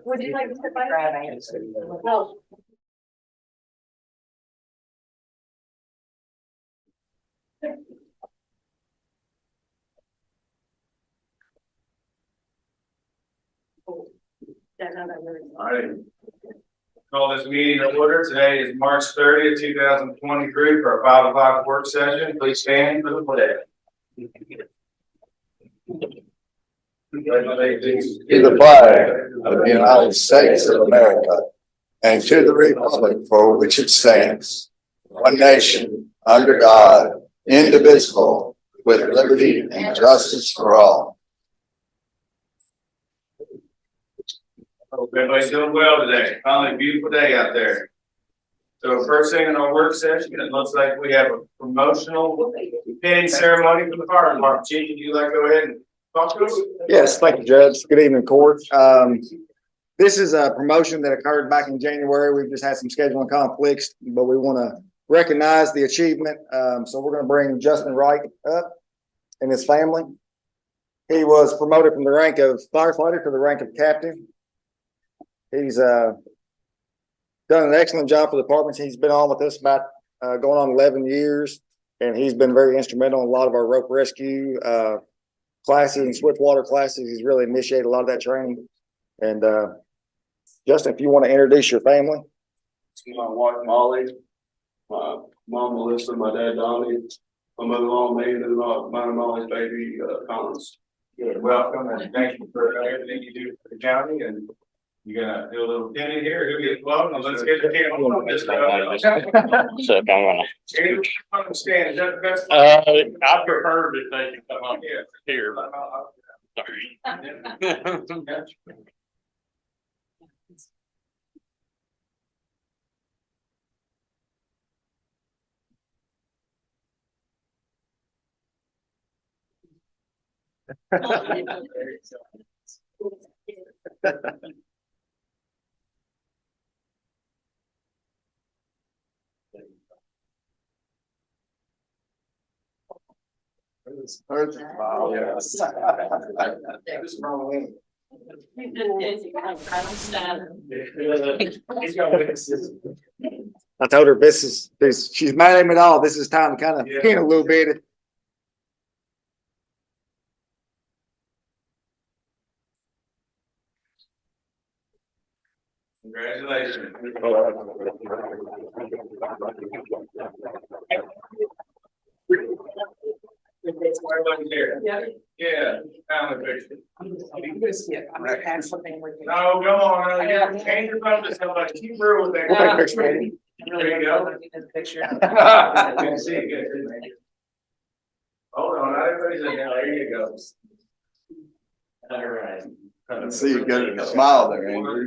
Would you like to sit by that? No. All right. Call this meeting to order. Today is March 30th, 2023 for our 5 o'clock work session. Please stand for the pledge. To the flag of the United States of America and to the republic for which it stands, one nation, under God, indivisible, with liberty and justice for all. Hope everybody's doing well today. Finally, a beautiful day out there. So first thing in our work session, it looks like we have a promotional pinning ceremony for the fire department. Chief, would you like to go ahead and talk to us? Yes, thank you, Judge. Good evening, court. This is a promotion that occurred back in January. We've just had some scheduling conflicts, but we want to recognize the achievement. So we're going to bring Justin Wright up and his family. He was promoted from the rank of firefighter to the rank of captain. He's done an excellent job for the department. He's been on with us about going on 11 years, and he's been very instrumental in a lot of our rope rescue classes and switchwater classes. He's really initiated a lot of that training. And Justin, if you want to introduce your family. My wife Molly, my mom Melissa, my dad Donnie, my mother-in-law Megan, and my Molly's baby Collins. Good. Welcome and thank you for everything you do for the county. And you're gonna do a little pinning here. Who gets well? And let's get the camera on this. So I'm gonna. Stand. Is that the best? I prefer that they can come up here. Sorry. I told her this is she's mad at me at all. This is time to kind of pin a little bit. Congratulations. Yeah. Family picture. I'm gonna have something with you. No, come on. Yeah. Change your phone to somebody. Keep real with that. There you go. Picture. Good to see you. Good to see you. Hold on. Everybody's in there. There you go. All right. I can see you getting a smile there, Andrew.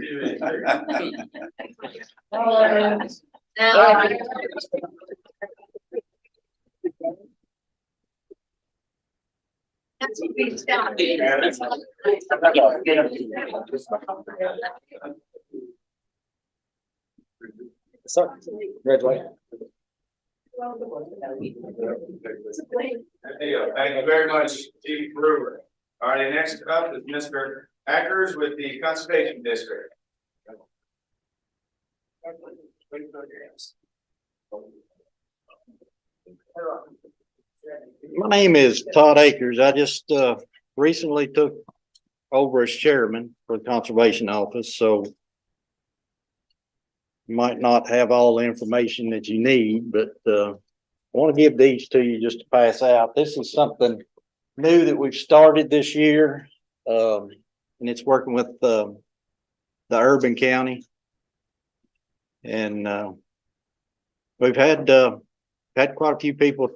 That's what we got. So, congratulations. Thank you very much, Chief Brewer. All right, next up is Mr. Ackers with the Conservation District. My name is Todd Akers. I just recently took over as chairman for the conservation office, so you might not have all the information that you need, but I want to give these to you just to pass out. This is something new that we've started this year, and it's working with the urban county, and we've had quite a few people,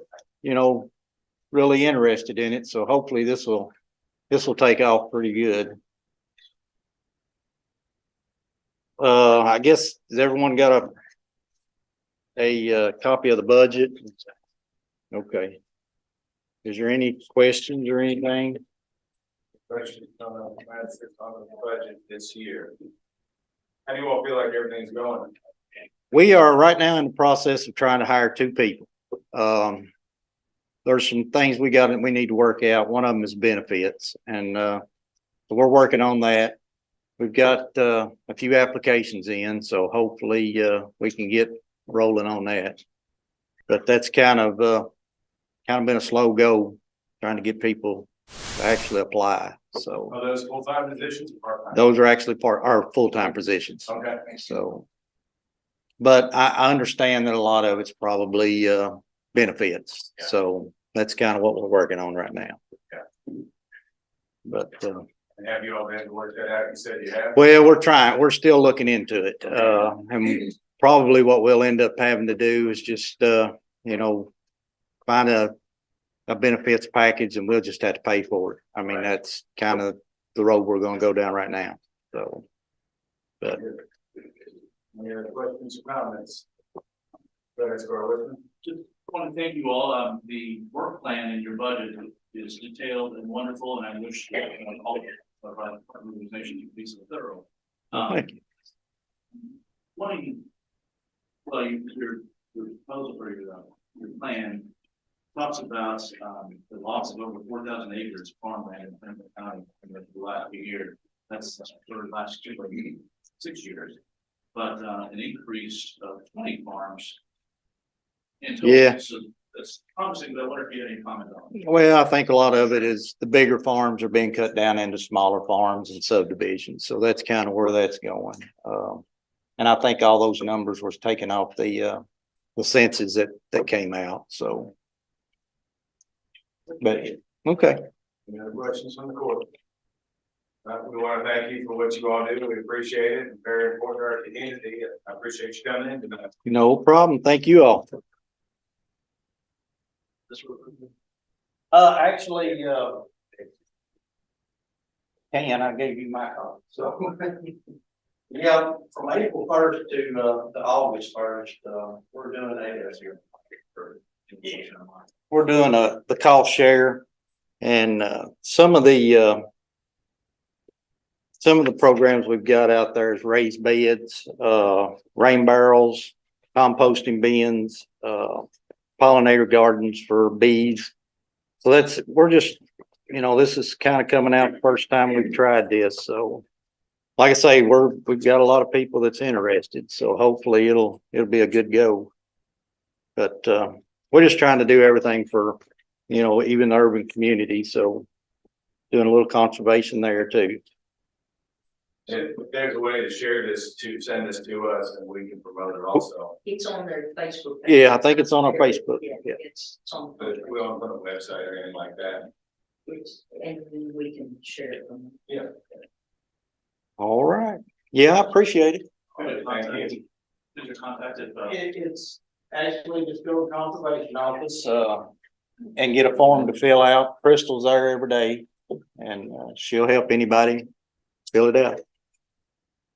really interested in it. So hopefully this will take off pretty good. I guess has everyone got a copy of the budget. Okay. Is there any questions or anything? Question on the budget this year. How do you all feel like everything's going? We are right now in the process of trying to hire 2 people. There's some things we need to work out. One of them is benefits, and so we're working on that. We've got a few applications in, so hopefully we can get rolling on that. But that's kind of been a slow go trying to get people to actually apply. So Are those full-time positions or part-time? those are actually our full-time positions. Okay. So, but I understand that a lot of it's probably benefits. Yeah. So that's kind of what we're working on right now. Yeah. But And have you all been to work that out? You said you have? well, we're trying. We're still looking into it. And probably what we'll end up having to do is just find a benefits package, and we'll just have to pay for it. I mean, that's kind of the road we're going to go down right now. So, but Any other questions or comments? Go ahead, Scarlett. Just want to thank you all. The work plan in your budget is detailed and wonderful, and I wish all of our organizations could be so thorough. thank you. Your proposal for your plan talks about the loss of over 4,000 acres of farmland in Franklin County in the last few years. That's for the last 6 years, but an increase of 20 farms. Yeah. So that's promising, but I wonder if you had any comment on it. Well, I think a lot of it is the bigger farms are being cut down into smaller farms and subdivisions. So that's kind of where that's going. And I think all those numbers was taken off the census that came out. So, but okay. Any other questions from the court? We want to thank you for what you all do. We appreciate it. It's very important to our community. I appreciate you coming in tonight. No problem. Thank you all. Actually, I gave you my card, so. Yeah, from April 1st to August 1st, we're doing we're doing the cost share, and some of the programs we've got out there is raised beds, rain barrels, composting bins, pollinator gardens for bees. So we're just, this is kind of coming out the first time we've tried this. So like I say, we've got a lot of people that's interested. So hopefully it'll be a good go. But we're just trying to do everything for, even the urban community. So doing a little conservation there too. If there's a way to share this, to send this to us, and we can promote it also. It's on their Facebook. Yeah, I think it's on our Facebook. Yeah. It's on. But we don't put a website or anything like that. And then we can share it. Yeah. All right. Yeah, I appreciate it. Thank you. Did you contact it? It's actually just go to conservation office, and get a form to fill out. Crystal's there every day, and she'll help anybody fill it out.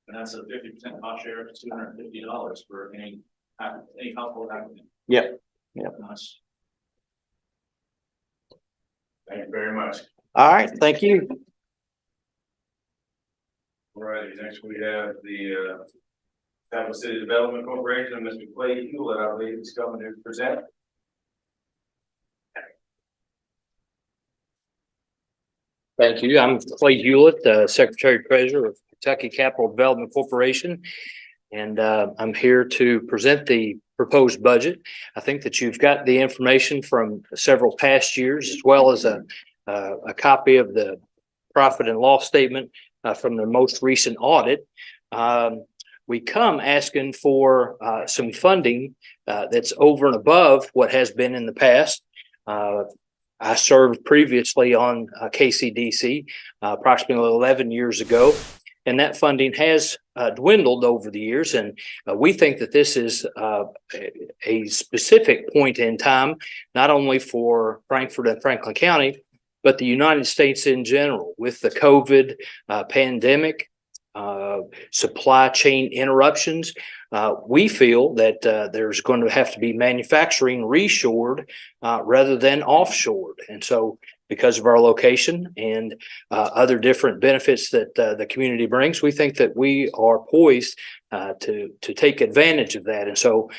And that's a 50% cost share of $250 for any household applicant. Yep. Yep. Nice. Thank you very much. All right. Thank you. All right, next we have the Tampa City Development Corporation, Mr. Clay Hewlett, I believe, is coming to present. Thank you. I'm Clay Hewlett, Secretary Treasurer of Kentucky Capital Development Corporation. And I'm here to present the proposed budget. I think that you've got the information from several past years, as well as a copy of the profit and loss statement from the most recent audit. We come asking for some funding that's over and above what has been in the past. I served previously on KCDC approximately 11 years ago, and that funding has dwindled over the years. And we think that this is a specific point in time, not only for Frankfort and Franklin County, but the United States in general. With the COVID pandemic, supply chain interruptions. We feel that there's going to have to be manufacturing reshored rather than offshored. And so because of our location and other different benefits that the community brings, we think that we are poised to take advantage of that. And so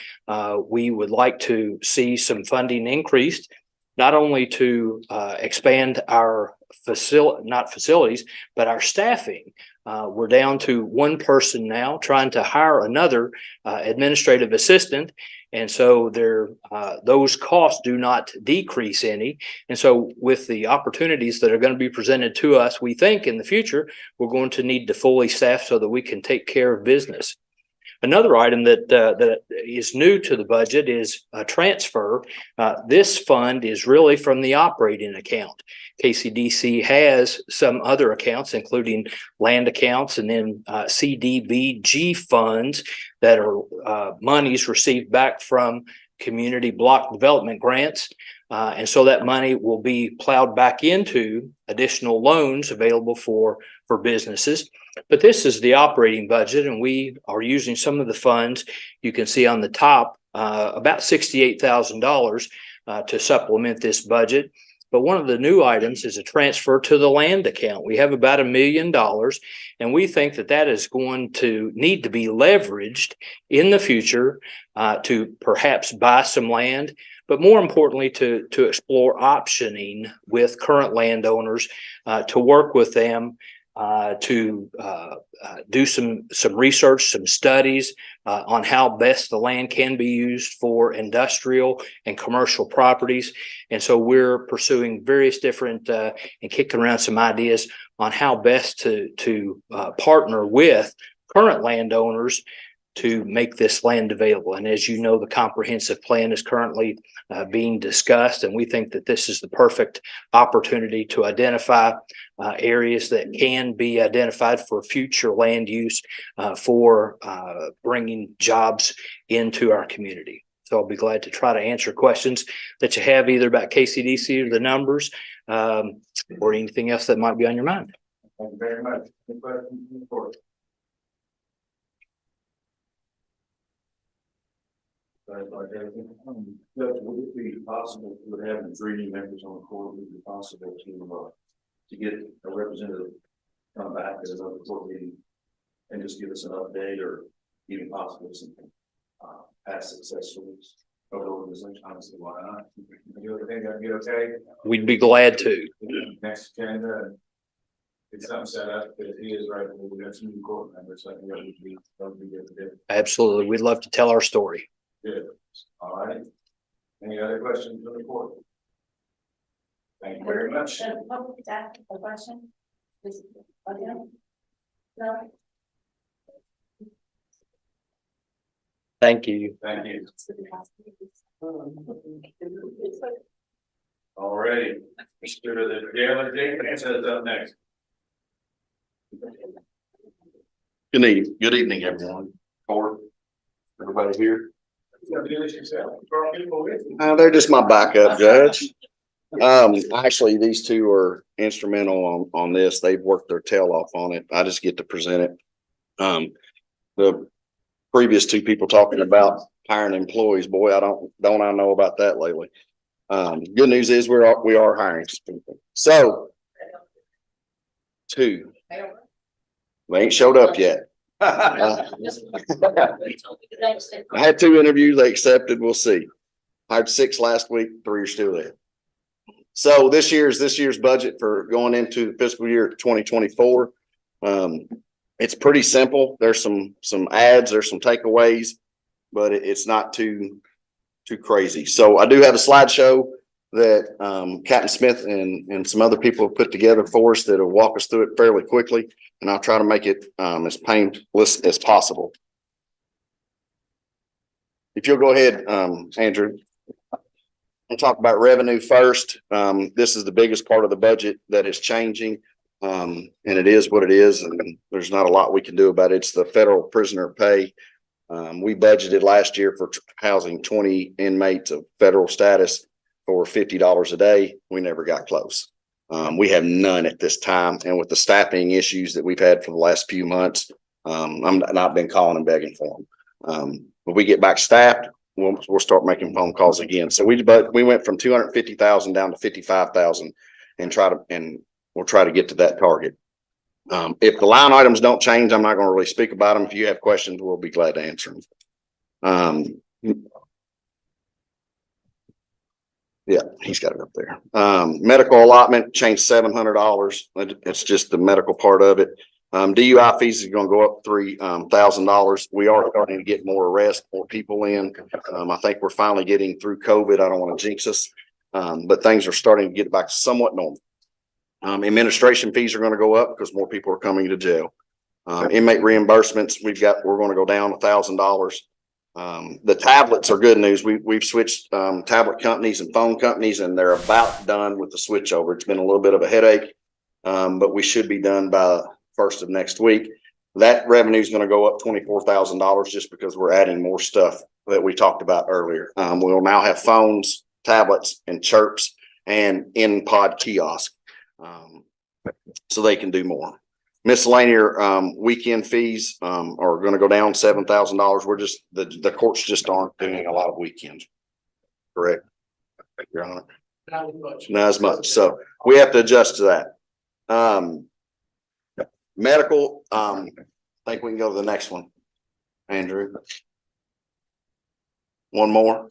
we would like to see some funding increased, not only to expand our not facilities, but our staffing. We're down to one person now, trying to hire another administrative assistant. And so those costs do not decrease any. And so with the opportunities that are going to be presented to us, we think in the future, we're going to need to fully staff so that we can take care of business. Another item that is new to the budget is a transfer. This fund is really from the operating account. KCDC has some other accounts, including land accounts and then CDBG funds that are monies received back from community block development grants. And so that money will be plowed back into additional loans available for businesses. But this is the operating budget, and we are using some of the funds you can see on the top, about $68,000 to supplement this budget. But one of the new items is a transfer to the land account. We have about $1 million, and we think that that is going to need to be leveraged in the future to perhaps buy some land, but more importantly, to explore optioning with current landowners, to work with them, to do some research, some studies on how best the land can be used for industrial and commercial properties. And so we're pursuing various different and kicking around some ideas on how best to partner with current landowners to make this land available. And as you know, the comprehensive plan is currently being discussed, and we think that this is the perfect opportunity to identify areas that can be identified for future land use for bringing jobs into our community. So I'll be glad to try to answer questions that you have either about KCDC or the numbers or anything else that might be on your mind. Thank you very much. Any questions from the court? Judge, would it be possible to have 3 new members on the court? Would it be possible to get a representative come back at another court meeting and just give us an update, or even possibly some past success stories of the organization? Honestly, why not? You think that'd be okay? We'd be glad to. Next agenda, it's something set up, but he is right. We got some new court members, so I think that would be good to do. Absolutely. We'd love to tell our story. Good. All right. Any other questions from the court? Thank you very much. Public ask a question? No? Thank you. Thank you. All righty. Mr. the Jailer Jenkins is up next. Good evening, everyone. Court, everybody here. They're just my backup, Judge. Actually, these two are instrumental on this. They've worked their tail off on it. I just get to present it. The previous 2 people talking about hiring employees, boy, I don't know about that lately. Good news is we are hiring some people. So 2. They ain't showed up yet. I had 2 interviews. They accepted. We'll see. I had 6 last week. 3 are still there. So this year's budget for going into the fiscal year 2024. It's pretty simple. There's some adds, there's some takeaways, but it's not too crazy. So I do have a slideshow that Captain Smith and some other people have put together for us that'll walk us through it fairly quickly, and I'll try to make it as painless as possible. If you'll go ahead, Andrew, I'll talk about revenue first. This is the biggest part of the budget that is changing, and it is what it is, and there's not a lot we can do about it. It's the federal prisoner pay. We budgeted last year for housing 20 inmates of federal status for $50 a day. We never got close. We have none at this time, and with the staffing issues that we've had for the last few months, I've been calling and begging for them. When we get back staffed, we'll start making phone calls again. So we went from 250,000 down to 55,000 and we'll try to get to that target. If the line items don't change, I'm not going to really speak about them. If you have questions, we'll be glad to answer them. Yeah, he's got it up there. Medical allotment changed $700. It's just the medical part of it. DUI fees is going to go up $3,000. We are starting to get more arrests, more people in. I think we're finally getting through COVID. I don't want to jinx us, but things are starting to get back to somewhat normal. Administration fees are going to go up because more people are coming to jail. Inmate reimbursements, we're going to go down $1,000. The tablets are good news. We've switched tablet companies and phone companies, and they're about done with the switch over. It's been a little bit of a headache, but we should be done by first of next week. That revenue is going to go up $24,000 just because we're adding more stuff that we talked about earlier. We'll now have phones, tablets, and chirps and in-pod kiosk, so they can do more. Miscellaneous weekend fees are going to go down $7,000. We're just the courts just aren't doing a lot of weekends. Correct, Your Honor? Not as much. So we have to adjust to that. Medical, I think we can go to the next one. Andrew. One more.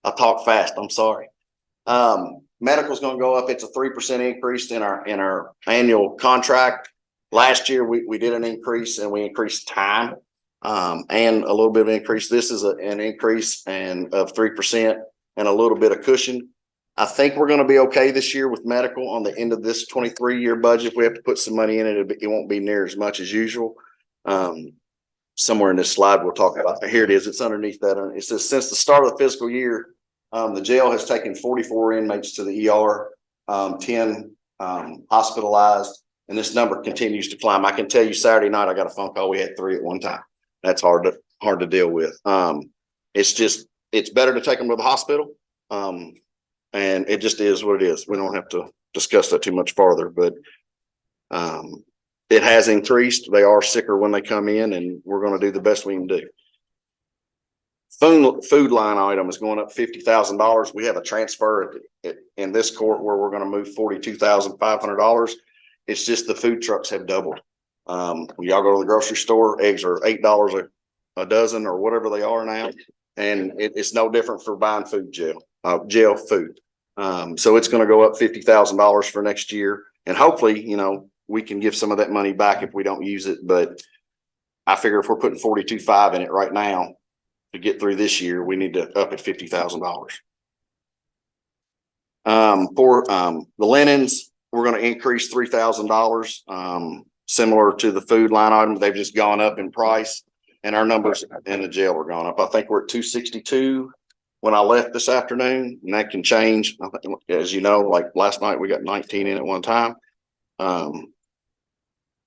I talk fast. I'm sorry. Medical's going to go up. It's a 3% increase in our annual contract. Last year we did an increase and we increased time and a little bit of increase. This is an increase of 3% and a little bit of cushion. I think we're going to be okay this year with medical on the end of this 23-year budget. If we have to put some money in it, it won't be near as much as usual. Somewhere in this slide we'll talk about. Here it is. It's underneath that. It says since the start of the fiscal year, the jail has taken 44 inmates to the ER, 10 hospitalized, and this number continues to climb. I can tell you Saturday night I got a phone call. We had 3 at one time. That's hard to deal with. It's better to take them to the hospital. And it just is what it is. We don't have to discuss that too much farther, but it has increased. They are sicker when they come in, and we're going to do the best we can do. Food line item is going up $50,000. We have a transfer in this court where we're going to move $42,500. It's just the food trucks have doubled. When y'all go to the grocery store, eggs are $8 a dozen or whatever they are now, and it's no different for buying jail food. So it's going to go up $50,000 for next year, and hopefully, we can give some of that money back if we don't use it. But I figure if we're putting $42,500 in it right now to get through this year, we need to up at $50,000. For the linens, we're going to increase $3,000, similar to the food line item. They've just gone up in price, and our numbers in the jail are going up. I think we're at 262 when I left this afternoon, and that can change. I think, as you know, like last night we got 19 in at one time.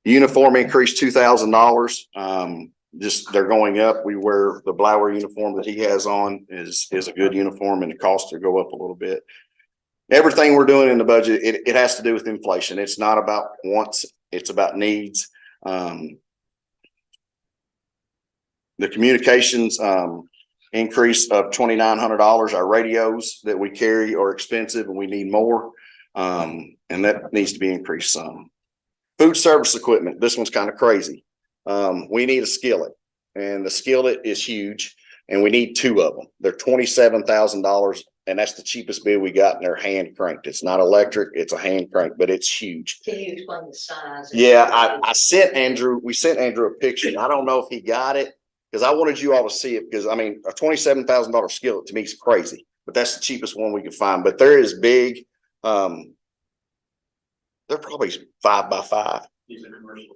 Uniform increased $2,000. Just they're going up. We wear the Blower uniform that he has on is a good uniform, and the cost will go up a little bit. Everything we're doing in the budget, it has to do with inflation. It's not about wants, it's about needs. The communications increase of $2,900. Our radios that we carry are expensive and we need more. And that needs to be increased some. Food service equipment. This one's kind of crazy. We need a skillet, and the skillet is huge, and we need 2 of them. They're $27,000, and that's the cheapest bid we got, and they're hand cranked. It's not electric, it's a hand crank, but it's huge. Can you explain the size? Yeah, we sent Andrew a picture. I don't know if he got it, because I wanted you all to see it, because I mean, a $27,000 skillet to me is crazy, but that's the cheapest one we could find. But they're as big. They're probably 5 by 5. These are commercial.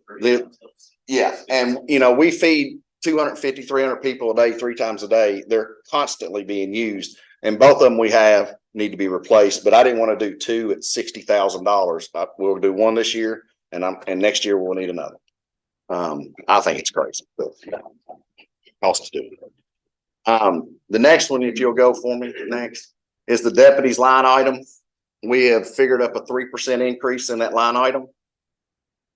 Yeah. And, we feed 250, 300 people a day, 3 times a day. They're constantly being used. And both of them we have need to be replaced. But I didn't want to do 2 at $60,000. We'll do 1 this year, and next year we'll need another. I think it's crazy, but cost to do it. The next one, if you'll go for me next, is the deputies line item. we have figured up a 3% increase in that line item.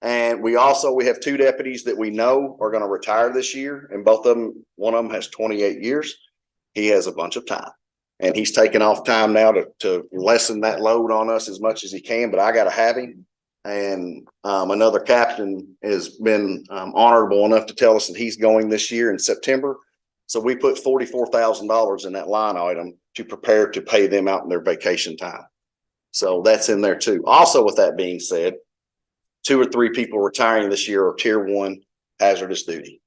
And we have two deputies that we know are going to retire this year, and both of them, one of them has 28 years. He has a bunch of time, and he's taking off time now to lessen that load on us as much as he can, but I got to have him. And another captain has been honorable enough to tell us that he's going this year in September. So we put $44,000 in that line item to prepare to pay them out in their vacation time. So that's in there too. Also, with that being said, 2 or 3 people retiring this year are tier 1 hazardous duty.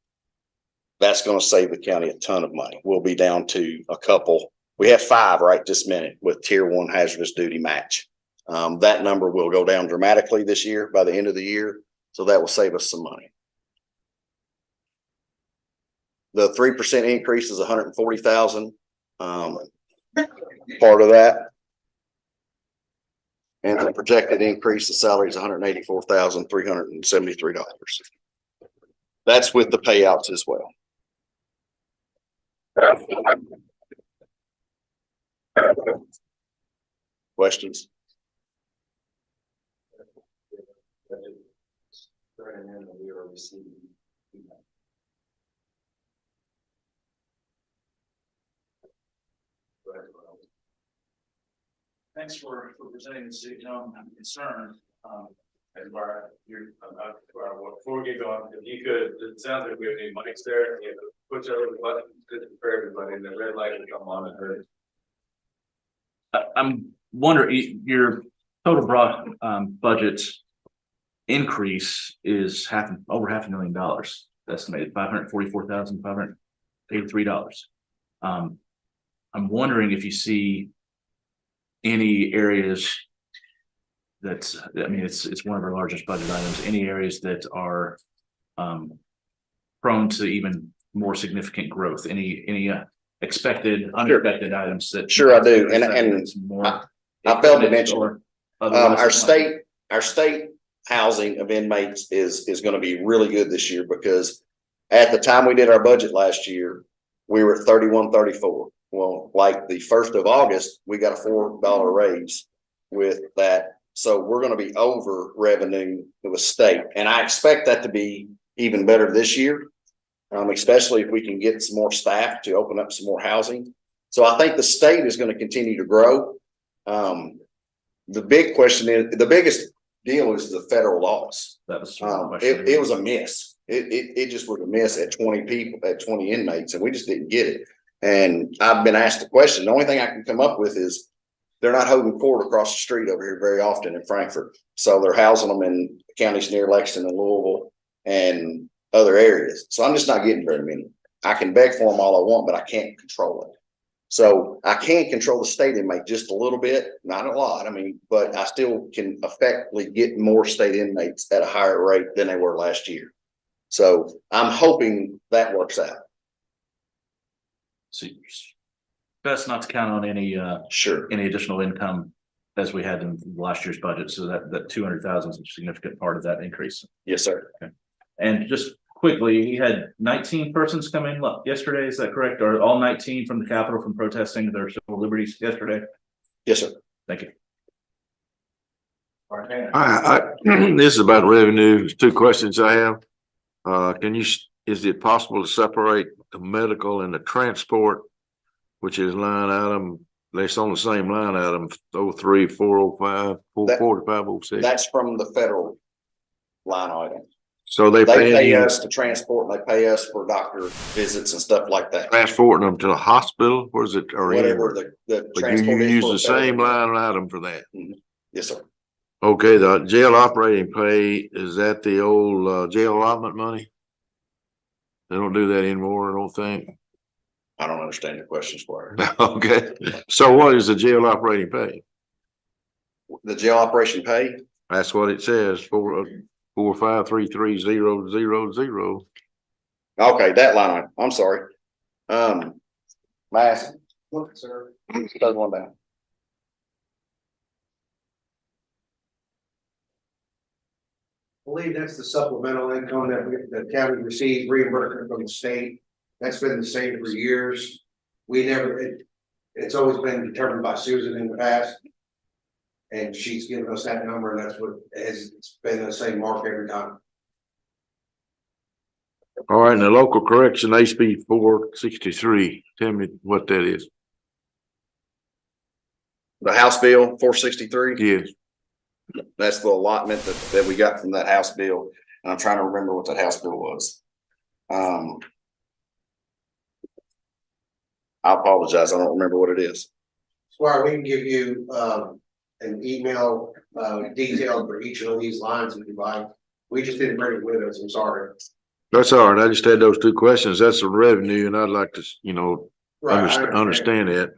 That's going to save the county a ton of money. We'll be down to a couple. We have 5 right this minute with tier 1 hazardous duty match. That number will go down dramatically this year by the end of the year. So that will save us some money. The 3% increase is $140,000. Part of that. And the projected increase of salary is $184,373. That's with the payouts as well. Questions? Thanks for presenting this. I'm concerned, before we get going, if you could, it sounds like we have any mics there, you know, push over the button for everybody, and the red light will come on and hurt. I'm wondering, your total broad budget increase is over $500,000, estimated $544,583. I'm wondering if you see any areas that, I mean, it's one of our largest budget items, any areas that are prone to even more significant growth, any expected, unexpected items that. Sure, I do. And I failed to mention, our state housing of inmates is going to be really good this year, because at the time we did our budget last year, we were at 3134. Well, like the 1st of August, we got a $4 raise with that. So we're going to be over revenue with state. And I expect that to be even better this year, especially if we can get some more staff to open up some more housing. So I think the state is going to continue to grow. The big question is, the biggest deal is the federal laws. That was it was a miss. It just was a miss at 20 people, at 20 inmates, and we just didn't get it. And I've been asked the question. The only thing I can come up with is they're not holding court across the street over here very often in Frankfurt. So they're housing them in counties near Lexington and Louisville and other areas. So I'm just not getting very many. I can beg for them all I want, but I can't control it. So I can control the state inmate just a little bit, not a lot. I mean, but I still can effectively get more state inmates at a higher rate than they were last year. So I'm hoping that works out. So best not to count on any additional income as we had in last year's budget. So that 200,000 is a significant part of that increase. Yes, sir. Okay. And just quickly, he had 19 persons come in yesterday. Is that correct? Or all 19 from the Capitol from protesting their civil liberties yesterday? Yes, sir. Thank you. This is about revenue. There's 2 questions I have. Is it possible to separate the medical and the transport, which is line item, it's on the same line item, 03, 405, 445, 06? That's from the federal line item. So they pay us to transport, and they pay us for doctor visits and stuff like that. Transporting them to the hospital, or is it, or whatever the transport you is use for the same line item for that? Mm-hmm. Yes, sir. Okay, the jail operating pay, is that the old jail allotment money? They don't do that anymore, I don't think. I don't understand your question, Squire. Okay, so what is the jail operating pay? The jail operation pay? That's what it says, 4533000. Okay, that line item. I'm sorry. Mass. Look, sir. Third one down. I believe that's the supplemental income that the county received reimbursement from the state. That's been the same for years. It's always been determined by Susan in the past. And she's given us that number, and that's what has, it's been the same mark every time. All right, and the local correction, HB 463, tell me what that is. The House Bill 463. Yes, That's the allotment that we got from that House bill, and I'm trying to remember what that House bill was. I apologize, I don't remember what it is. Squire, we can give you, an email, detailed for each of these lines if you like. We just didn't bring it with us, I'm sorry. that's all right. I just had those two questions. That's the revenue, and I'd like to, you know, understand that.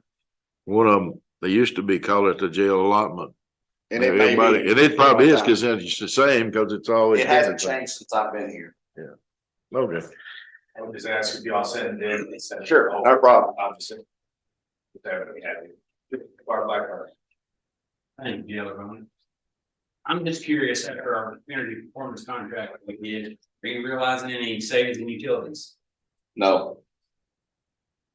One of them, they used to be call it the jail allotment. And it may Everybody, be. and it probably is, because it's the same, because it's always. It hasn't different. changed since I've been here. Okay. I would just ask if y'all send it in. Sure, no problem. Obviously. Whatever we have. Part of our. Thank you, Ron. I'm just curious, after our energy performance contract we did, are you realizing any savings in utilities? No.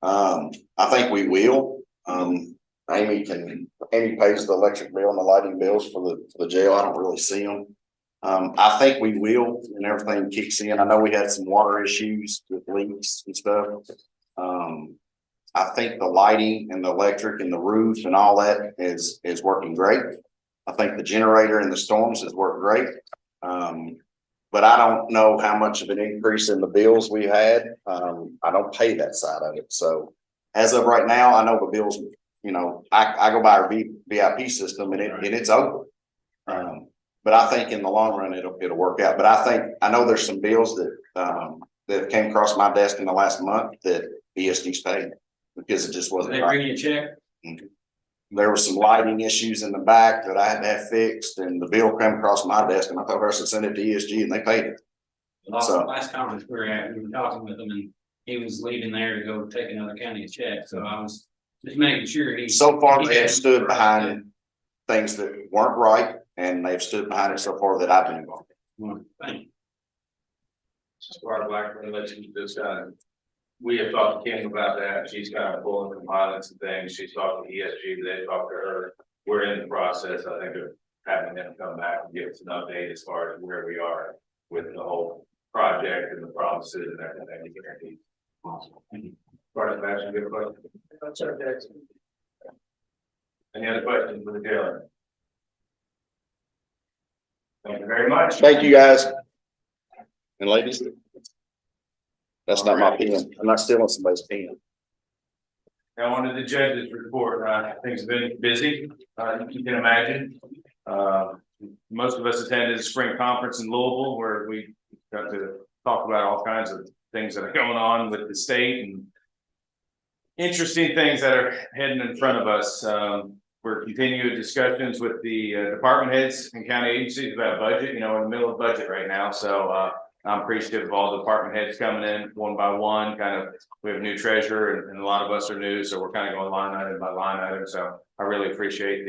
I think we will. Amy pays the electric bill and the lighting bills for the jail. I don't really see them. I think we will, and everything kicks in. I know we had some water issues with leaks and stuff. I think the lighting and the electric and the roof and all that is working great. I think the generator and the storms has worked great. But I don't know how much of an increase in the bills we had. I don't pay that side of it. So as of right now, I know the bills, you know, I go by our VIP system and it's over. But I think in the long run, it'll work out. But I know there's some bills that came across my desk in the last month that ESG's paid because it just wasn't They right. bring you a check? There were some lighting issues in the back that I had to have fixed, and the bill came across my desk, and I thought I should send it to ESG, and they paid it. Last conference we were at, we were talking with him and he was leaving there to go take another county a check, so I was just making sure he. So far, they have stood behind things that weren't right, and they've stood behind it so far that I've been involved. Thank you. Squire Blackburn, let you just, we have talked to Kim about that. She's kind of pulling some pilots and things. She's talked to ESG, they talked to her. We're in the process, I think, of having them come back and give us an update as far as where we are with the whole project and the promises and everything. Part of that, good question. Any other questions for the Taylor? Thank you very much. Thank you, guys. And ladies. That's not my pen. I'm not stealing somebody's pen. Now, on to the judge's report. Things have been busy, you can imagine. Most of us attended the spring conference in Louisville where we got to talk about all kinds of things that are going on with the state and interesting things that are heading in front of us. We're continuing discussions with the department heads and county agencies about budget. You know, we're in the middle of budget right now, so I'm appreciative of all the department heads coming in one by one. We have a new treasurer and a lot of us are new, so we're kind of going line item by line item. So I really appreciate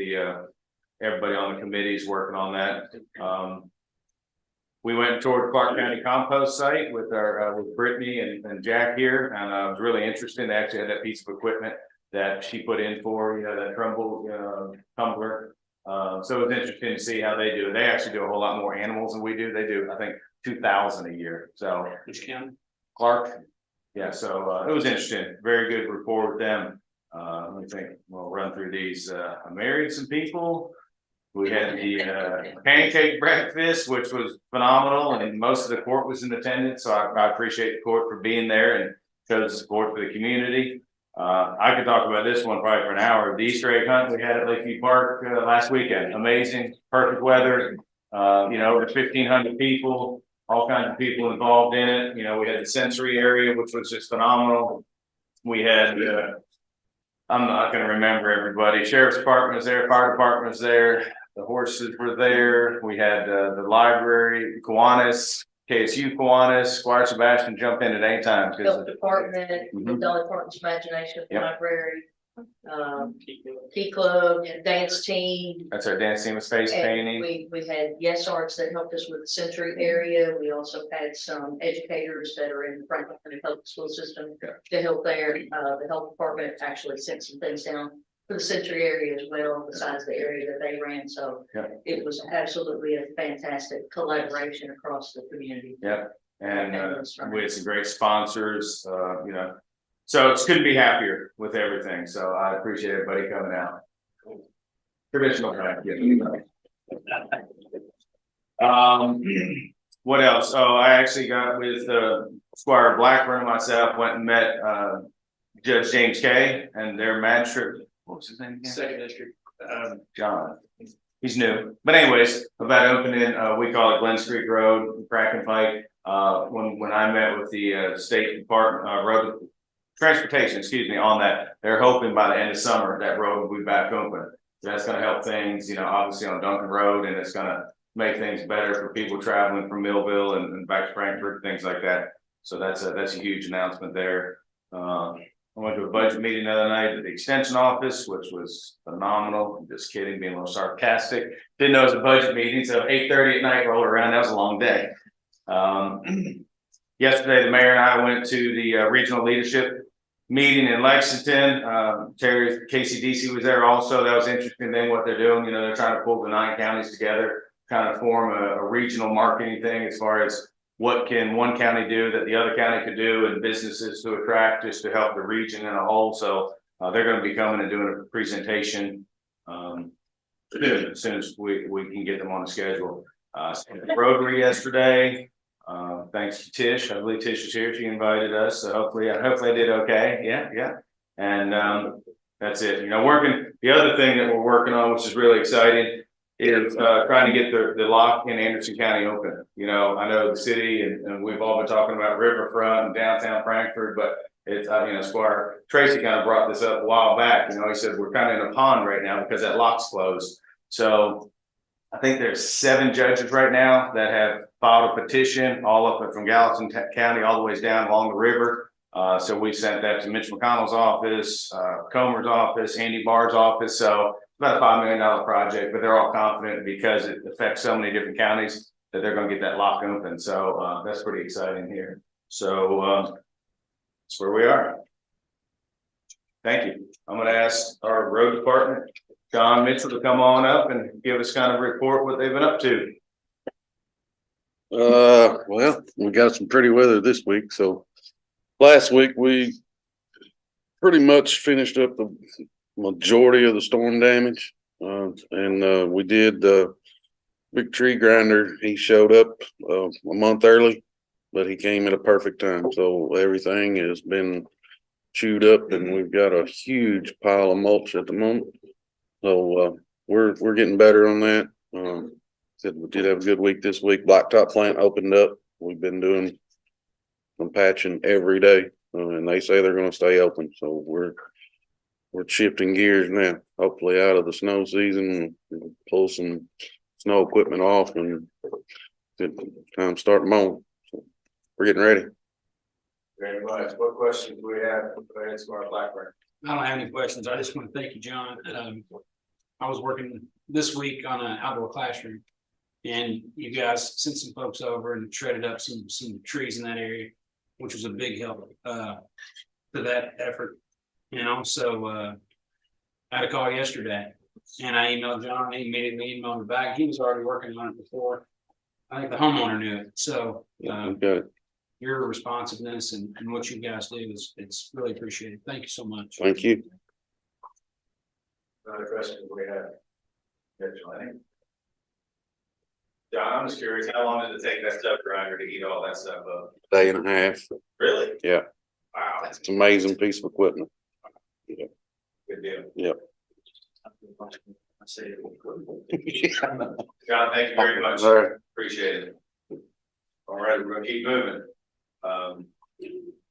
everybody on the committees working on that. We went toward Clark County compost site with with Brittany and Jack here, and it was really interesting. They actually had that piece of equipment that she put in for, that Trumbull tumbler. So it was interesting to see how they do it. They actually do a whole lot more animals than we do. They do, I think, 2,000 a year. So Which county? Clark. Yeah, so it was interesting. Very good rapport with them. Let me think. We'll run through these. I married some people. We had the pancake breakfast, which was phenomenal, and most of the court was in attendance. So I appreciate the court for being there and showed the support for the community. I could talk about this one probably for an hour. The Easter egg hunt we had at Lakeview Park last weekend. Amazing, perfect weather. Over 1,500 people, all kinds of people involved in it. We had the sensory area, which was just phenomenal. We had, I'm not going to remember everybody. Sheriff's Department was there, fire department was there, the horses were there. We had the library, Kiwanis, KSU Kiwanis, Squire Sebastian jumped in at any time. Health department, the Dolly Parton's Imagination Yep. Library, Key Club, dance team. That's our dance team with face And painting. we had Yes Arts that helped us with the sensory area. We also had some educators that are in the Franklin County Public School System to help there. The health department actually sent some things down for the Century area as well, besides the area that they ran, so. Yeah. It was absolutely a fantastic collaboration across the community. Yeah. And we had some great sponsors, you know, so it's couldn't be happier with everything. So I appreciate everybody coming out. Traditional, right? What else? Oh, I actually got with Squire Blackburn and myself, went and met Judge James Kay and their magistrate. What was his name again? Second district. John. He's new, but anyways, about opening, we call it Glen Street Road, Kraken Pike. When I met with the State Department, Road Transportation, excuse me, on that, they're hoping by the end of summer that road will be back open. So that's going to help things, you know, obviously on Duncan Road, and it's going to make things better for people traveling from Millville and back to Frankfurt, things like that. So that's a huge announcement there. I went to a budget meeting the other night at the extension office, which was phenomenal. I'm just kidding, being a little sarcastic. Didn't know it was a budget meeting, so 8:30 at night rolled around. That was a long day. Yesterday, the mayor and I went to the regional leadership meeting in Lexington. Terry KCDC was there also. That was interesting. Then what they're doing, you know, they're trying to pull the 9 counties together, kind of form a regional marketing thing as far as what can one county do that the other county could do, and businesses to attract just to help the region in a whole. So they're going to be coming and doing a presentation as soon as we can get them on the schedule. Rotary yesterday. Thanks to Tish. I believe Tish is here. She invited us. So hopefully I did okay. Yeah. And that's it. You know, the other thing that we're working on, which is really exciting, is trying to get the lock in Anderson County open. You know, I know the city and we've all been talking about Riverfront and downtown Frankfurt, but it's, you know, Squire Tracy kind of brought this up a while back. You know, he said we're kind of in a pond right now because that lock's closed. So I think there's 7 judges right now that have filed a petition all up from Gallatin County all the way down along the river. So we sent that to Mitch McConnell's office, Comer's office, Andy Barr's office. So about a $5 million project, but they're all confident because it affects so many different counties that they're going to get that lock open. So that's pretty exciting here. So that's where we are. Thank you. I'm going to ask our road department, John Mitchell, to come on up and give us kind of a report what they've been up to. Well, we got some pretty weather this week. So last week we pretty much finished up the majority of the storm damage. And we did big tree grinder. He showed up a month early, but he came at a perfect time. So everything has been chewed up and we've got a huge pile of mulch at the moment. So we're getting better on that. Said we did have a good week this week. Blacktop plant opened up. We've been doing some patching every day, and they say they're going to stay open. So we're shifting gears now. Hopefully out of the snow season, we'll pull some snow equipment off and it's time to start mowing. So we're getting ready. Very much. What questions do we have? Go ahead, Squire Blackburn. I don't have any questions. I just want to thank you, John. I was working this week on an outdoor classroom, and you guys sent some folks over and shredded up some trees in that area, which was a big help to that effort. You know, so I had a call yesterday, and I emailed John. He immediately emailed me back. He was already working on it before. I think the homeowner knew it. So your responsiveness and what you guys do it's really appreciated. Thank you so much. Thank you. Another question we have. John, I'm just curious, how long did it take that stuff grinder to eat all that stuff up? Day and a half. Really? Yeah. Wow. It's an amazing piece of equipment. Yeah. Good deal. Yep. John, thank you very much. All right. Appreciate it. All right, we're gonna keep moving.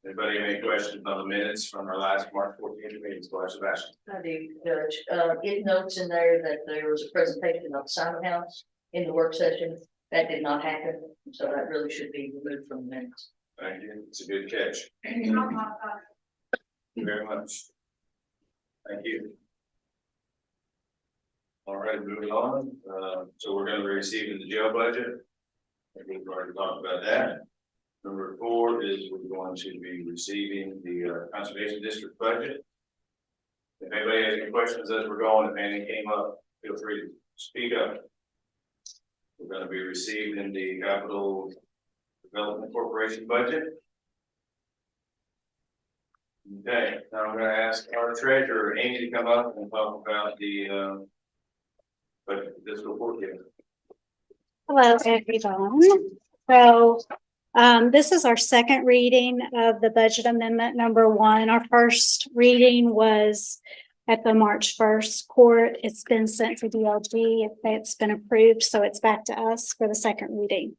Anybody have any questions on the minutes from our last March 14th meeting? Sebastian. I do, Judge. It notes in there that there was a presentation of Simon House in the work session. That did not happen, so that really should be removed from the minutes. Thank you. It's a good catch. Thank you very much. Thank you. All right, moving on. So we're going to be receiving the jail budget. I think we've already talked about that. Number 4 is we're going to be receiving the conservation district budget. If anybody has any questions as we're going, if anything came up, feel free to speak up. We're gonna be receiving the Capital Development Corporation budget. Okay, now I'm gonna ask our treasurer, Amy, to come up and talk about the budget fiscal forecast. Hello, everyone. So, this is our second reading of the budget amendment number one. Our first reading was at the March 1st court. It's been sent to DLG. It's been approved, so it's back to us for the second reading.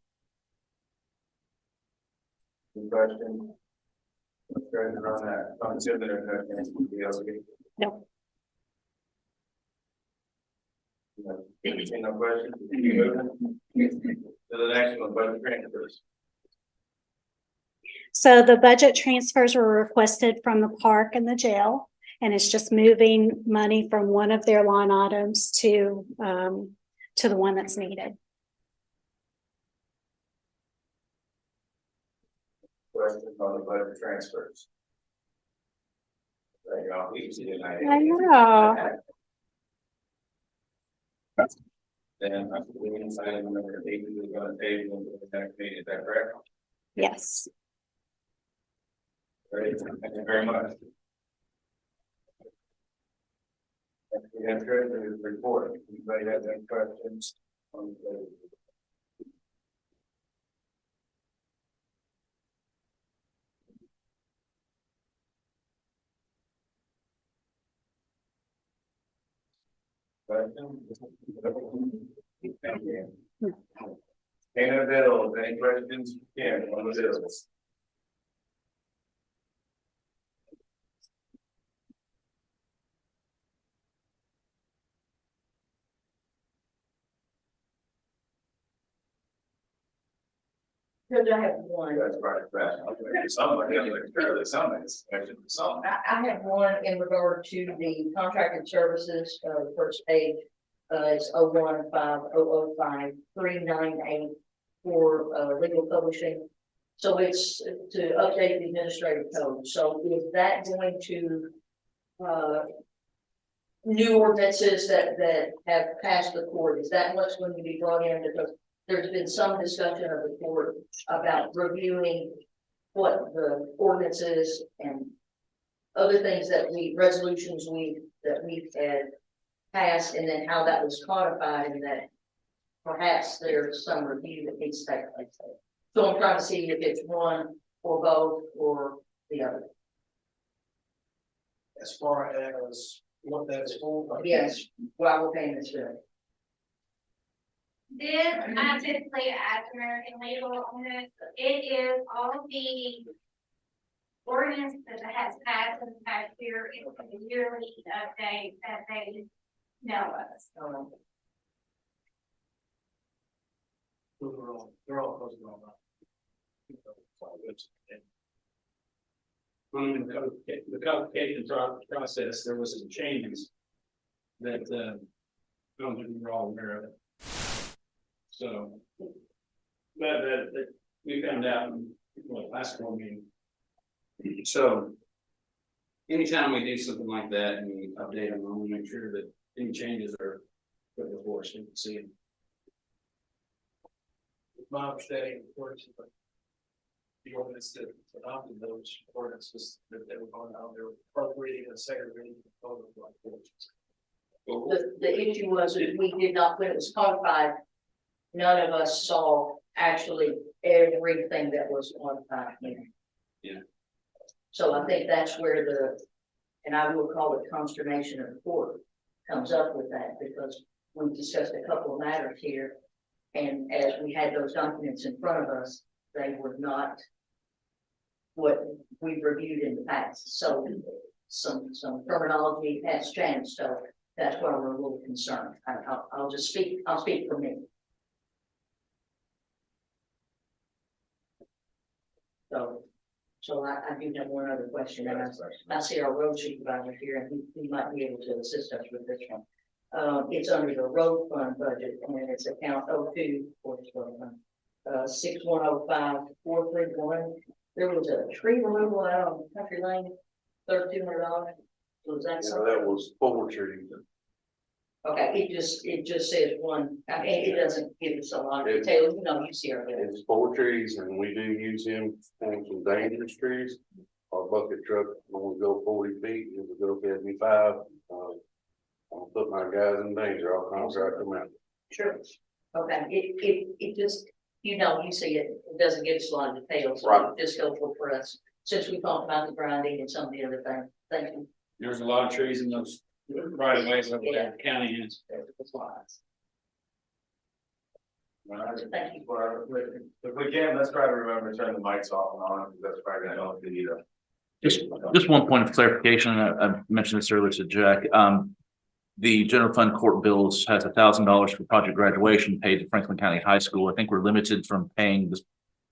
Any questions? Treasurer on that, I'm assuming there's no chance to be able to get. No. No questions? Keep moving. To the next one, budget transfers. So the budget transfers were requested from the park and the jail, and it's just moving money from one of their line items to the one that's needed. Questions on the budget transfers? There you go. Easy tonight. I know. Then I believe inside of number 8, we're gonna table into the next meeting, is that correct? Yes. Great, thank you very much. We have treasurer's report. Anybody have any questions on the? Thank you. Any bills, any questions? Yeah, on the bills. Judge, I have one. That's right, somebody, I have one in regard to the contracted services, the first page. It's 015005398 for legal publishing. So it's to update the administrative code. So is that going to new ordinances that have passed the court? Is that what's going to be brought in? Because there's been some discussion of the court about reviewing what the ordinances and other things that resolutions that we've had passed, and then how that was codified, and that perhaps there's some review that needs to take place. So I'm trying to see if it's one or both or the other. As far as what that is for. Yes, while we're paying this bill. This, I typically ask American Legal on this, it is all the ordinance that has passed in the past year, it's a yearly update that they know us. They're all supposed to go on. The codification process, there was some changes that, I don't think we're all aware of it. So, but we found out in last board meeting. So, anytime we do something like that and we update them, I want to make sure that any changes are put before us, so we can see them. My understanding, of course, but the ordinance that adopted those ordinances that they were going out, they were appropriating and segregating the code of law. The issue was that we did not, when it was codified, none of us saw actually everything that was codified in. Yeah. So I think that's where and I will call it consternation of the court comes up with that, because we discussed a couple of matters here. And as we had those documents in front of us, they were not what we reviewed in the past. So some terminology has changed, so that's why we're a little concerned. I'll speak for me. So I do have one other question, and I see our road supervisor here, and he might be able to assist us with this one. It's under the road fund budget, and it's account 02 for the road fund. 6105431. There was a tree removal out on Country Lane, $3,200. Was that So something? that was 4 trees. Okay, it just says one, I mean, it doesn't give us a lot of detail, you know, you see our bills. It's 4 trees and we do use him for some dangerous trees. Our bucket truck, when we go 40 feet, if we go 55, I'll put my guys in danger, I'll contract them out. Sure. Okay, it just, you know, you see it, it doesn't give us a lot of details. So Right. it's helpful for us, since we talked about the grinding and some of the other things. Thank you. There's a lot of trees in those right of ways over there, the county is. Thank you. If we can, let's try to remember to turn the mics off and on, because that's probably gonna help the, Just one point of clarification, I mentioned this earlier to Jack, the general fund court bills has $1,000 for project graduation paid to Franklin County High School. I think we're limited from paying this,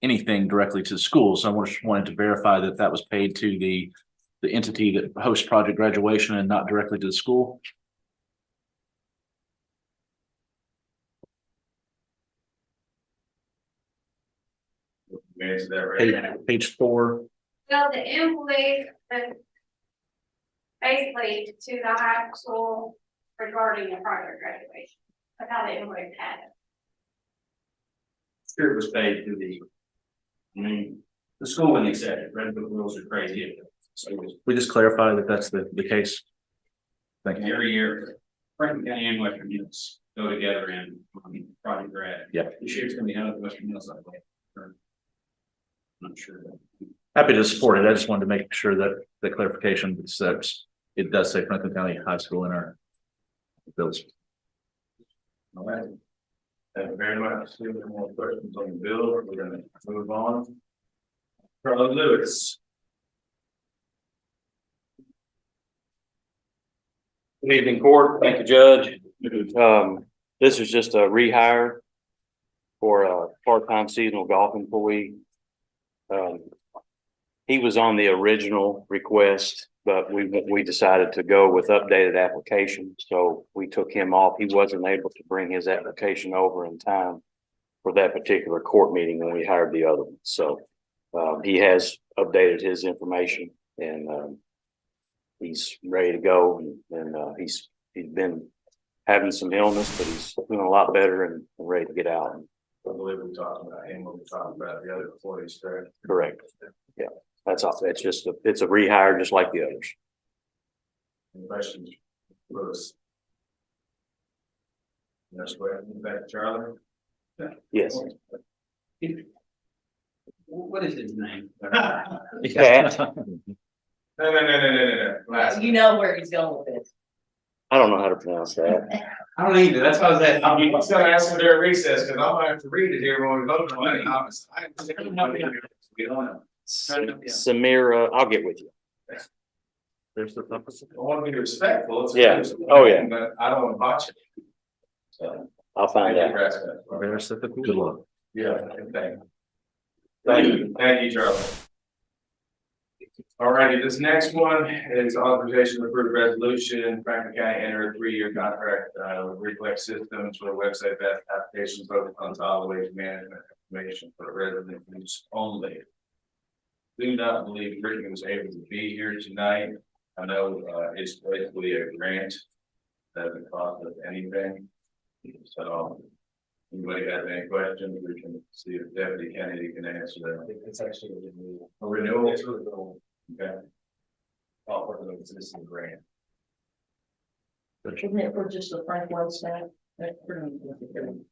anything directly to the school, so I just wanted to verify that that was paid to the entity that hosts project graduation and not directly to the school. we answered that right. Page 4. So the invoice, basically to the high school regarding the project graduation, that's how the invoice had it. Spirit was paid to the, I mean, the school wouldn't accept it, Red Book rules are crazy. So We just clarify that that's the case. Thank you. Every year, Franklin County and Western Hills go together and project grad. Yeah. This year's gonna be out of Western Hills, I believe. Or- I'm not sure. Happy to support it. I just wanted to make sure that the clarification that it does say Franklin County High School in our bills. All right. Thank you very much. See if there are more questions on the bill, we're gonna move on. Charlie Lewis. Good evening, court. Thank you, Judge. This is just a rehire for a part-time seasonal golf employee. He was on the original request, but we decided to go with updated application, so we took him off. He wasn't able to bring his application over in time for that particular court meeting when we hired the other one. So he has updated his information and he's ready to go and he's been having some illness, but he's doing a lot better and ready to get out. I believe we talked about him when we talked about the other employees, correct? Correct. Yeah, that's all. It's just it's a rehire just like the others. Any questions? Lewis. Next question, back to Charlie. Yes. What is his name? Cat. No. Last. You know where he's going with this. I don't know how to pronounce that. I don't either, that's why I was at. I'm just gonna ask him during recess, because I'm gonna have to read it here when we vote on it. We don't know. Samira, I'll get with you. There's the purpose. I want to be respectful. It's- Yeah. Oh, yeah. But I don't want to botch it. So. I'll find out. Very specific. Good luck. Yeah, thank you. Thank you, Charlie. All righty, this next one is authorization to approve resolution, Franklin County enter a 3-year contract with Reflex Systems for website applications focused on solid waste management information for resident use only. Do not believe Brittany was able to be here tonight. I know it's basically a grant, doesn't cost us anything. So anybody has any questions, we can see if Deputy Kennedy can answer that. It's actually a renewal. A renewal? It's a renewal. Okay. Offer the existing grant. Isn't it for just the Franklin staff? That's pretty good.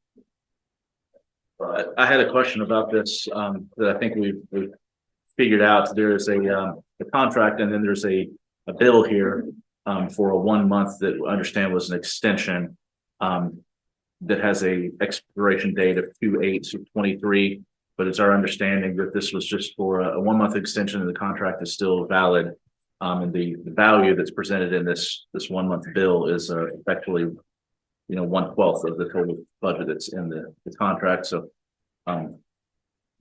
I had a question about this, that I think we've figured out. There is a contract and then there's a bill here, for a 1 month that I understand was an extension, that has a expiration date of 2/8/23. But it's our understanding that this was just for a 1 month extension and the contract is still valid. And the value that's presented in this 1 month bill is effectively, 1/12 of the total budget that's in the contract. So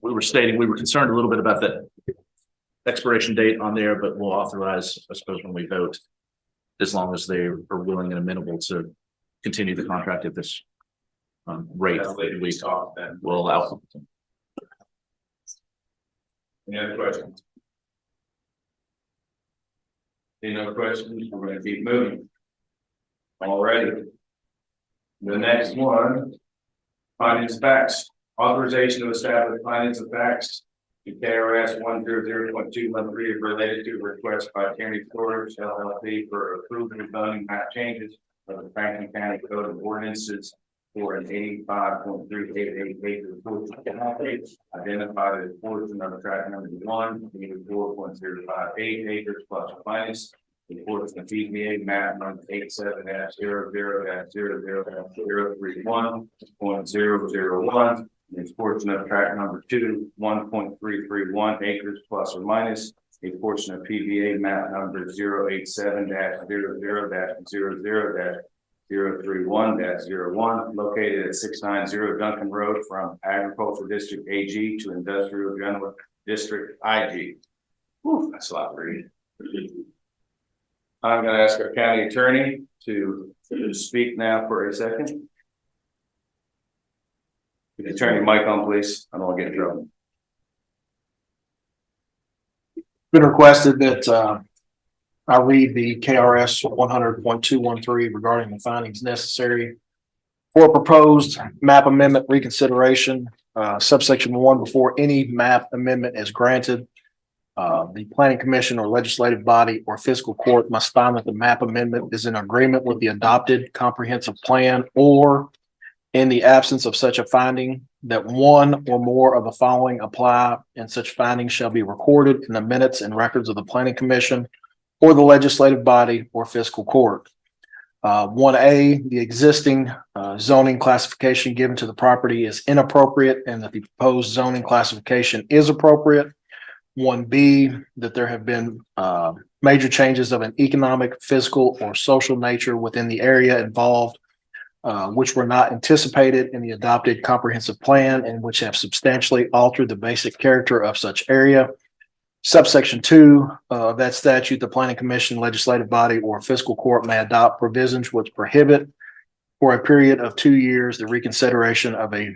we were concerned a little bit about that expiration date on there, but we'll authorize, I suppose, when we vote, as long as they are willing and amenable to continue the contract at this rate that we talk then. will allow. Any other questions? Any no questions, we're gonna keep moving. Alrighty. The next one. Findings of facts, authorization to establish findings of facts. To KRS 100.213 related to request by County Storage LLC for approval of zoning map changes of the Franklin County Code of Ordinances for an 85.388 acre portion identified as portion of tract number 1, 4.058 acres plus or minus. The portion of PBA map number 87-00-00-031.001. It's portion of tract number 2, 1.331 acres plus or minus. A portion of PBA map number 087-00-00-031-01 located at 690 Duncan Road from Agricultural District AG to Industrial General District IG. Whew, that's a lot to read. I'm gonna ask our county attorney to speak now for a second. Could you turn your mic on, please? I don't want to get in trouble. Been requested that I read the KRS 100.213 regarding the findings necessary for proposed map amendment reconsideration, subsection 1, before any map amendment is granted. The planning commission or legislative body or fiscal court must find that the map amendment is in agreement with the adopted comprehensive plan, or in the absence of such a finding, that one or more of the following apply, and such findings shall be recorded in the minutes and records of the planning commission or the legislative body or fiscal court. 1A, the existing zoning classification given to the property is inappropriate and that the proposed zoning classification is appropriate. 1B, that there have been major changes of an economic, physical, or social nature within the area involved, which were not anticipated in the adopted comprehensive plan and which have substantially altered the basic character of such area. Subsection 2 of that statute, the planning commission, legislative body, or fiscal court may adopt provisions which prohibit for a period of 2 years the reconsideration of a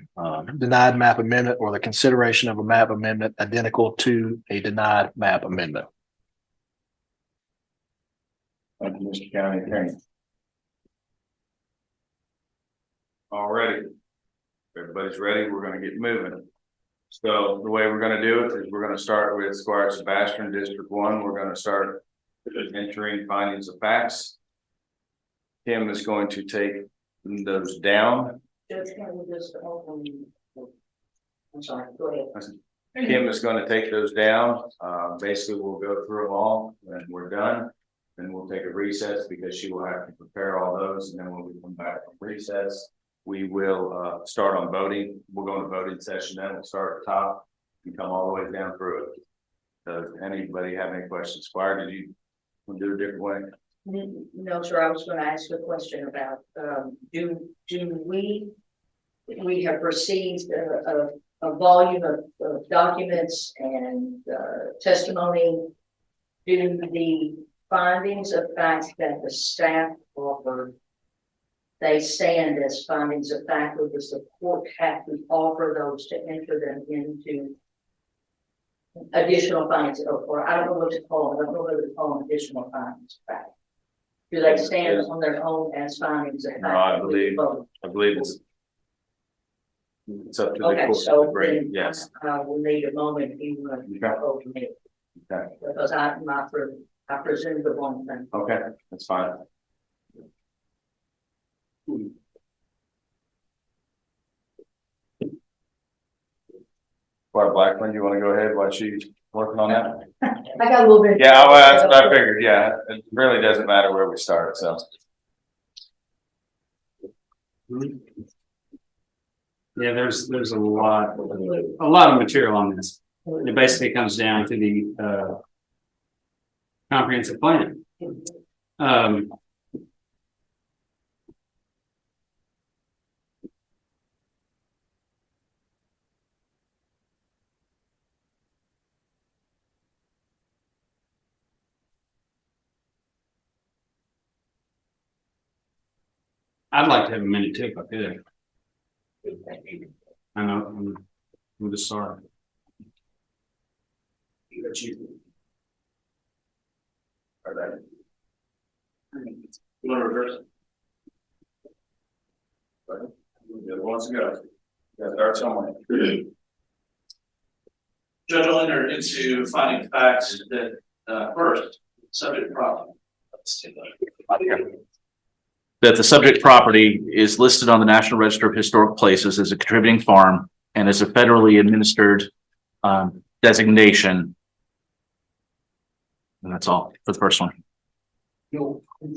denied map amendment or the consideration of a map amendment identical to a denied map amendment. Thank you, Mr. County Attorney. All righty. Everybody's ready. We're going to get moving. So the way we're going to do it is we're going to start with Squire Sebastian, District 1. We're going to start entering findings of facts. Tim is going to take those down. Judge, can we just open? I'm sorry, go ahead. Kim is going to take those down. Basically, we'll go through them all and we're done. Then we'll take a recess because she will have to prepare all those. And then when we come back from recess, we will start on voting. We'll go into voting session. Then we'll start at the top and come all the way down through it. Does anybody have any questions? Squire, did you want to do it a different way? No, sir, I was going to ask a question about, do we have received a volume of documents and testimony. Do the findings of fact that the staff offered, they stand as findings of fact, or does the court have to offer those to enter them into additional findings, or I don't know what to call them, I don't know whether to call them additional findings of fact. Do they stand on their own as findings of fact? No, I believe it's up to the Okay, court. so Great, then yes. I will need a moment if you want to open it. Okay. Because I presume the wrong thing. Okay, that's fine. Squire Blackman, you want to go ahead while she's working on that? I got a little bit. Yeah, well, that's what I figured. Yeah, it really doesn't matter where we start, so. Yeah, there's a lot of material on this. It basically comes down to the comprehensive plan. I'd like to have a minute too, if I could. I know, I'm just sorry. Are they? You want to reverse? Right. The other wants to go. Yeah, start somewhere. Judge, I'll enter into finding facts that, first, subject property. That the subject property is listed on the National Register of Historic Places as a contributing farm and as a federally administered designation. And that's all for the first one.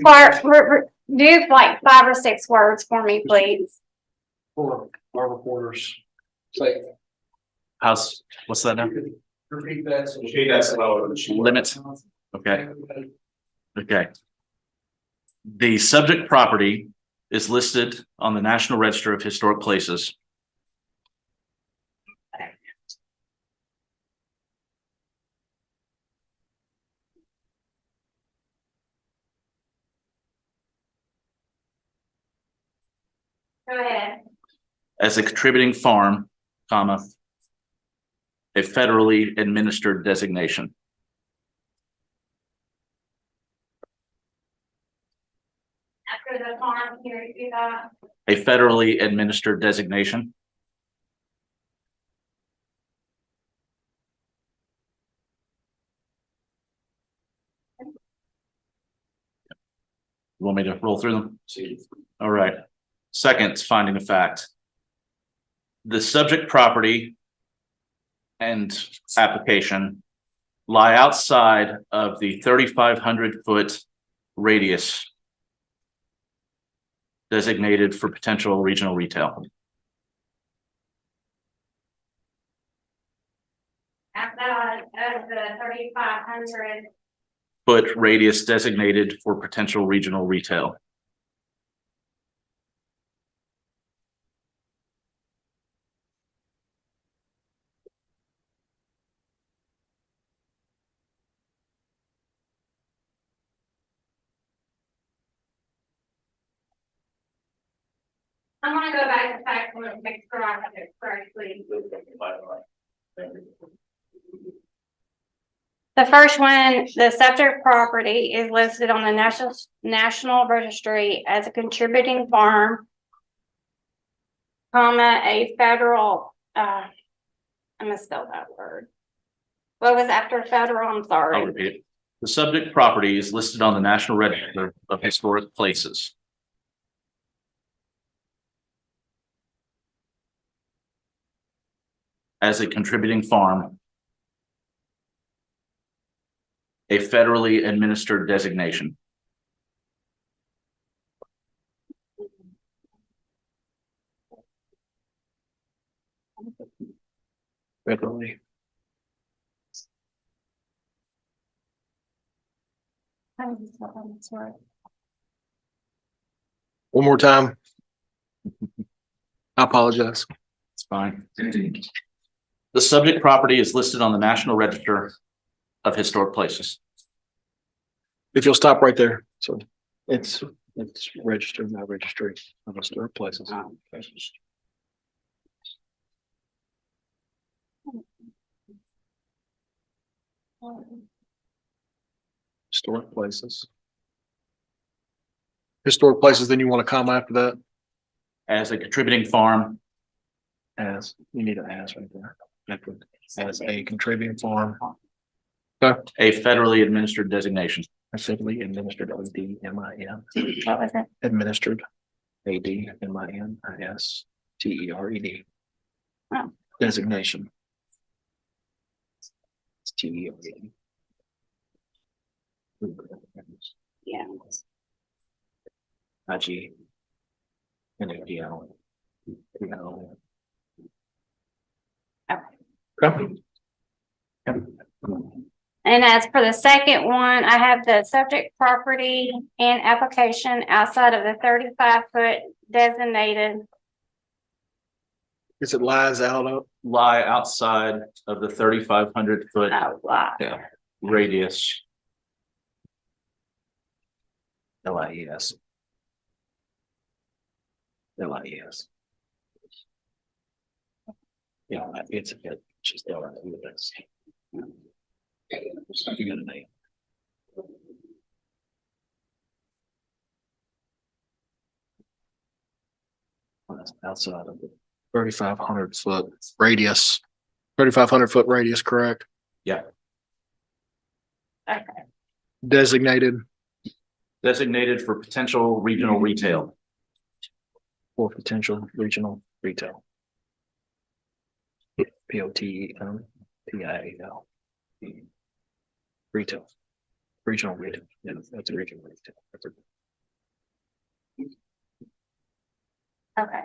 Clark, do like 5 or 6 words for me, please. For our reporters. Say, House, what's that now? repeat that. Okay, that's lower. Limits. Okay. Okay. The subject property is listed on the National Register of Historic Places. Go ahead. As a contributing farm, comma, a federally administered designation. After the farm, here, you got. A federally administered designation. You want me to roll through them? All right. Second, finding of fact. The subject property and application lie outside of the 3,500-foot radius designated for potential regional retail. Outside of the 3,500. Foot radius designated for potential regional retail. I'm gonna go back to fact one and make sure I have it correctly. The first one, the subject property is listed on the National Registry as a contributing farm, comma, a federal, I'm gonna spell that word. What was after federal? I'm I'll sorry. repeat it. The subject property is listed on the National Register of Historic Places. As a contributing farm. A federally administered designation. Federally. One more time. I apologize. It's fine. The subject property is listed on the National Register of Historic Places. If you'll stop right there. So it's registered, not registry of historic places. Historic places. Historic places, then you want to comma after that? As a contributing farm. As, you need an as right there. As a contributing farm. A federally administered designation. Federally administered, ADMIN. What was it? Administered. ADMINISTERED. Oh. Designation. It's TERED. Yeah. IG. And ADL. Okay. And as for the second one, I have the subject property and application outside of the 35-foot designated. Is it lies out of? Lie outside of the 3,500-foot Wow. radius. LIES. LIES. Yeah, it's a bit, just LIES. You got a name. outside of it. 3,500 foot radius, 3,500 foot radius, correct? Yeah. Okay. Designated Designated for potential regional retail. For potential regional retail. POTEL. PIAL. Retail. Regional retail. Yeah, that's a regional retail. That's a- Okay.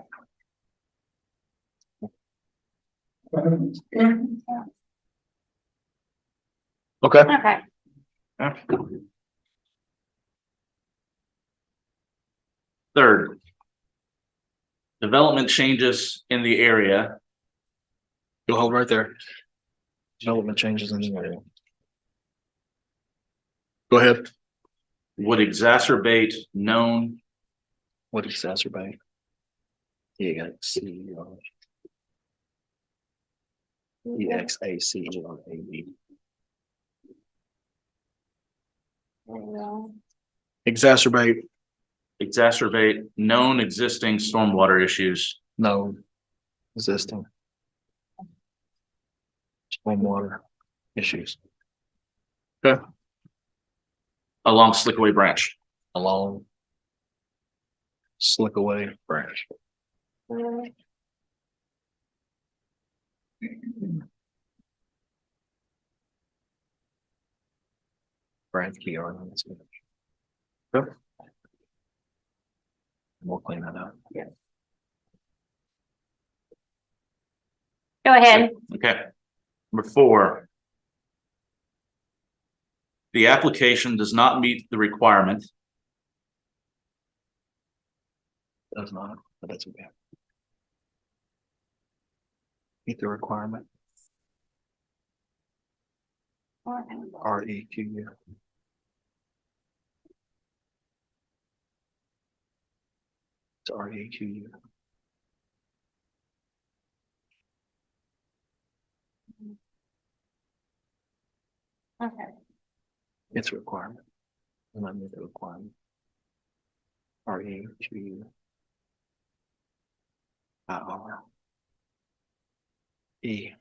Okay. Okay. Third. Development changes in the area You'll hold right there. Development changes in the area. Go ahead. would exacerbate known Would exacerbate. EXACELABE. Exacerbate known existing stormwater issues No existing stormwater issues along Slickaway Branch. along Slickaway Branch. Branch key on this. Good. We'll clean that up. Go ahead. Okay. Number 4. The application does not meet the requirement Does not, but that's okay. Meet the requirement. REQU. It's REQU. Okay. It's a requirement. And I meet the requirement. REQU. E.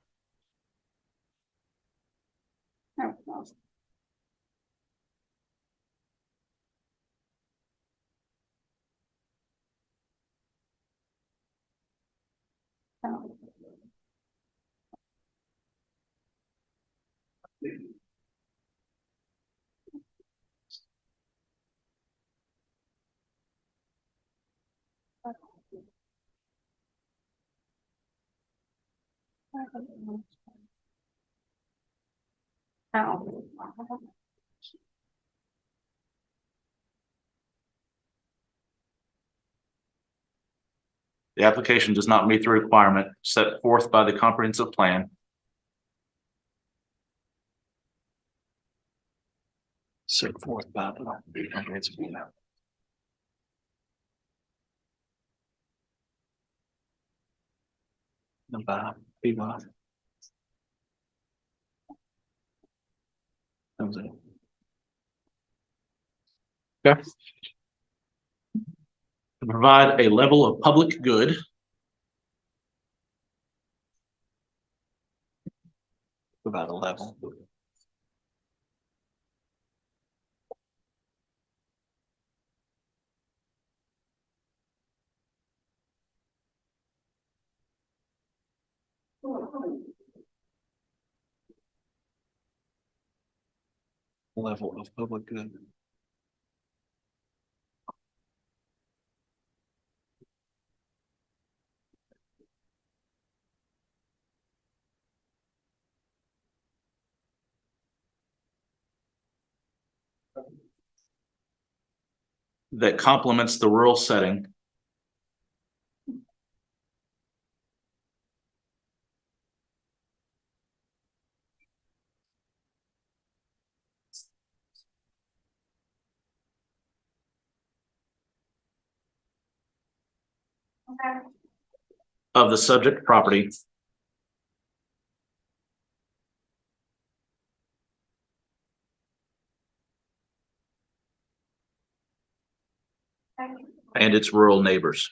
The application does not meet the requirement set forth by the comprehensive plan Set forth by the comprehensive plan. Number B one. That was it. Okay. to provide a level of public good About a level. Level of public good. that complements the rural setting of the subject property and its rural neighbors.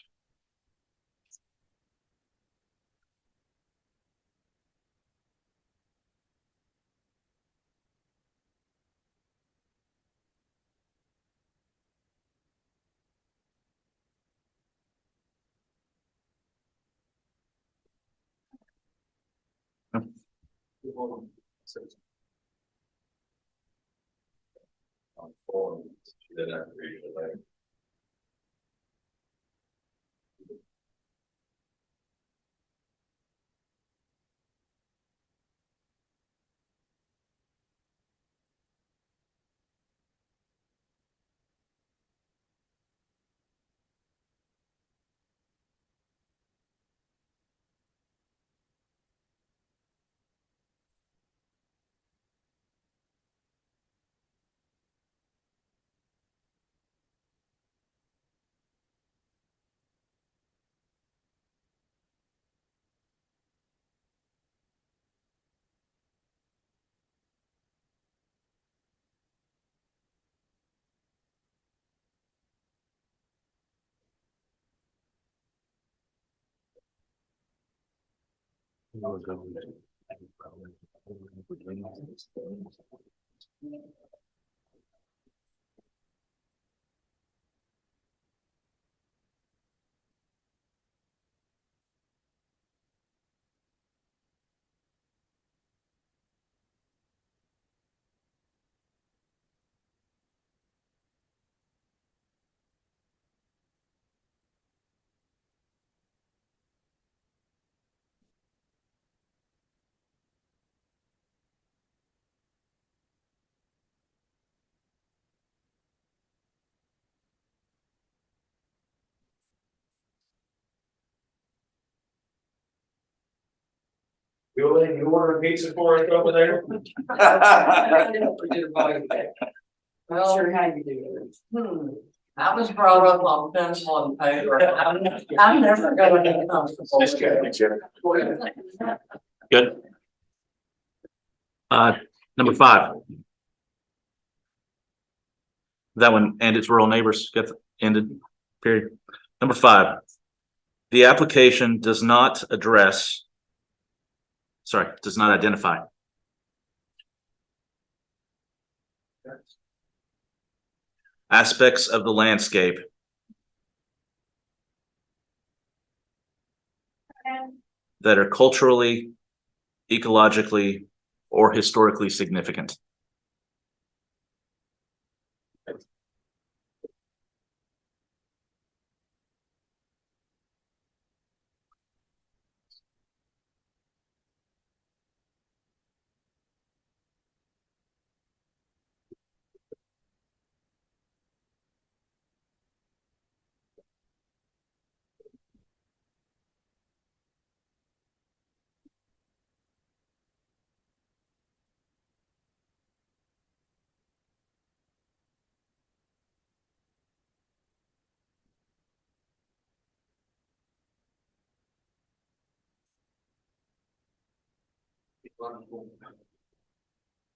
You order pizza for us over there? Well, sure how you do. I was brought up on pencil and paper. I'm never gonna get comfortable. Good. Number 5. That one and its rural neighbors get ended, period. Number 5, the application does not identify. Aspects of the landscape that are culturally, ecologically, or historically significant.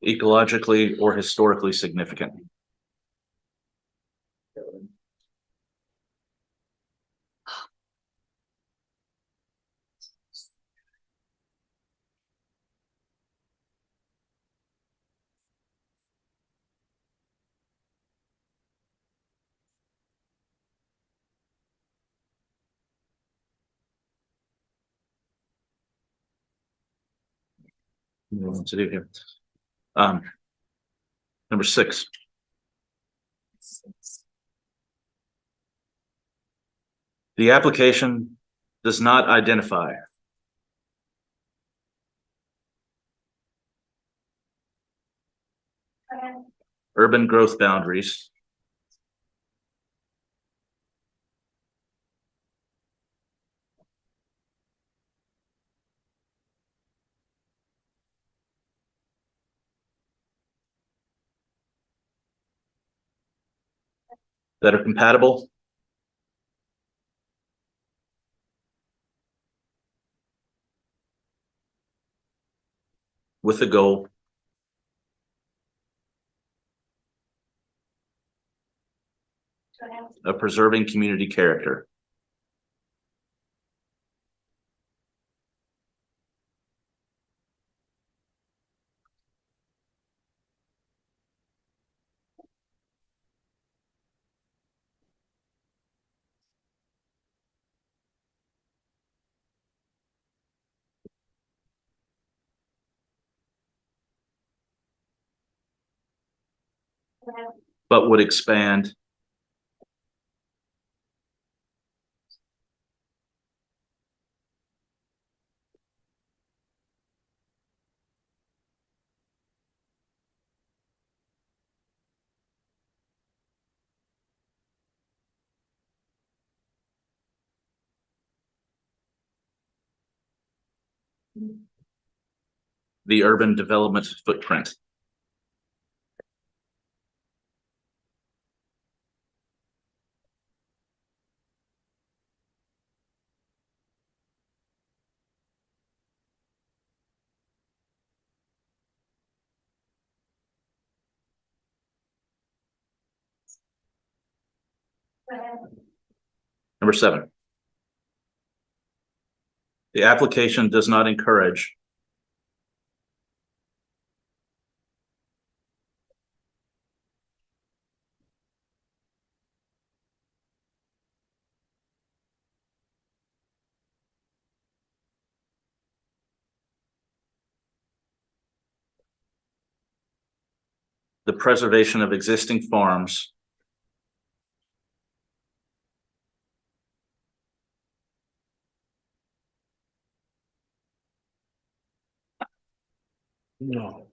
Ecologically or historically significant. What to do here? Number 6. The application does not identify urban growth boundaries that are compatible with the goal of preserving community character. but would expand the urban development footprint. Number 7. The application does not encourage the preservation of existing farms No.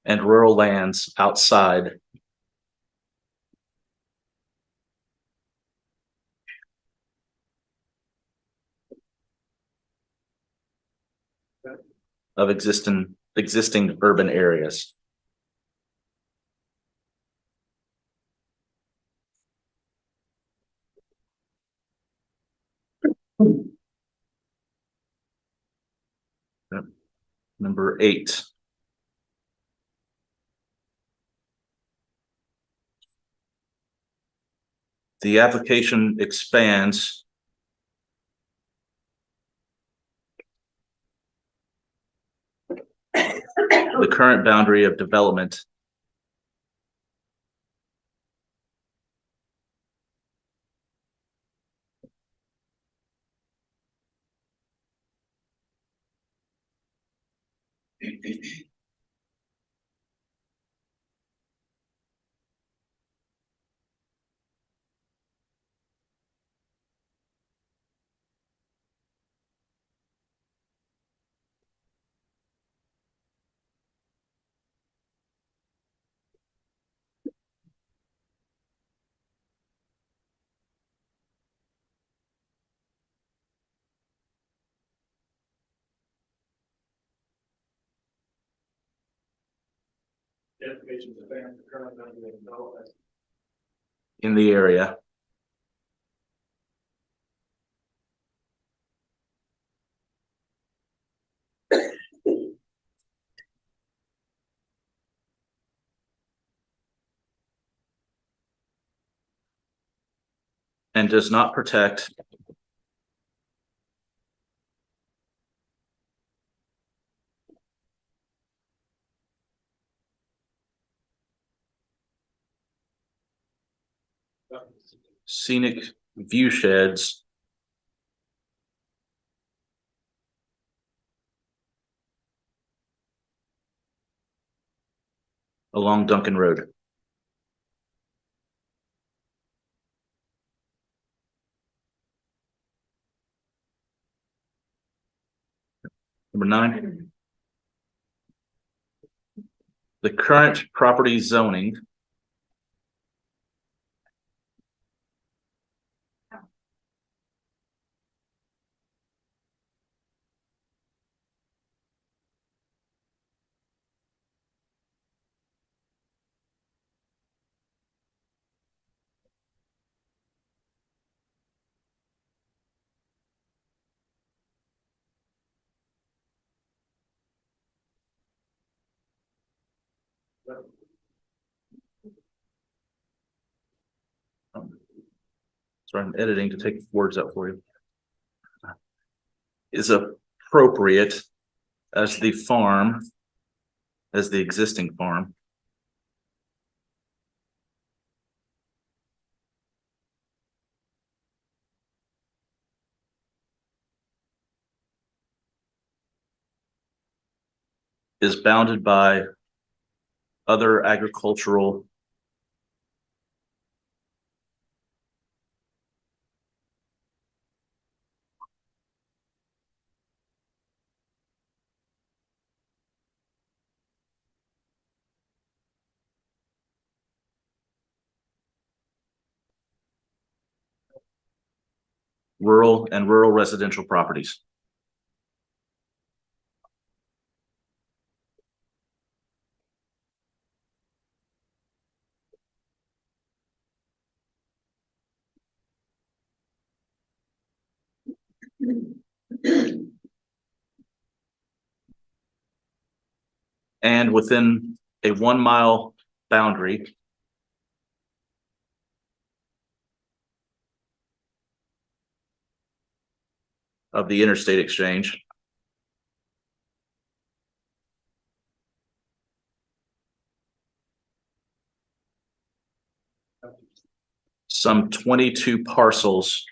and rural lands outside of existing urban areas. Yep. Number 8. The application expands the current boundary of development in the area and does not protect scenic view sheds along Duncan Road. Number 9. The current property zoning Sorry, I'm editing to take words out for you. Is appropriate as the farm, as the existing farm. Is bounded by other agricultural rural and rural residential properties. And within a 1 mile boundary of the interstate exchange. Some 22 parcels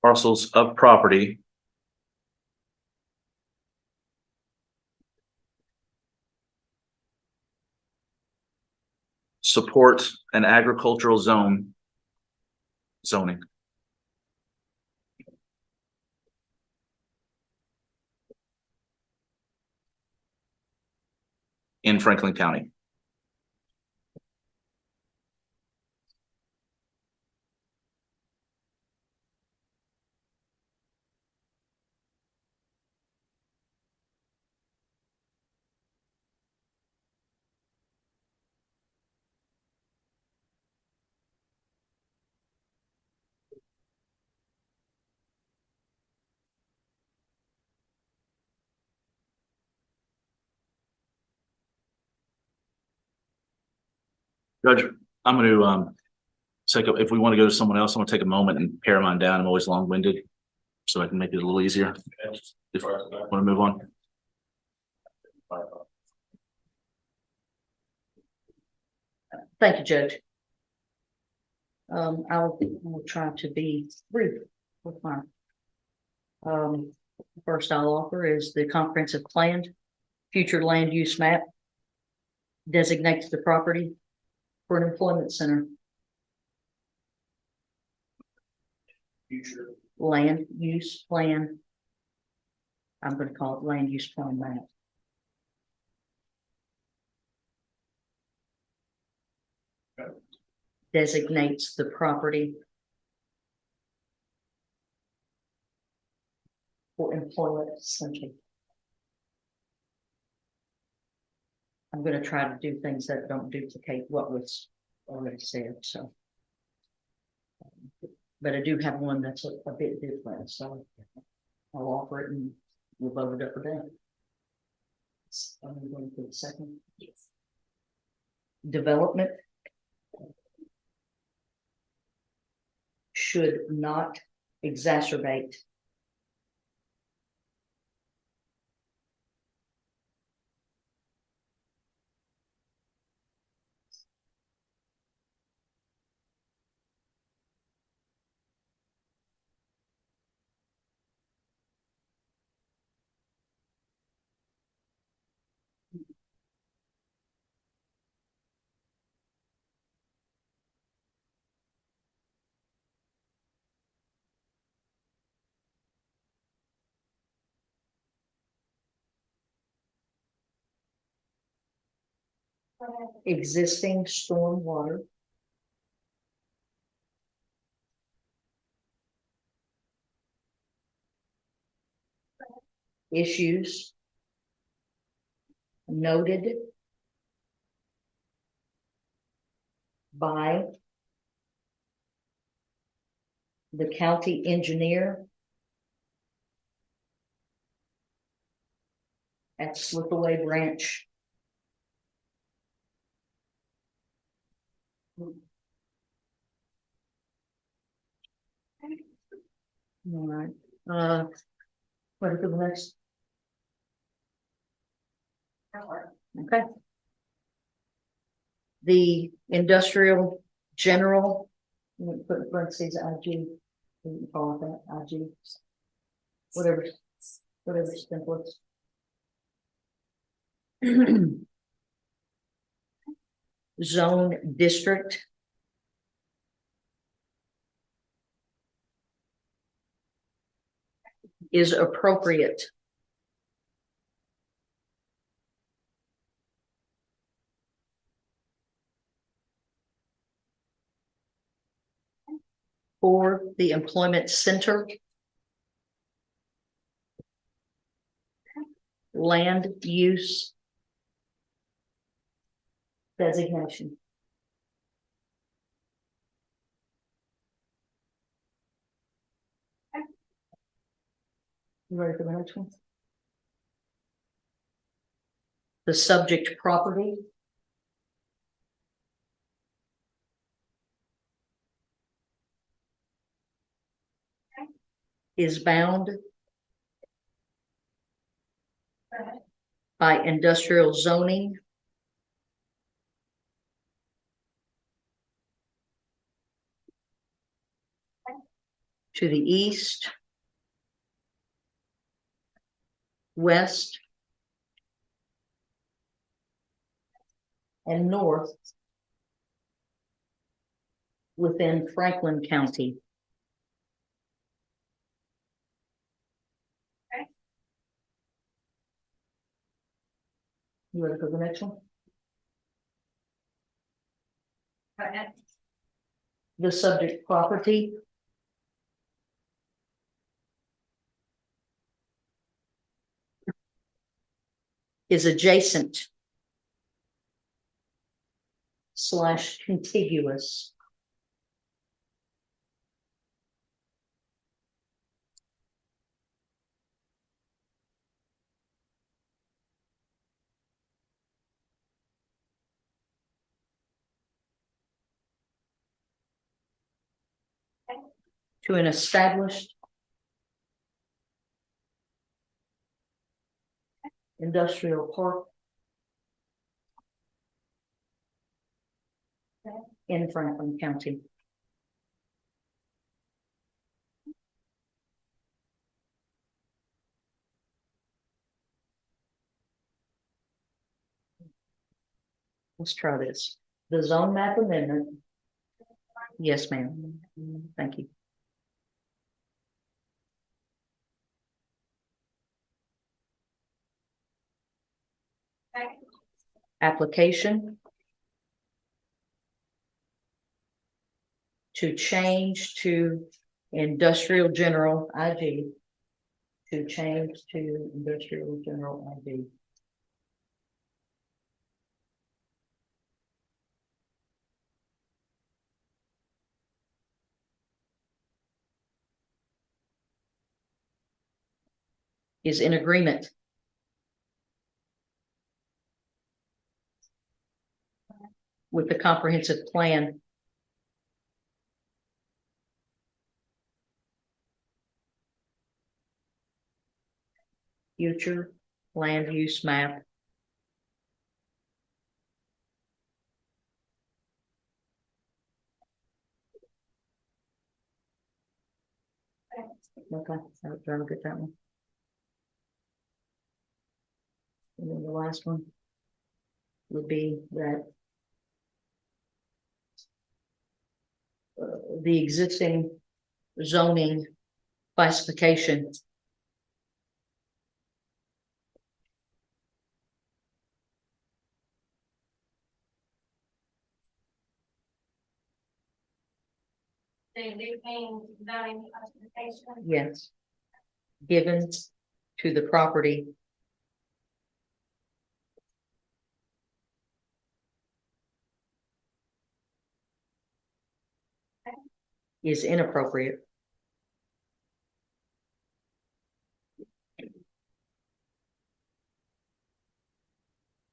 parcels of property support an agricultural zoning. In Franklin County. Judge, I'm going to if we want to go to someone else, I'm gonna take a moment and pare mine down. I'm always long-winded, so I can make it a little easier. If you want to move on. Thank you, Judge. I'll try to be brief with mine. First I'll offer is the comprehensive plan, future land use map designates the property for an employment center. Future. Land use plan. I'm going to call it land use plan map. Designates the property for employment center. I'm going to try to do things that don't duplicate what was already said, so. But I do have one that's a bit different, so I'll offer it and we'll vote it up or down. I'm going for the second. Yes. Development should not exacerbate existing stormwater issues noted by the county engineer at Slipaway Branch. All right, what is the next? Okay. The industrial general, put in parentheses IG, we can call it that, IG. Whatever simplest. Zone district. Is appropriate. For the employment center. Land use. Designation. You ready for the next one? The subject property. Is bound by industrial zoning to the east, west, and north within Franklin County. You ready for the next one? The subject property is adjacent / contiguous to an established industrial park in Franklin County. Let's try this. The zone map amendment. Yes, ma'am. Thank you. Application to change to industrial general IG. To change to industrial general IG. Is in agreement. With the comprehensive plan. Future land use map. Okay, I'll try to get that one. And then the last one would be that the existing zoning classification They do change zoning classification. yes, given to the property is inappropriate.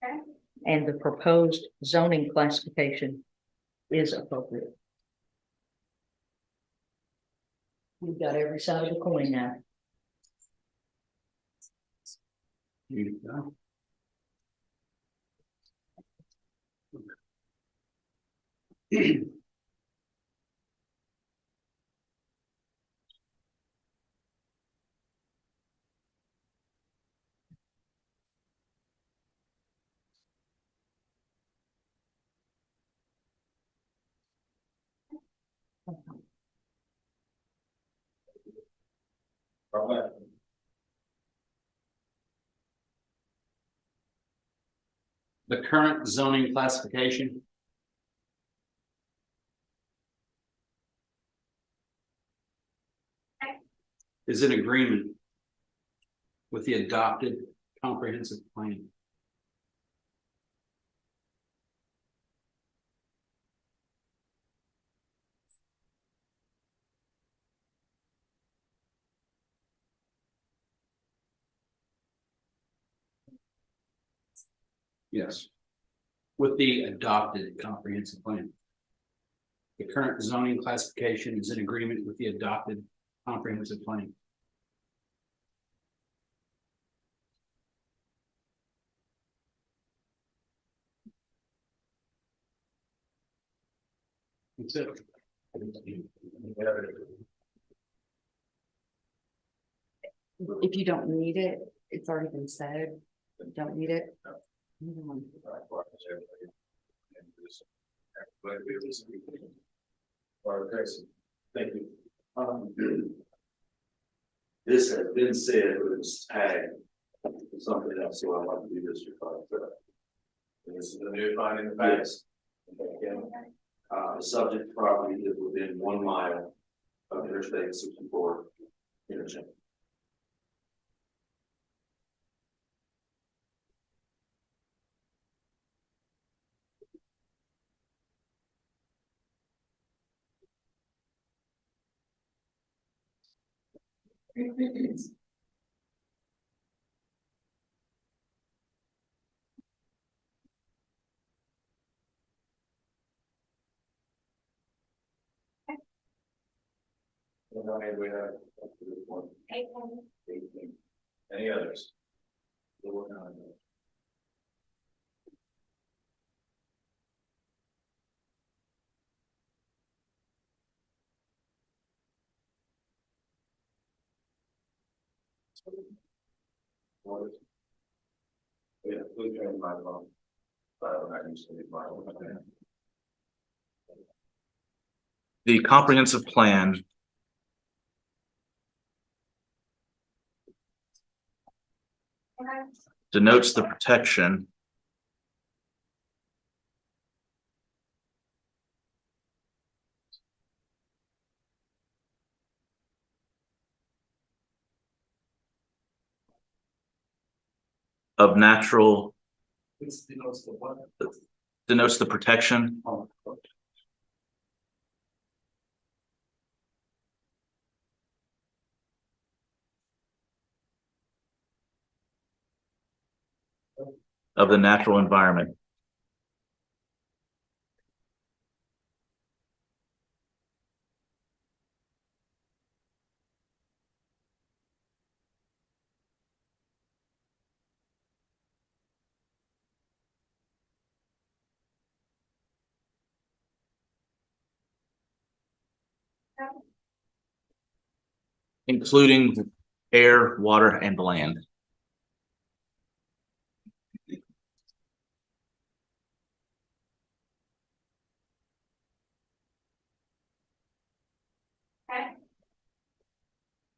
Okay. And the proposed zoning classification is appropriate. We've got every side of the coin now. You go. The current zoning classification is in agreement with the adopted comprehensive plan. Yes. With the adopted comprehensive plan. The current zoning classification is in agreement with the adopted comprehensive plan. That's it. If you don't need it, it's already been said, don't need it. Thank you. This has been said, but it's tagged to something else, so I want to do this for. This is a new finding of facts. Okay. The subject property is within 1 mile of Interstate 64 interchange. We have up to this point. 18. Any others? We're working on it. Yeah, please join my phone. The comprehensive plan denotes the protection of natural. Denotes the protection of the natural environment. Including air, water, and land.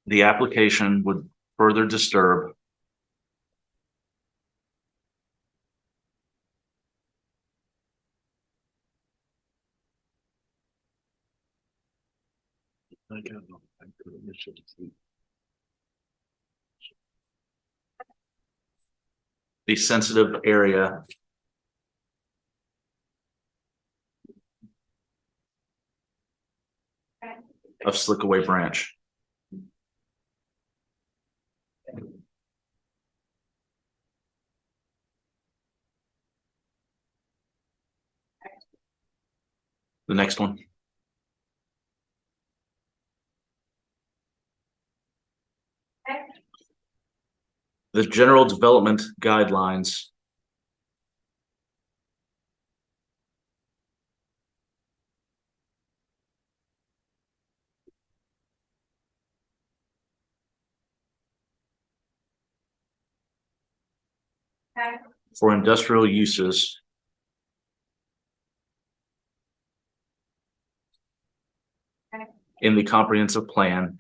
The application would further disturb the sensitive area of Slickaway Branch. The next one. The general development guidelines for industrial uses in the comprehensive plan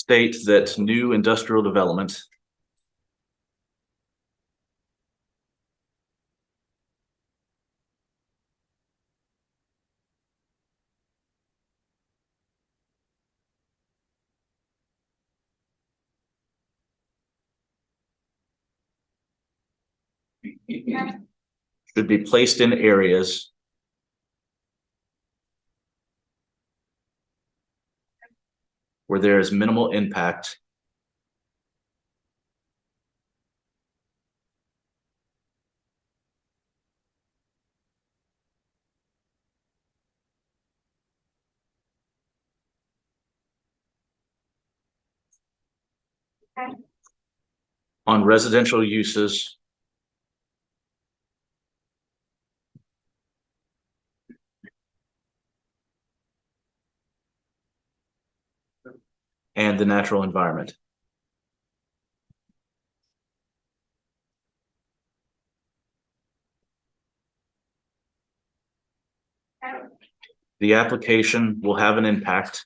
state that new industrial development should be placed in areas where there is minimal impact on residential uses and the natural environment. The application will have an impact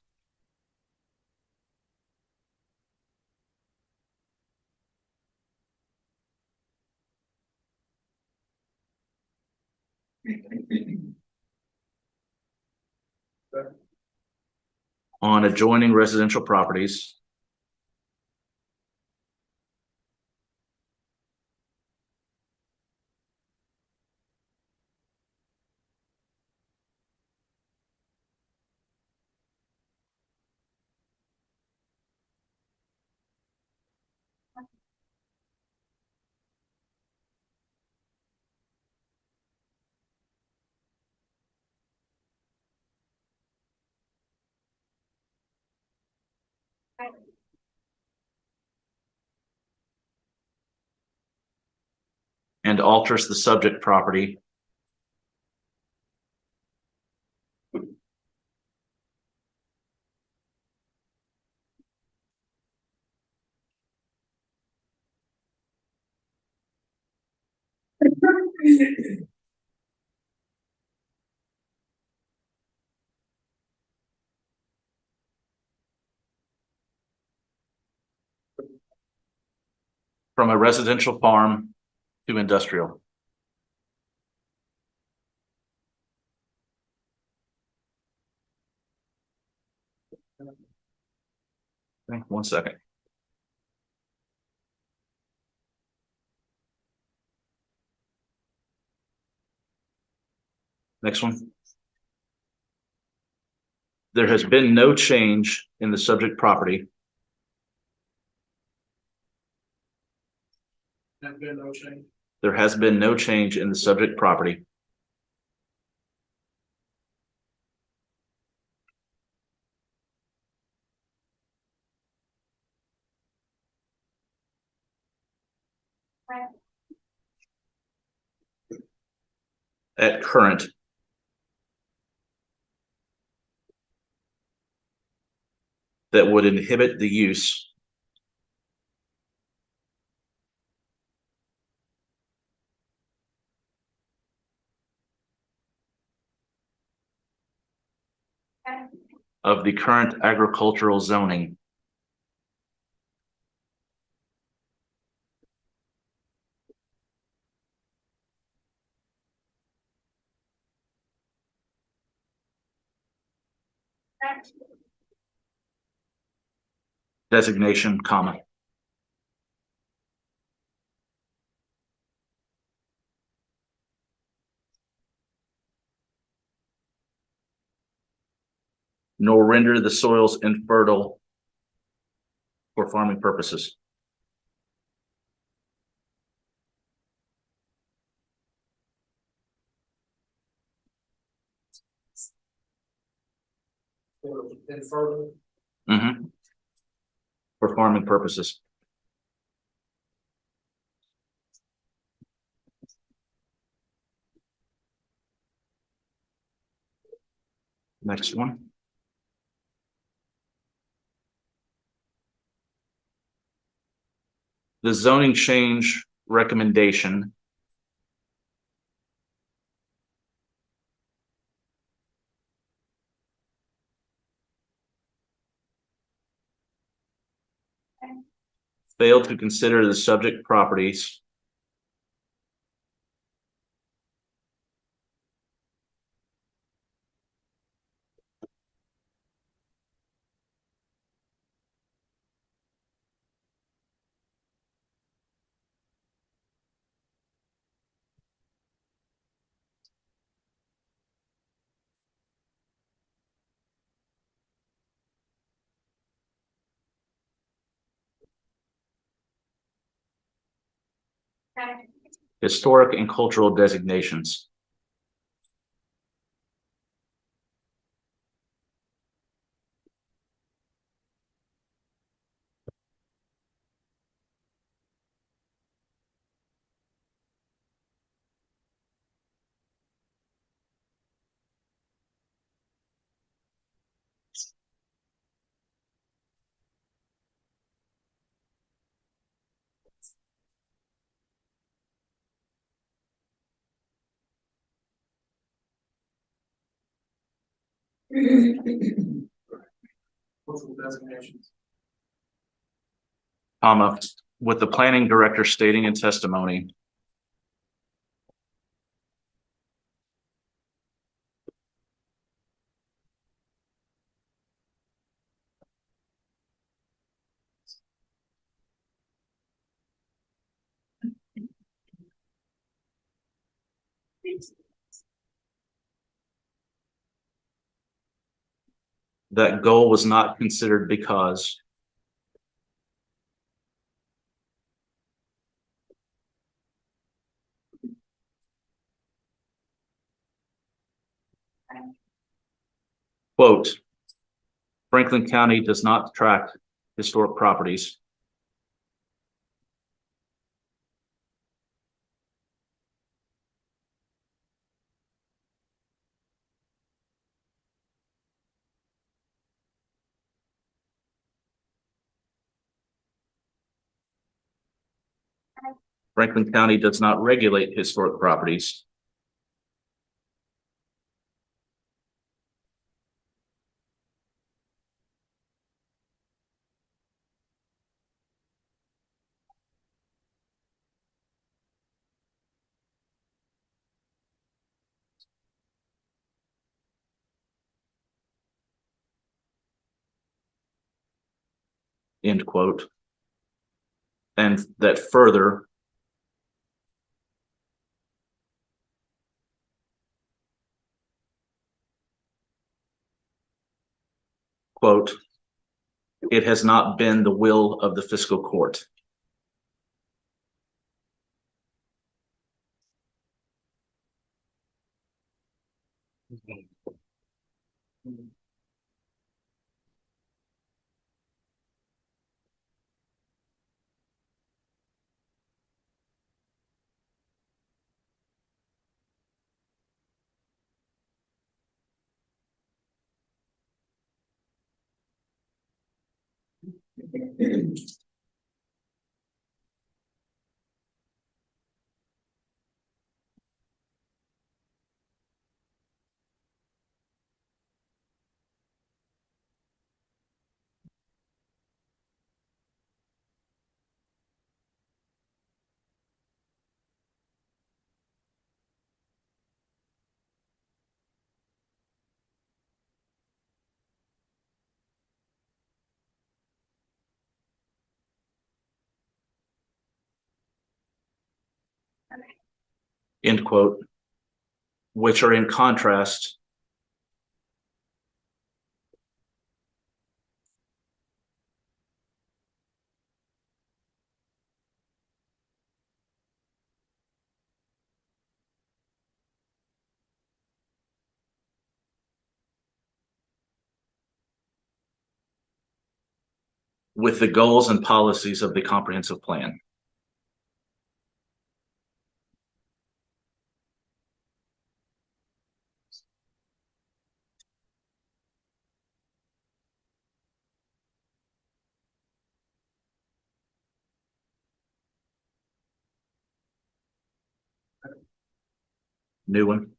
on adjoining residential properties and alters the subject property from a residential farm to industrial. Okay, 1 second. Next one. There has been no change in the subject property Have been no change. There has been no change in the subject property at current that would inhibit the use of the current agricultural zoning designation, comma. Nor render the soils infertile for farming purposes. Infertile. Mhm. For farming purposes. Next one. The zoning change recommendation failed to consider the subject properties historic and cultural designations. Cultural designations. Comma, with the planning director stating in testimony that goal was not considered because quote, Franklin County does not track historic properties. Franklin County does not regulate historic properties. End quote. And that further quote, it has not been the will of the fiscal court. end quote, which are in contrast with the goals and policies of the comprehensive plan. New one.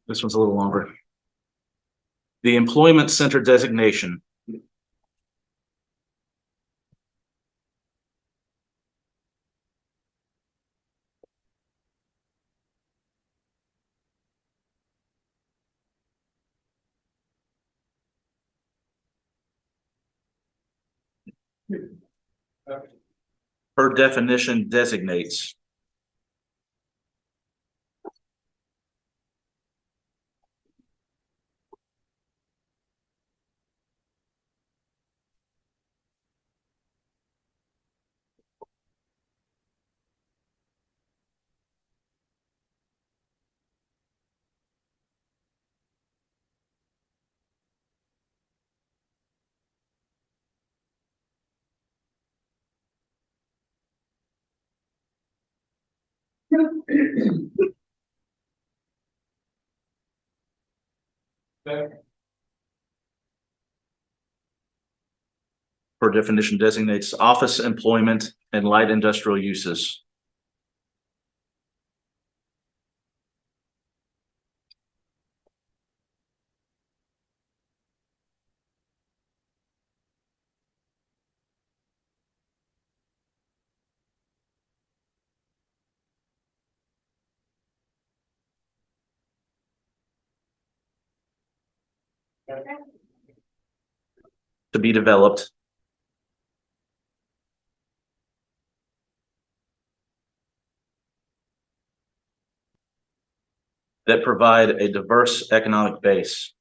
This one's a little longer. The employment center designation per definition designates per definition designates office employment and light industrial uses. To be developed that provide a diverse economic base.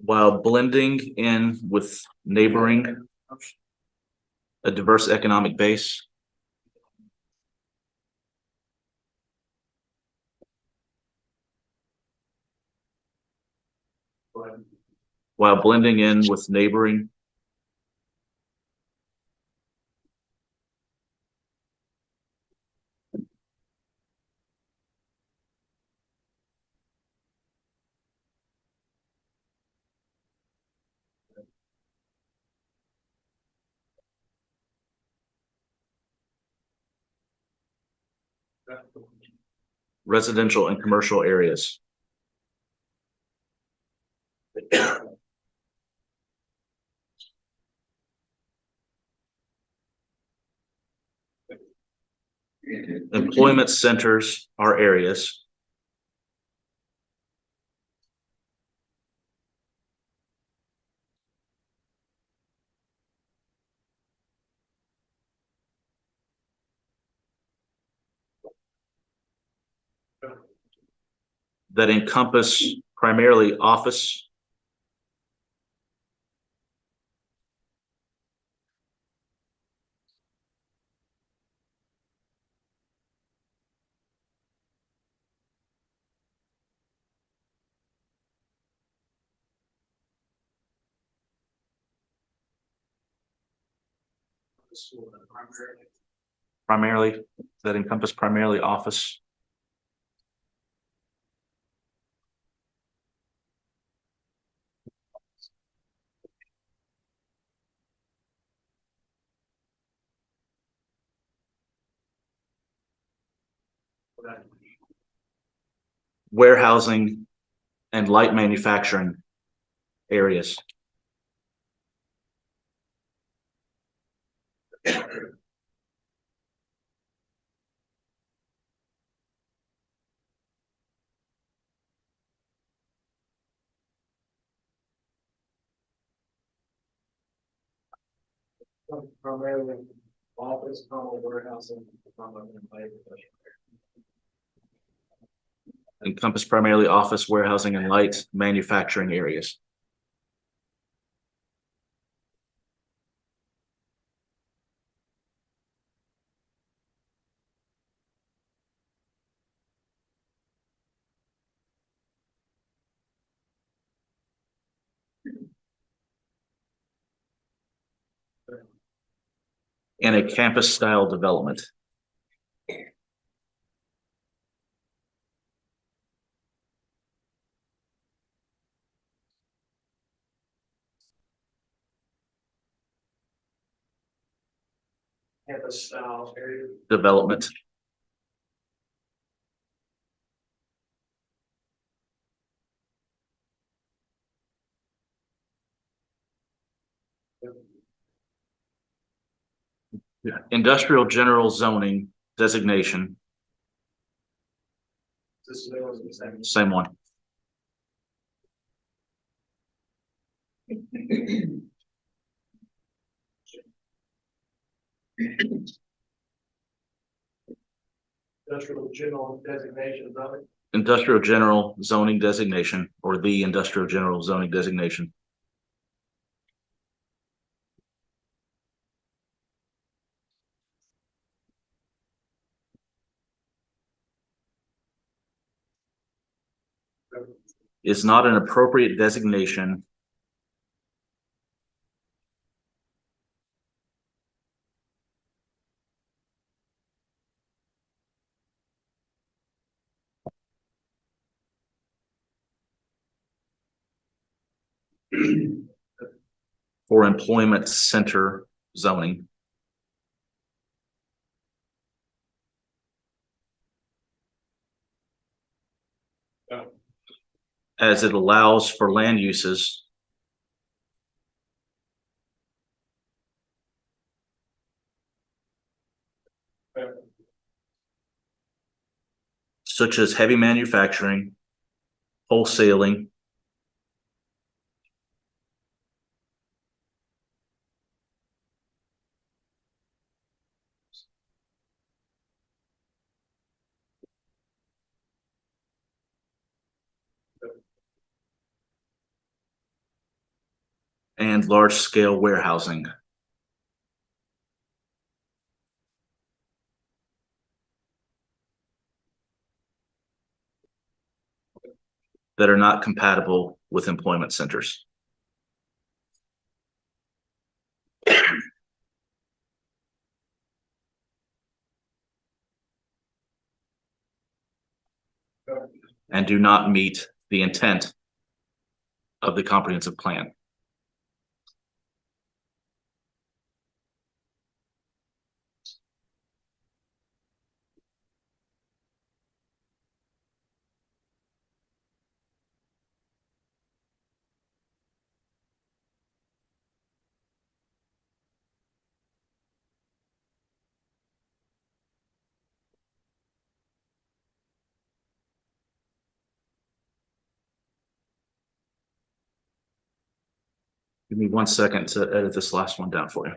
While blending in with neighboring a diverse economic base. While blending in with neighboring residential and commercial areas. Employment centers are areas that encompass primarily office, the school primarily. Primarily, that encompass primarily office. Warehousing and light manufacturing areas. Primarily office, warehousing. Encompass primarily office, warehousing, and light manufacturing areas. And a campus style development. Campus style area. Development. Industrial general zoning designation. Same one. Industrial general designation of it. Industrial general zoning designation, or the industrial general zoning designation. Is not an appropriate designation for employment center zoning. As it allows for land uses such as heavy manufacturing, wholesaling, and large scale warehousing. That are not compatible with employment centers. And do not meet the intent of the comprehensive plan. Give me 1 second to edit this last one down for you.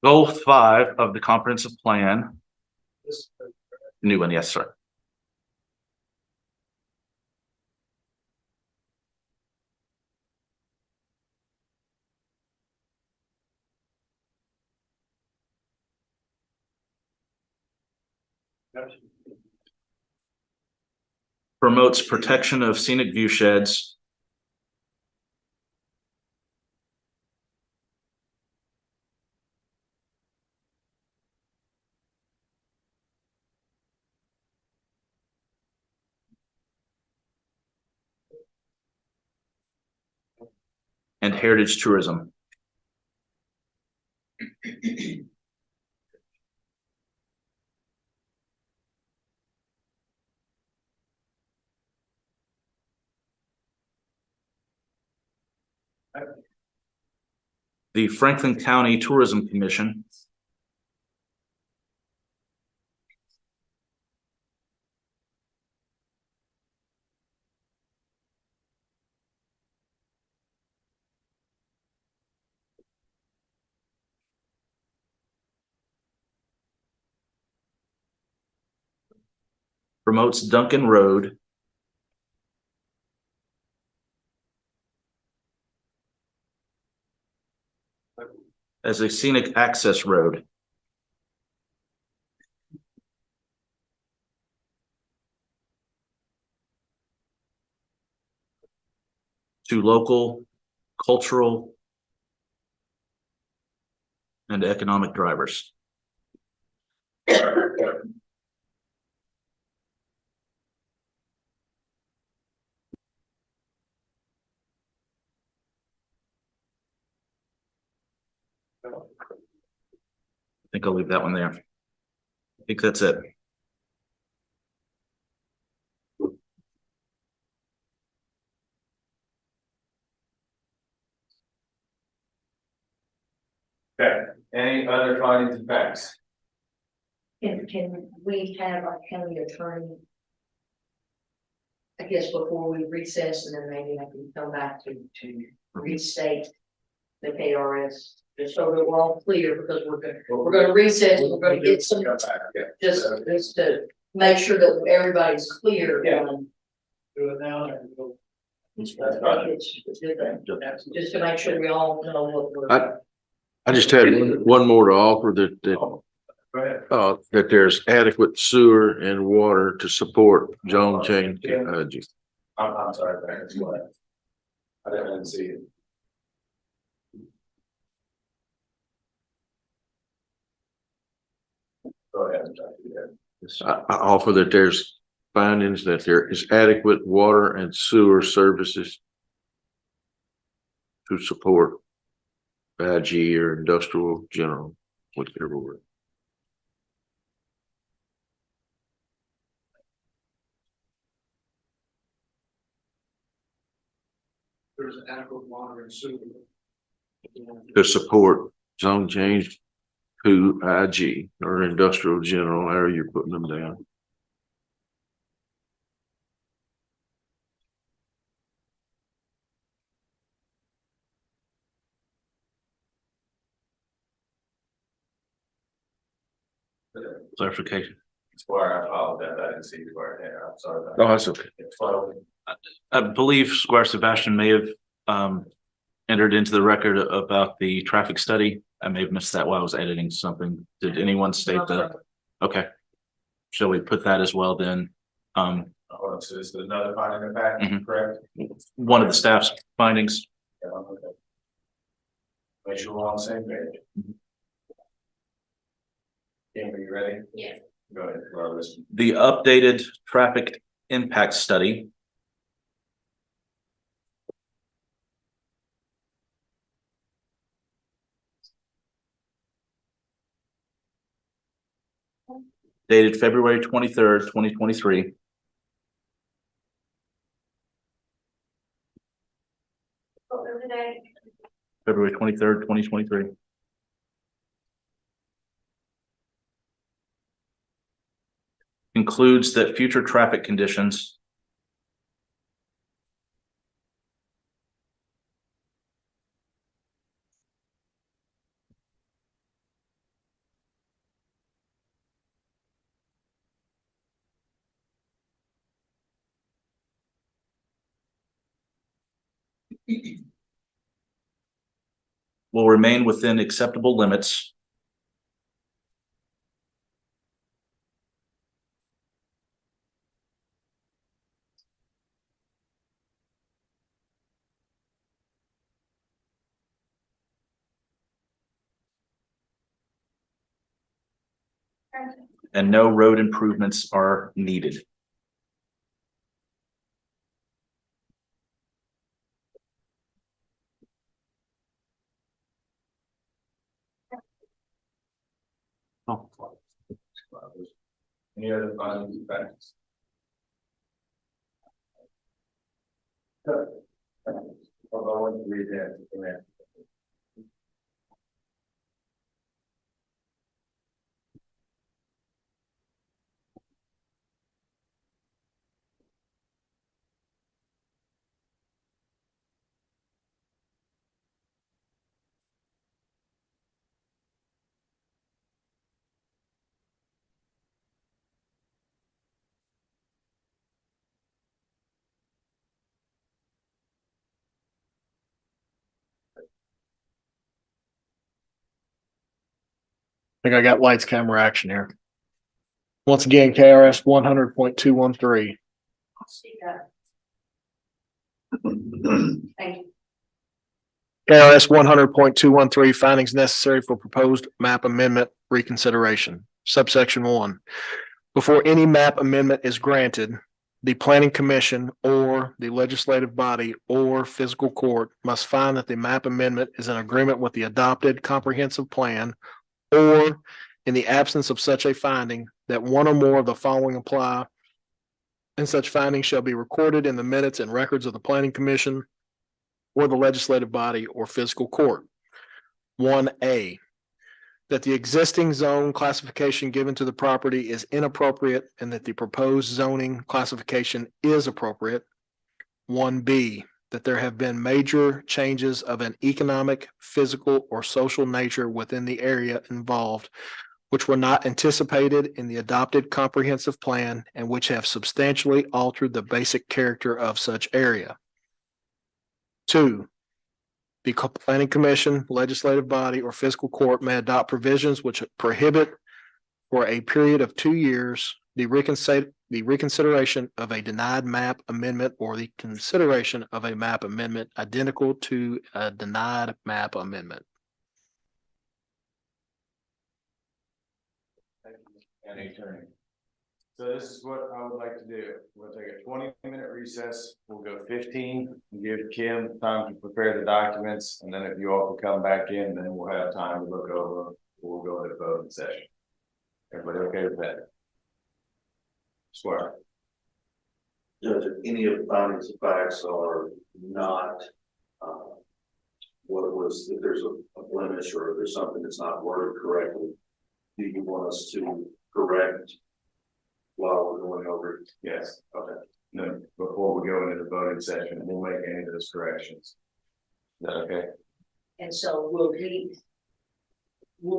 Goal 5 of the comprehensive plan. New one, yes, sir. Promotes protection of scenic view sheds. And heritage tourism. The Franklin County Tourism Commission. Promotes Duncan Road. As a scenic access road. To local, cultural, and economic drivers. I think I'll leave that one there. I think that's it. Okay, any other findings and facts? Can we have our county attorney? I guess before we recess, and then maybe I can come back to restate the KRS, just so that we're all clear, because we're gonna recess, we're gonna get some, just to make sure that everybody's clear on. Do it now. Just to make sure we all know what we're. I just had one more to offer that, Go ahead. that there's adequate sewer and water to support zone change. I'm sorry, that's what. I didn't see it. Go ahead. I offer that there's findings that there is adequate water and sewer services to support IG or industrial general, whichever word. There's adequate water and sewer. To support zone change to IG or industrial general, however you're putting them down. Clarification. Squire, I apologize, I didn't see you right there, I'm sorry. Oh, that's okay. I believe Squire Sebastian may have entered into the record about the traffic study. I may have missed that while I was editing something. Did anyone state that? Okay. Shall we put that as well then? So this is another finding of fact, correct? One of the staff's findings. Yeah, okay. Make sure we're on the same page. Kim, are you ready? Yes. Go ahead, we're listening. The updated traffic impact study. Dated February 23rd, 2023. February 23rd, 2023. Includes that future traffic conditions will remain within acceptable limits And no road improvements are needed. Any other findings and facts? I'll go and read that. I think I got lights, camera, action here. Once again, KRS 100.213. Speak up. Thank you. KRS 100.213, findings necessary for proposed map amendment reconsideration. Subsection 1. Before any map amendment is granted, the planning commission or the legislative body or fiscal court must find that the map amendment is in agreement with the adopted comprehensive plan, or in the absence of such a finding, that one or more of the following apply, and such findings shall be recorded in the minutes and records of the planning commission or the legislative body or fiscal court. 1A, that the existing zone classification given to the property is inappropriate and that the proposed zoning classification is appropriate. 1B, that there have been major changes of an economic, physical, or social nature within the area involved, which were not anticipated in the adopted comprehensive plan and which have substantially altered the basic character of such area. 2, the planning commission, legislative body, or fiscal court may adopt provisions which prohibit for a period of 2 years the reconsideration of a denied map amendment or the consideration of a map amendment identical to a denied map amendment. And attorney. So this is what I would like to do. We'll take a 20-minute recess. We'll go 15 and give Kim time to prepare the documents. And then if you all can come back in, then we'll have time to look over them. We'll go into voting session. Everybody okay with that? Swear. Judge, if any of the findings of facts are not, what it was, if there's a blemish or if there's something that's not worded correctly, do you want us to correct while we're going over it? Yes. Okay. No, before we go into the voting session, we'll make any of those corrections. Is that okay? And so will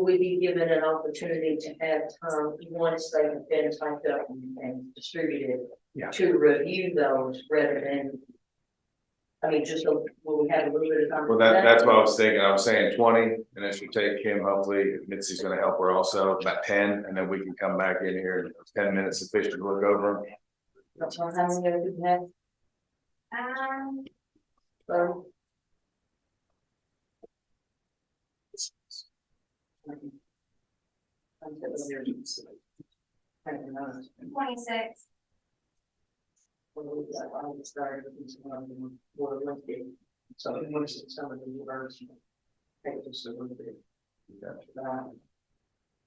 we be given an opportunity to have time, once they have been typed up and distributed, to review those rather than, I mean, just, will we have a little bit of time? Well, that's what I was thinking. I was saying 20, and it should take Kim, hopefully, Mitzi's gonna help her also, about 10, and then we can come back in here in 10 minutes sufficient to look over them. That's all, how many do we have? So. 26. So it was some of the reverse. Take just a little bit.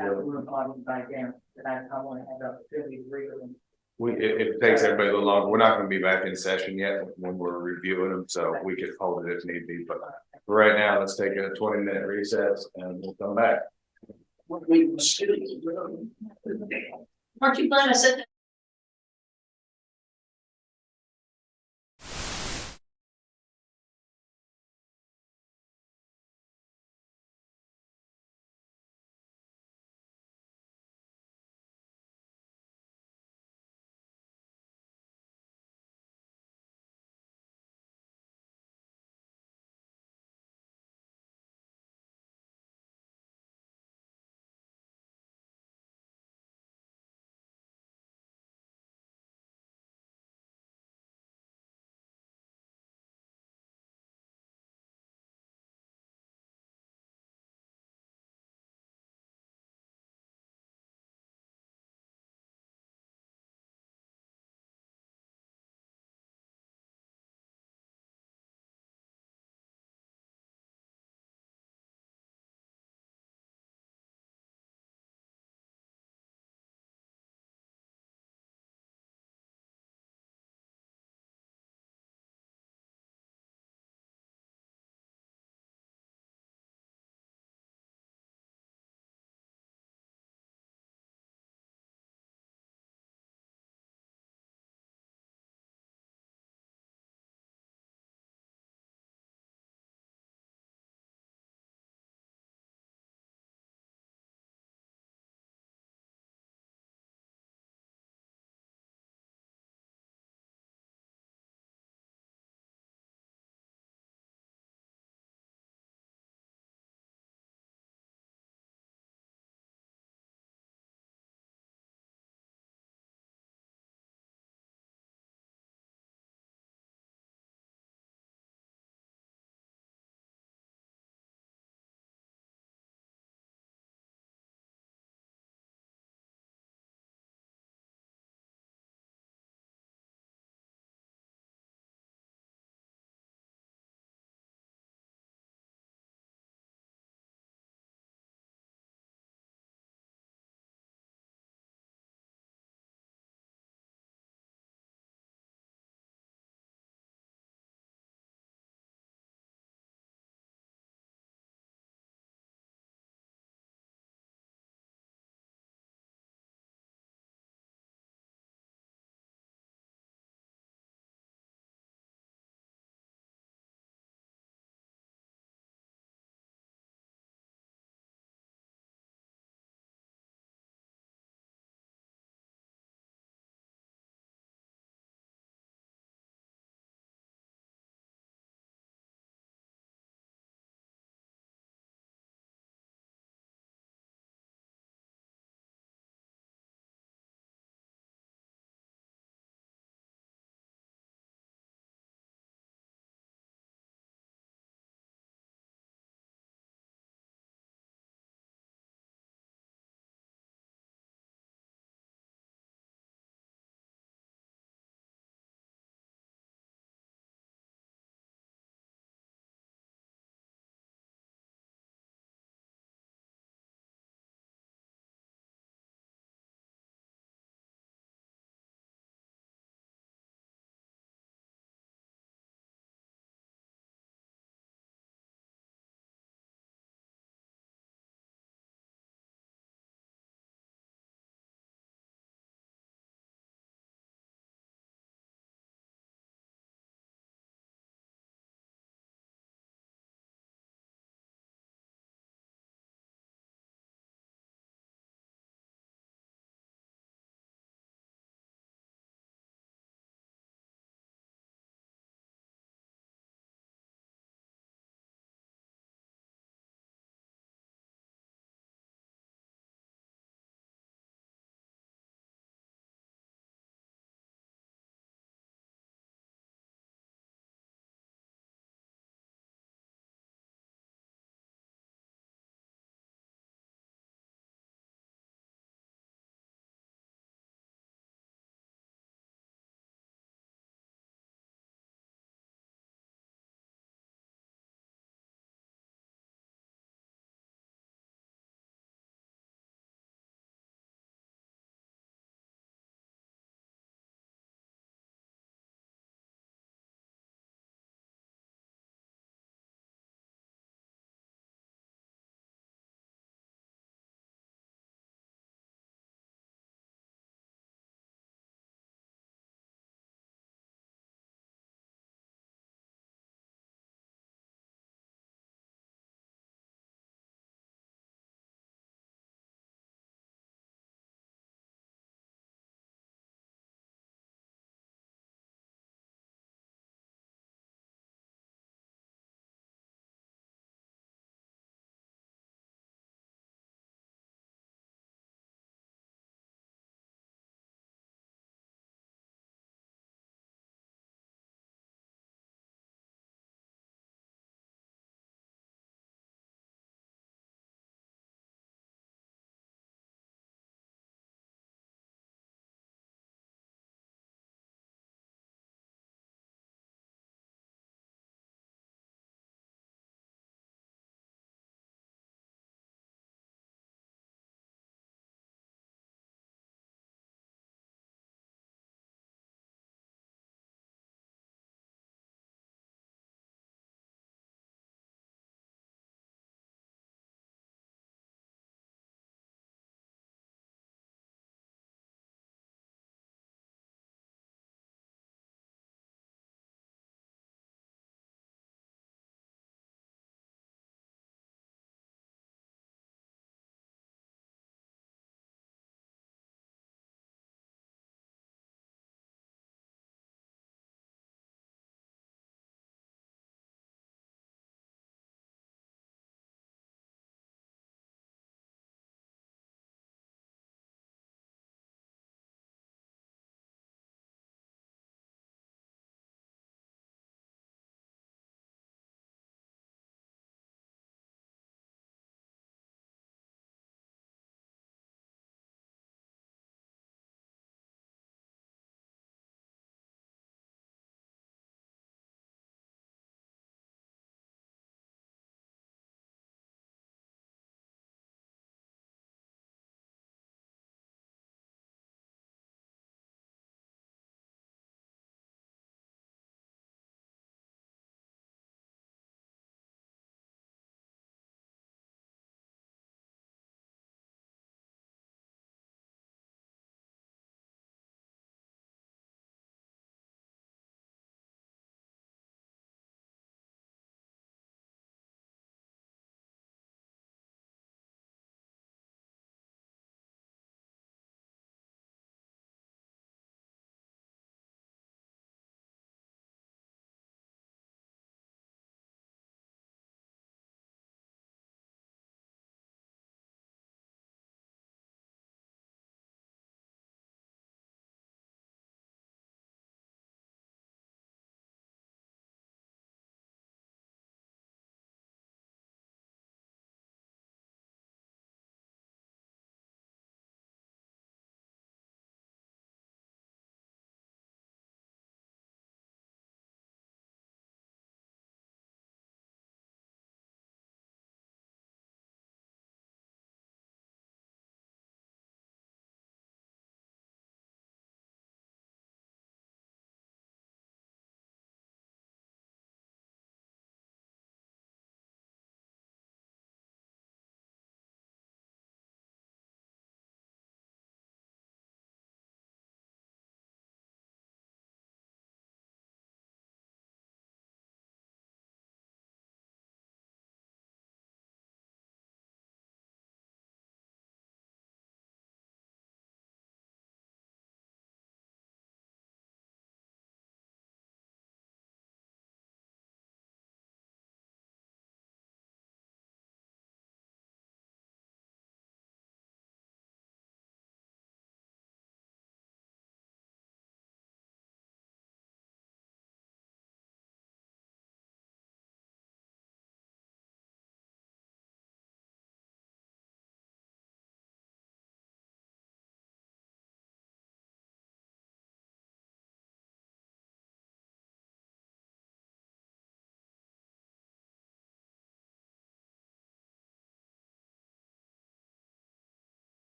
I will bottom back down, but I want to have the opportunity to read them. If it takes everybody a little longer, we're not gonna be back in session yet when we're reviewing them, so we could hold it if need be, but for right now, let's take a 20-minute recess and we'll come back. Aren't you glad I said that?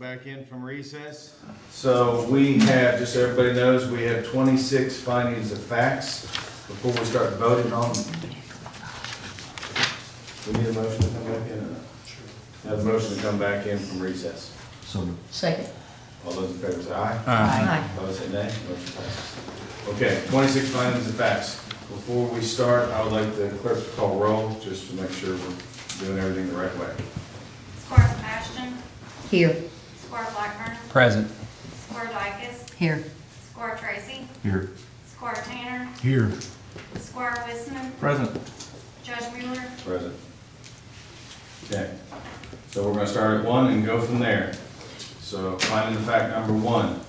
back in from recess. So we have, just so everybody knows, we have 26 findings of facts before we start voting on them. We need a motion to come back in or not? Have a motion to come back in from recess. Second. All those in favor say aye. Aye. Opposed say nay. Motion passes. Okay, 26 findings of facts. Before we start, I would like the clerk to call roll, just to make sure we're doing everything the right way. Squire Sebastian, Here. Squire Blackburn, Present. Squire Dykus, Here. Squire Tracy, Here. Squire Tanner, Here. Squire Wisman, Present. Judge Mueller, Present. Okay, so we're gonna start at 1 and go from there. So finding the fact number 1.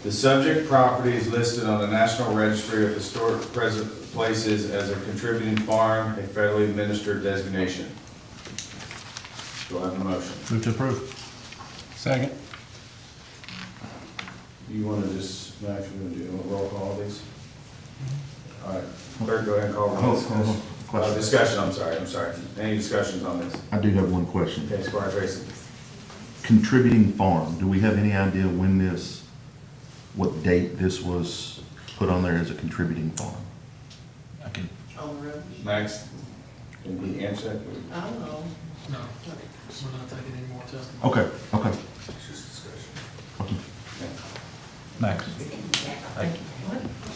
The subject property is listed on the National Registry of Historic Places as a contributing farm, a federally administered designation. Do I have a motion? Move to approve. Second. You wanna just, Max, you wanna do a roll call of these? All right, clerk, go ahead and call roll. Discussion, I'm sorry. Any discussions on this? I do have one question. Okay, Squire Tracy. Contributing farm, do we have any idea when what date this was put on there as a contributing farm? Max, can you answer that? I don't know. No, we're not taking any more testimony. Okay. It's just discussion. Max.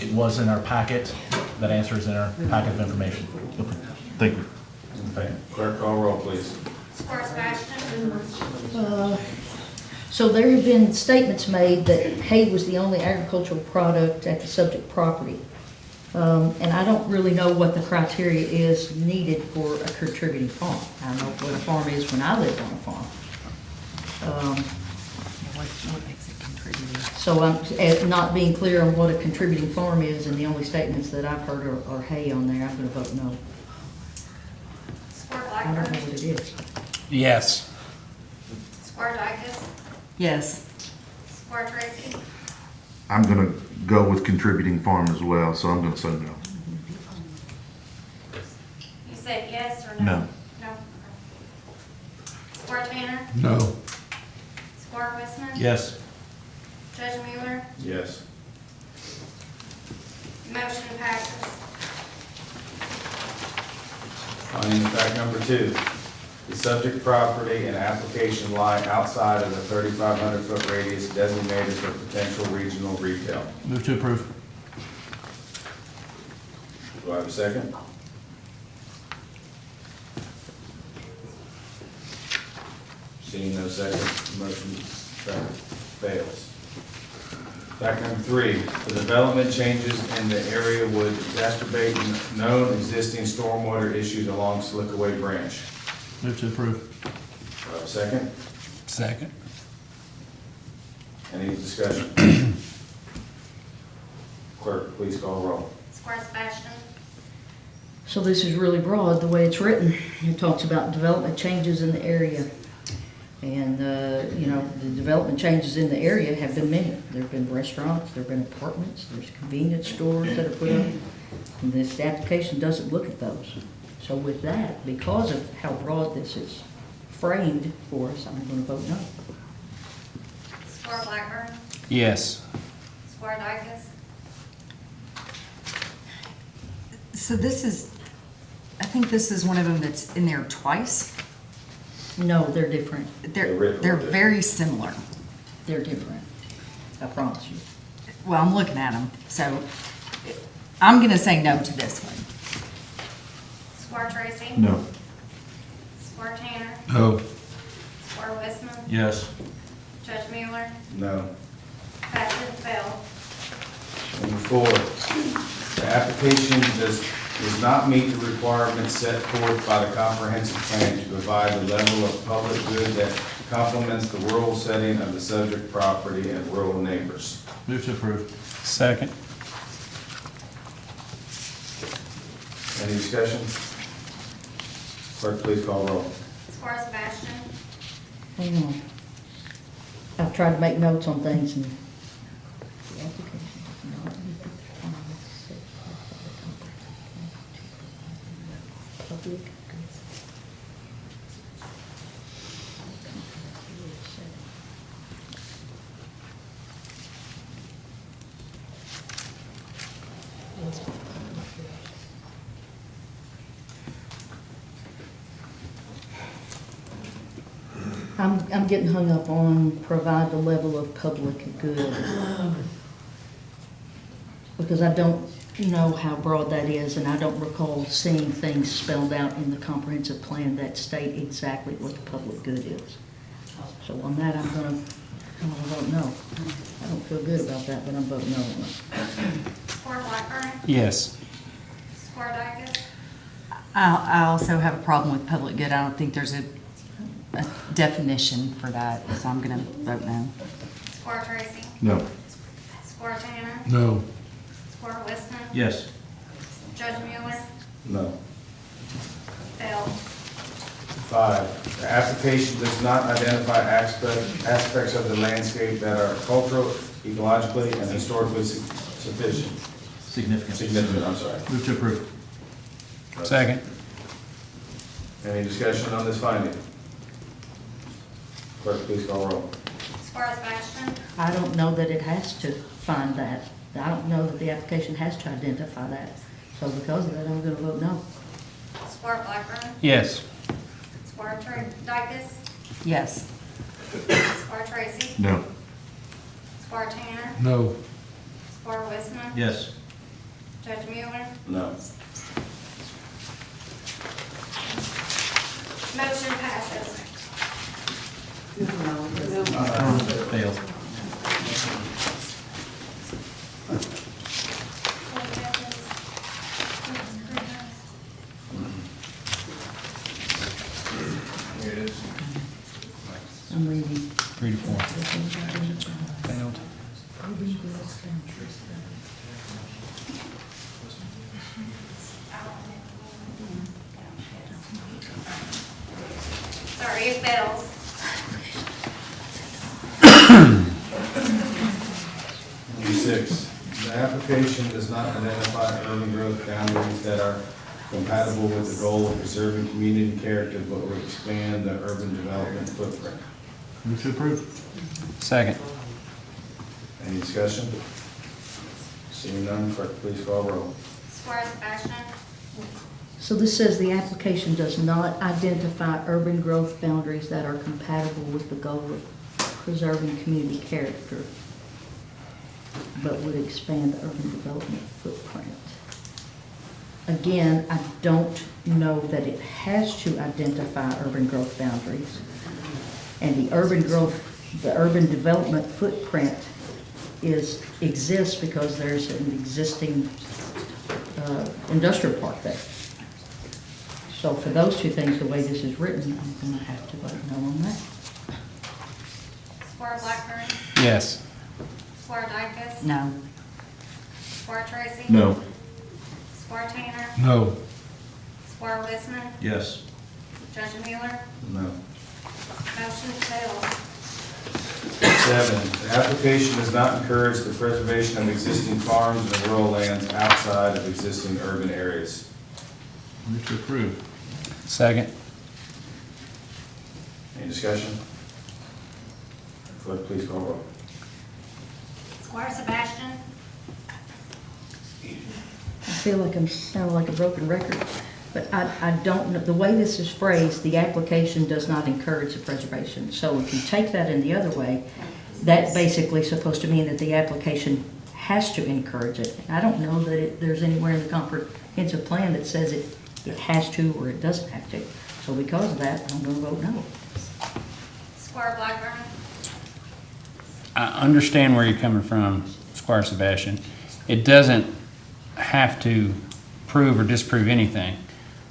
It was in our packet. That answer is in our packet of information. Okay. Thank you. Okay, clerk, call roll, please. Squire Sebastian, So there have been statements made that hay was the only agricultural product at the subject property. And I don't really know what the criteria is needed for a contributing farm. I know what a farm is when I lived on a farm. What makes it contributing? So I'm not being clear on what a contributing farm is, and the only statements that I've heard are hay on there. I'm gonna vote no. Squire I don't know Blackburn, what it is. Yes. Squire Dykus, Yes. Squire Tracy, I'm gonna go with contributing farm as well, so I'm gonna say no. you said yes or no? No. No. Squire Tanner, No. Squire Wisman. Yes. Judge Mueller, Yes. motion passes. Finding fact number 2, the subject property and application lie outside of the 3,500 foot radius designated for potential regional retail. Move to approve. Do I have a second? Seeing no second, motion fails. Fact number 3, the development changes in the area would exacerbate known existing stormwater issues along Slickaway Branch. Move to approve. Do I have a second? Second. Any discussion? Clerk, please call roll. Squire Sebastian, So this is really broad, the way it's written. It talks about development changes in the area. And, the development changes in the area have been many. There've been restaurants, there've been apartments, there's convenience stores that are put up. And this application doesn't look at those. So with that, because of how broad this is framed for us, I'm gonna vote no. Squire Blackburn, Yes. Squire Dykus, So I think this is one of them that's in there twice. No, they're different. They're very similar. They're different. I promise you. Well, I'm looking at them, so I'm gonna say no to this one. Squire Tracy. No. Squire Tanner, No. Squire Wisman, Yes. Judge Mueller, No. passes fail. Number 4, the application does not meet the requirements set forth by the comprehensive plan to provide the level of public good that complements the rural setting of the subject property and rural neighbors. Move to approve. Second. Any discussion? Clerk, please call roll. Squire Sebastian, Hang on. I've tried to make notes on things and the application does not meet the requirements set forth by the comprehensive plan. Public I'm getting hung up on provide the level of public good. Because I don't know how broad that is, and I don't recall seeing things spelled out in the comprehensive plan that state exactly what the public good is. So on that, I'm gonna vote no. I don't feel good about that, but I'm voting no on it. Squire Blackburn, Yes. Squire Dykes, I also have a problem with public good. I don't think there's a definition for that, so I'm gonna vote no. Squire Tracy, No. Squire Tanner, No. Squire Weston, Yes. Judge Mueller, No. Bell. 5, the application does not identify aspects of the landscape that are cultural, ecologically, and historically sufficient. Significant, I'm sorry. Move to approve. Second. Any discussion on this finding? Clerk, please call roll. Squire Sebastian, I don't know that it has to find that. I don't know that the application has to identify that. So because of that, I'm gonna vote no. Squire Blackburn, Yes. Squire Dykes, Yes. Squire Tracy, No. Squire Tanner, No. Squire Weston, Yes. Judge Mueller, No. motion passes. Failed. Here it is. I'm reading. 3 to 4. Failed. Sorry, it fails. D6, the application does not identify urban growth boundaries that are compatible with the goal of preserving community character, but will expand the urban development footprint. Move to approve. Second. Any discussion? Seeing none, clerk, please call roll. Squire Sebastian, So this says the application does not identify urban growth boundaries that are compatible with the goal of preserving community character, but would expand the urban development footprint. Again, I don't know that it has to identify urban growth boundaries. And the urban development footprint exists because there's an existing industrial park there. So for those two things, the way this is written, I'm gonna have to vote no on that. Squire Blackburn, Yes. Squire Dykes, No. Squire Tracy, No. Squire Tanner, No. Squire Weston, Yes. Judge Mueller, No. motion fails. 7, the application does not encourage the preservation of existing farms and rural lands outside of existing urban areas. Move to approve. Second. Any discussion? Clerk, please call roll. Squire Sebastian, I feel like I'm sounding like a broken record, but I don't know, the way this is phrased, the application does not encourage the preservation. So if you take that in the other way, that's basically supposed to mean that the application has to encourage it. I don't know that there's anywhere in the comprehensive plan that says it has to or it doesn't have to. So because of that, I'm gonna vote no. Squire Blackburn, I understand where you're coming from, Squire Sebastian. It doesn't have to prove or disprove anything.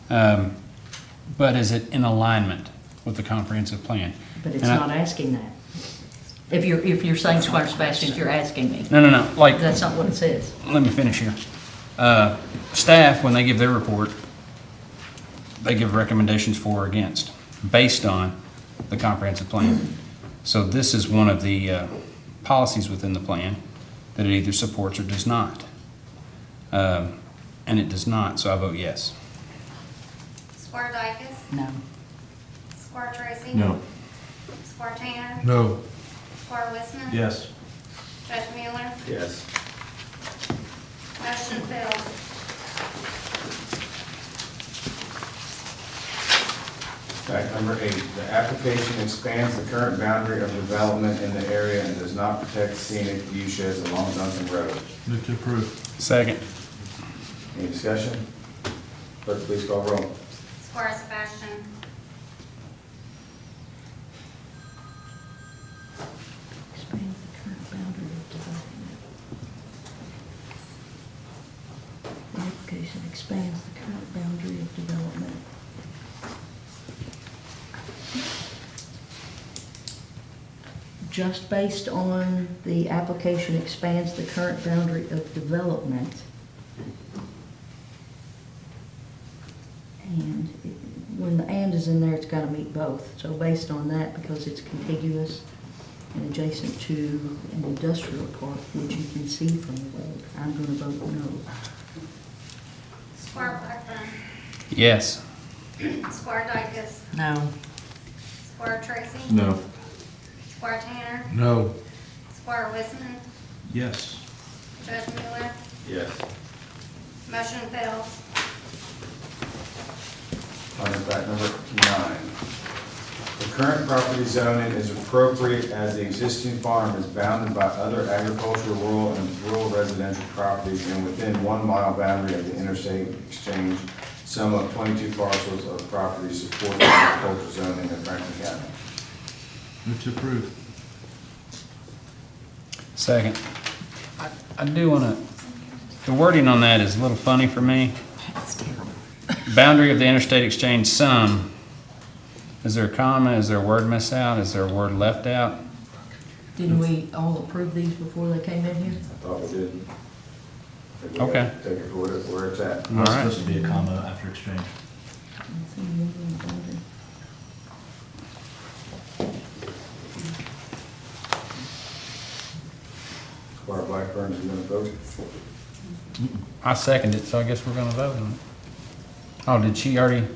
But is it in alignment with the comprehensive plan? But it's And I- not asking that. If you're saying Squire Sebastian, you're asking me. No, like, That's not what it says. let me finish here. Staff, when they give their report, they give recommendations for or against, based on the comprehensive plan. So this is one of the policies within the plan that it either supports or does not. And it does not, so I vote yes. Squire Dykes, No. Squire Tracy. No. Squire Tanner, No. Squire Weston. Yes. Judge Mueller, Yes. motion fails. Fact number 8, the application expands the current boundary of development in the area and does not protect scenic view sheds along Duncan Road. Move to approve. Second. Any discussion? Clerk, please call roll. Squire Sebastian, Expand the current boundary of development. The application expands the current boundary of development. Just based on the application expands the current boundary of development. And when the and is in there, it's gotta meet both. So based on that, because it's contiguous and adjacent to an industrial park, which you can see from the road, I'm gonna vote no. Squire Blackburn, Yes. Squire Dykus, No. Squire Tracy. No. Squire Tanner, No. Squire Wisman, Yes. Judge Mueller, Yes. motion fails. On to fact number 9. The current property zoning is appropriate as the existing farm is bounded by other agricultural, rural, and rural residential properties and within 1 mile boundary of the interstate exchange. Some of 22 parcels of property support agricultural zoning in Franklin County. Move to approve. Second. I do wanna, the wording on that is a little funny for me. That's terrible. Boundary of the interstate exchange some. Is there a comma? Is there a word missed out? Is there a word left out? Didn't we all approve these before they came in here? I thought we did. But we Okay. have to Take it for where it's at. All right. Supposed to be a comma after exchange. Squire Blackburn, is you gonna vote? I second it, so I guess we're gonna vote on it. Oh, did she already?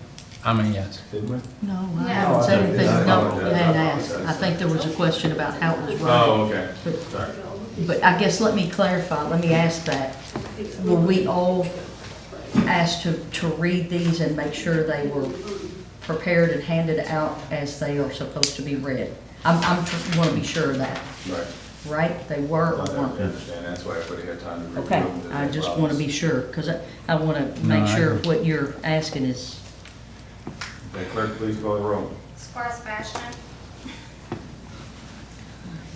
I mean, yes. Didn't we? No, I No. haven't said anything. I No, apologize. you hadn't I asked. apologize. I think there was a question about how it was worded. Oh, okay. But- Sorry. But I guess let me clarify, let me ask that. Were we all asked to read these and make sure they were prepared and handed out as they are supposed to be read? Want to be sure of that, Right. right? They were or I weren't? understand, that's why everybody had time to review Okay, them. I just want to be sure, because I want to No, make I sure agree. what you're asking is, Okay, clerk, please call the roll. Squire Sebastian,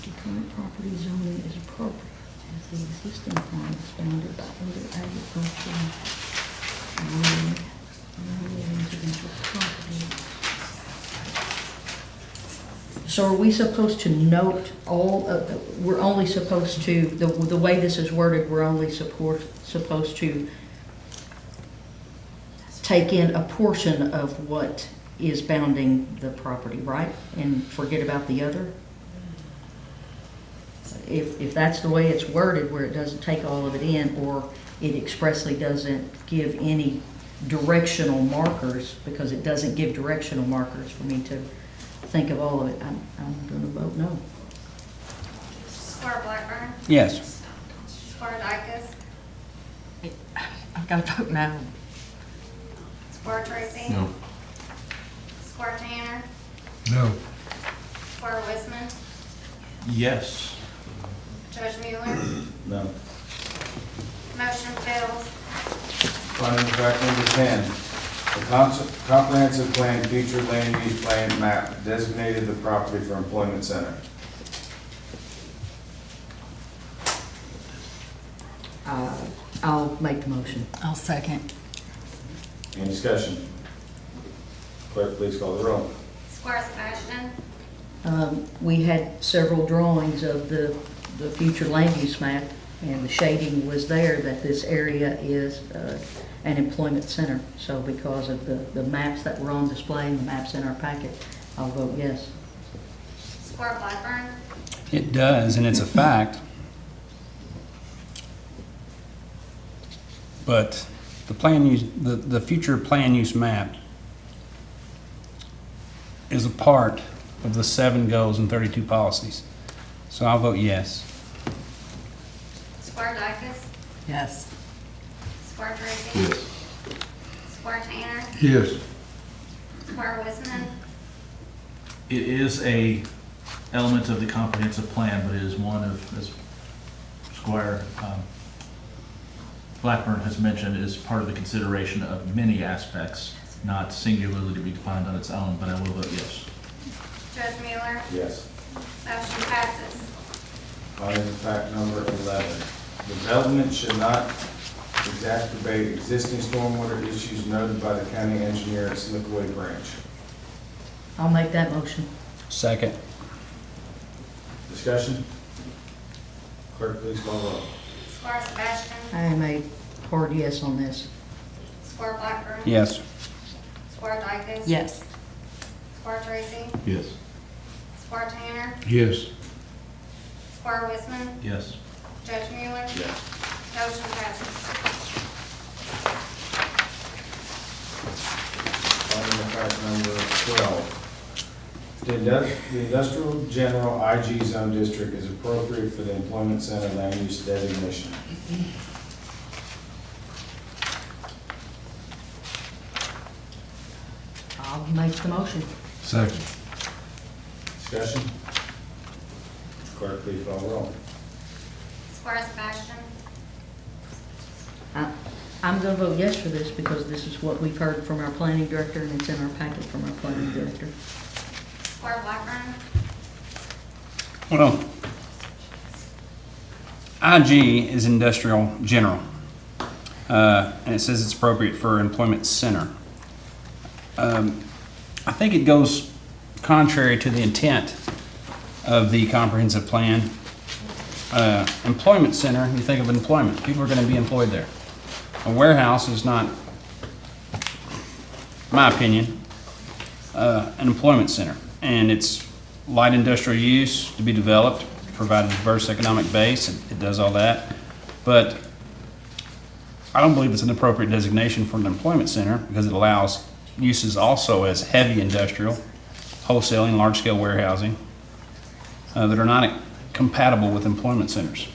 the current property zoning is appropriate as the existing farm is bounded by other agricultural and rural residential property. So are we supposed to note we're only supposed to, the way this is worded, we're only supposed to take in a portion of what is bounding the property, right? And forget about the other? If that's the way it's worded, where it doesn't take all of it in, or it expressly doesn't give any directional markers, because it doesn't give directional markers for me to think of all of it, I'm gonna vote no. Squire Blackburn, Yes. Squire Dykus, I've got to vote no. Squire Tracy. No. Squire Tanner, No. Squire Wisman, Yes. Judge Mueller, No. motion fails. Finding of fact number 10, the comprehensive plan, future land use plan map designated the property for employment center. I'll make the motion. I'll second. Any discussion? Clerk, please call the roll. Squire Sebastian, We had several drawings of the future land use map, and the shading was there that this area is an employment center. So because of the maps that were on display and the maps in our packet, I'll vote yes. Squire Blackburn, It does, and it's a fact. But the plan use, the future plan use map is a part of the 7 goals and 32 policies. So I'll vote yes. Squire Dykus, Yes. Squire Tracy. Yes. Squire Tanner, Yes. Squire Wisman, It is a element of the comprehensive plan, but it is one of, as Squire Blackburn has mentioned, is part of the consideration of many aspects, not singularly to be defined on its own, but I will vote yes. Judge Mueller, Yes. motion passes. Finding of fact number 11, development should not exacerbate existing stormwater issues noted by the county engineer at Slickaway Branch. I'll make that motion. Second. Discussion? Clerk, please call roll. Squire Sebastian, I am a hard yes on this. Squire Blackburn. Yes. Squire Dykus. Yes. Squire Tracy, Yes. Squire Tanner, Yes. Squire Wisman, Yes. Judge Mueller. Yes. Motion passes. Finding of fact number 12, the industrial general IG zone district is appropriate for the employment center land use designation. I'll make the motion. Second. Discussion? Clerk, please call roll. Squire Sebastian, I'm gonna vote yes for this because this is what we've heard from our planning director and it's in our packet from our planning director. Squire Blackburn, Well, IG is industrial general. And it says it's appropriate for employment center. I think it goes contrary to the intent of the comprehensive plan. Employment center, you think of employment, people are gonna be employed there. A warehouse is not, in my opinion, an employment center. And it's light industrial use to be developed, provide a diverse economic base, it does all that. But I don't believe it's an appropriate designation for an employment center because it allows uses also as heavy industrial, wholesaling, large-scale warehousing, that are not compatible with employment centers.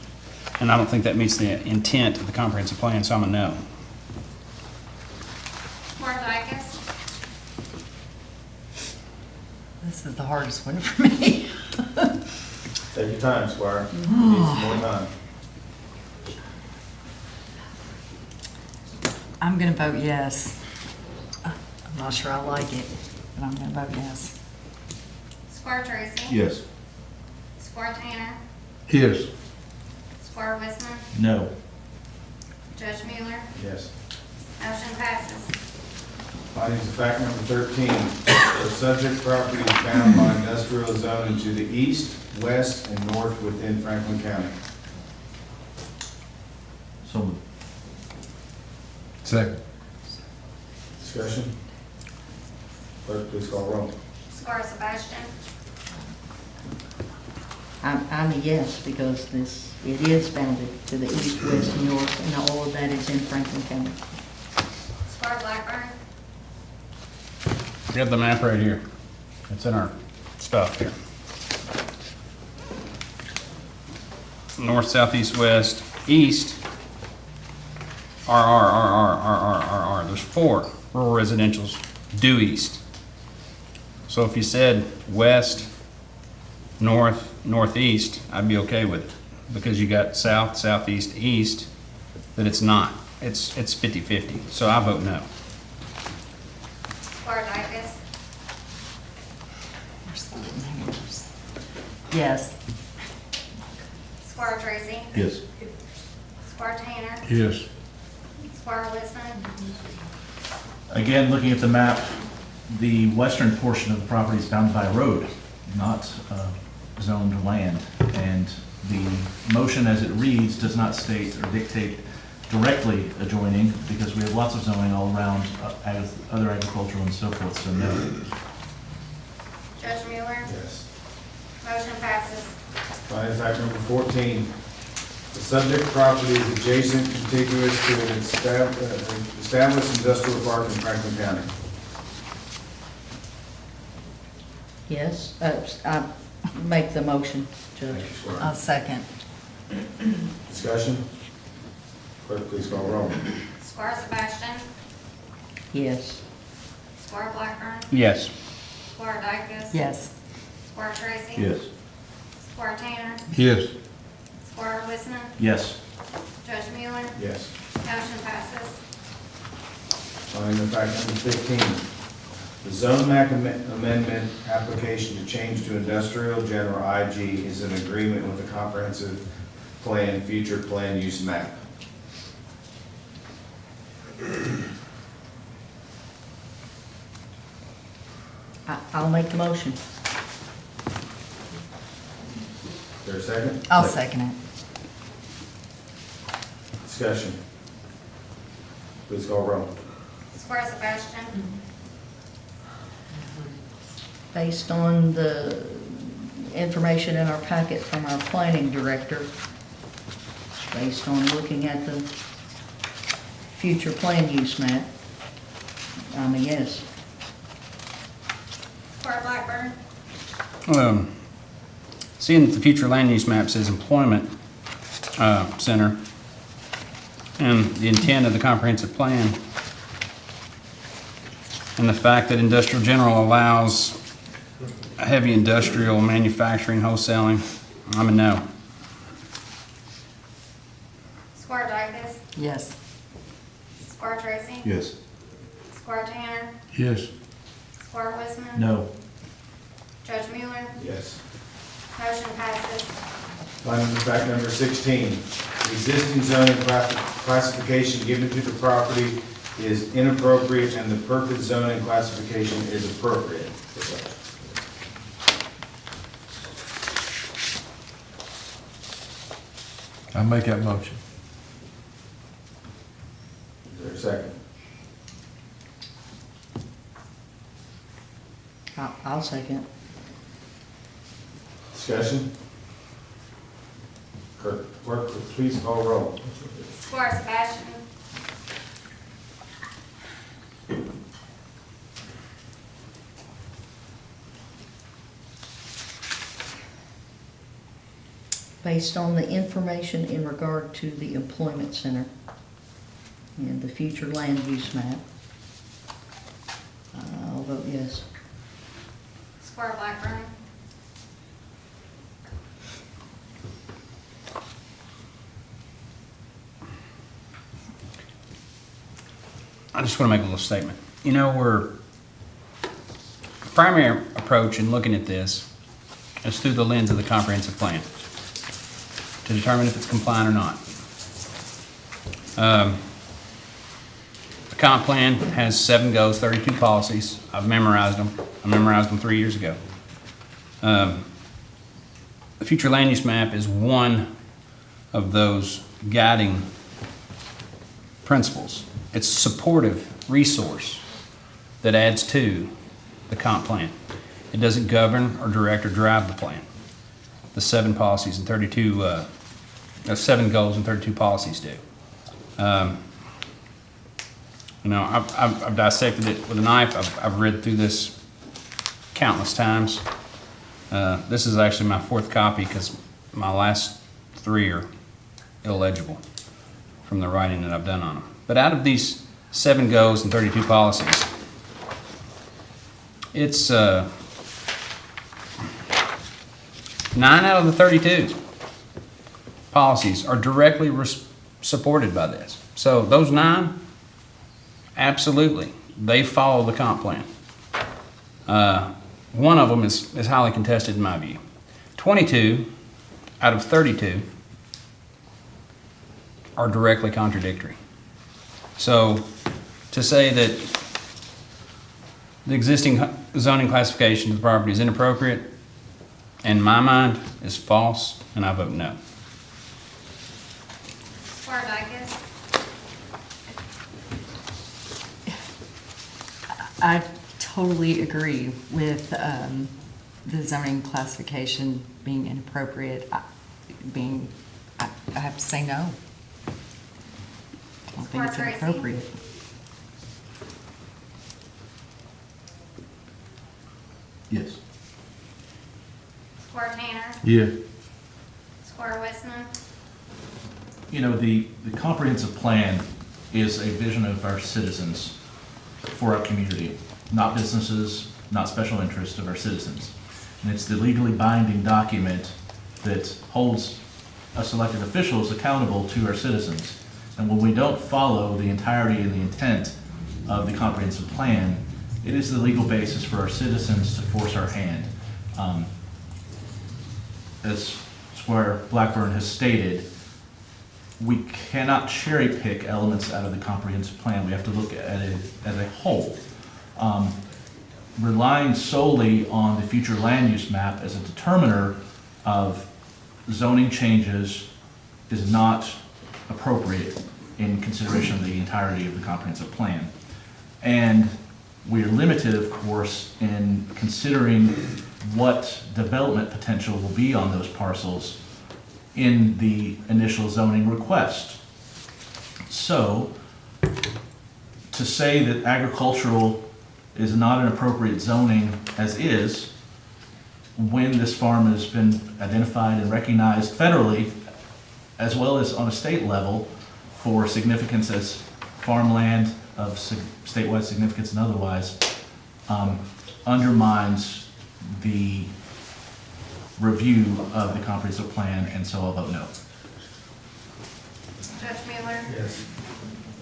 And I don't think that meets the intent of the comprehensive plan, so I'm a no. Squire Dykus, This is the hardest one for me. Take your time, Squire. Need some more time. I'm gonna vote yes. I'm not sure I like it, but I'm gonna vote yes. Squire Tracy. Yes. Squire Tanner, Yes. Squire Wisman, No. Judge Mueller. Yes. Motion passes. Findings of fact number 13, the subject property is bound by industrial zone into the east, west, and north within Franklin County. So moved. Second. Discussion? Clerk, please call roll. Squire Sebastian, I'm a yes because it is bounded to the east, west, and north, and all of that is in Franklin County. Squire Blackburn, We have the map right here. It's in our stuff here. North, south, east, west, east. R. There's 4 rural residentials due east. So if you said west, north, northeast, I'd be okay with it. Because you got south, southeast, east, that it's not. It's 50-50. So I vote no. Squire Dykus, Yes. Squire Tracy, Yes. Squire Tanner, Yes. Squire Wisman, Again, looking at the map, the western portion of the property is bounded by a road, not zoned land. And the motion as it reads does not state or dictate directly adjoining, because we have lots of zoning all around, other agricultural and so forth, so no. Judge Mueller. Yes. Motion passes. Finding of fact number 14, the subject property is adjacent, contiguous to an established industrial park in Franklin County. Yes, I make the motion, Judge. Thank you, Squire. I'll second. Discussion? Clerk, please call roll. Squire Sebastian, Yes. Squire Blackburn, Yes. Squire Dykus. Yes. Squire Tracy. Yes. Squire Tanner. Yes. Squire Wisner. Yes. Judge Mueller. Yes. Motion passes. Finding of fact number 15, the zone map amendment application to change to industrial general IG is in agreement with the comprehensive plan, future plan use map. I'll make the motion. Is there a second? I'll second it. Discussion. Please call roll. Squire Sebastian. Based on the information in our packet from our planning director, based on looking at the future plan use map, I'm a yes. Squire Blackburn. Seeing that the future land use map says employment center and the intent of the comprehensive plan, and the fact that industrial general allows heavy industrial manufacturing, wholesaling, I'm a no. Squire Dykus. Yes. Squire Tracy. Yes. Squire Tanner. Yes. Squire Wisner. No. Judge Mueller. Yes. Motion passes. Finding of fact number 16, the existing zoning classification given to the property is inappropriate and the purpose zoning classification is appropriate. I make that motion. Is there a second? I'll second. Discussion? Clerk, please call roll. Squire Sebastian. Based on the information in regard to the employment center and the future land use map, I'll vote yes. Squire Blackburn. I just want to make a little statement. You know, primary approach in looking at this is through the lens of the comprehensive plan to determine if it's compliant or not. The comp plan has 7 goals, 32 policies. I've memorized them. I memorized them 3 years ago. The future land use map is one of those guiding principles. It's a supportive resource that adds to the comp plan. It doesn't govern or direct or drive the plan. The 7 policies and 32, 7 goals and 32 policies do. You know, I've dissected it with a knife. I've read through this countless times. This is actually my 4th copy because my last 3 are illegible from the writing that I've done on them. But out of these 7 goals and 32 policies, it's 9 out of the 32 policies are directly supported by this. So those 9, absolutely, they follow the comp plan. One of them is highly contested in my view. 22 out of 32 are directly contradictory. So to say that the existing zoning classification of the property is inappropriate, in my mind, is false, and I vote no. Squire Dykus. I totally agree with the zoning classification being inappropriate. I have to say no. I don't think it's inappropriate. Yes. Squire Tanner. Yeah. Squire Wisner. You know, the comprehensive plan is a vision of our citizens for our community, not businesses, not special interests of our citizens. And it's the legally binding document that holds us elected officials accountable to our citizens. And when we don't follow the entirety and the intent of the comprehensive plan, it is the legal basis for our citizens to force our hand. As Squire Blackburn has stated, we cannot cherry pick elements out of the comprehensive plan. We have to look at it as a whole. Relying solely on the future land use map as a determiner of zoning changes is not appropriate in consideration of the entirety of the comprehensive plan. And we are limited, of course, in considering what development potential will be on those parcels in the initial zoning request. So, to say that agricultural is not an appropriate zoning as is, when this farm has been identified and recognized federally, as well as on a state level, for significance as farmland of statewide significance and otherwise, undermines the review of the comprehensive plan, and so I'll vote no. Judge Mueller? Yes.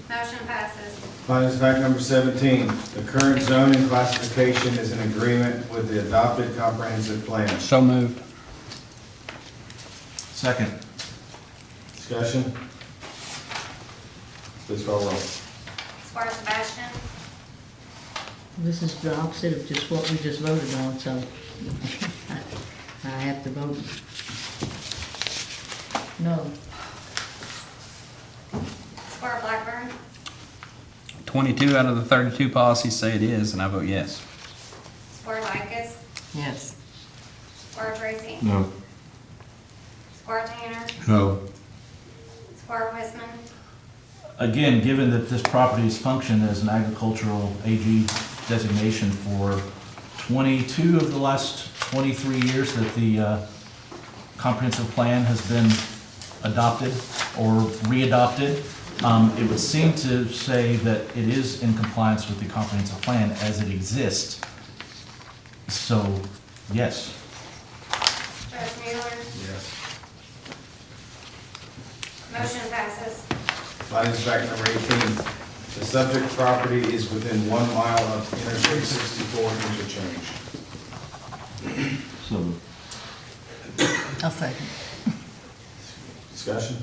Motion passes. Findings of fact number 17, the current zoning classification is in agreement with the adopted comprehensive plan. So moved. Second. Discussion? Please call roll. Squire Sebastian? This is the opposite of just what we just voted on, so I have to vote no. Squire Blackburn? 22 out of the 32 policies say it is, and I vote yes. Squire Likas? Yes. Squire Tracy? No. Squire Tanner? No. Squire Wisman? Again, given that this property has functioned as an agricultural AG designation for 22 of the last 23 years that the comprehensive plan has been adopted or readopted, it would seem to say that it is in compliance with the comprehensive plan as it exists. So, yes. Judge Mueller? Yes. Motion passes. Findings of fact number 18, the subject property is within 1 mile of Interstate 64 interchange. So, I'll second. Discussion?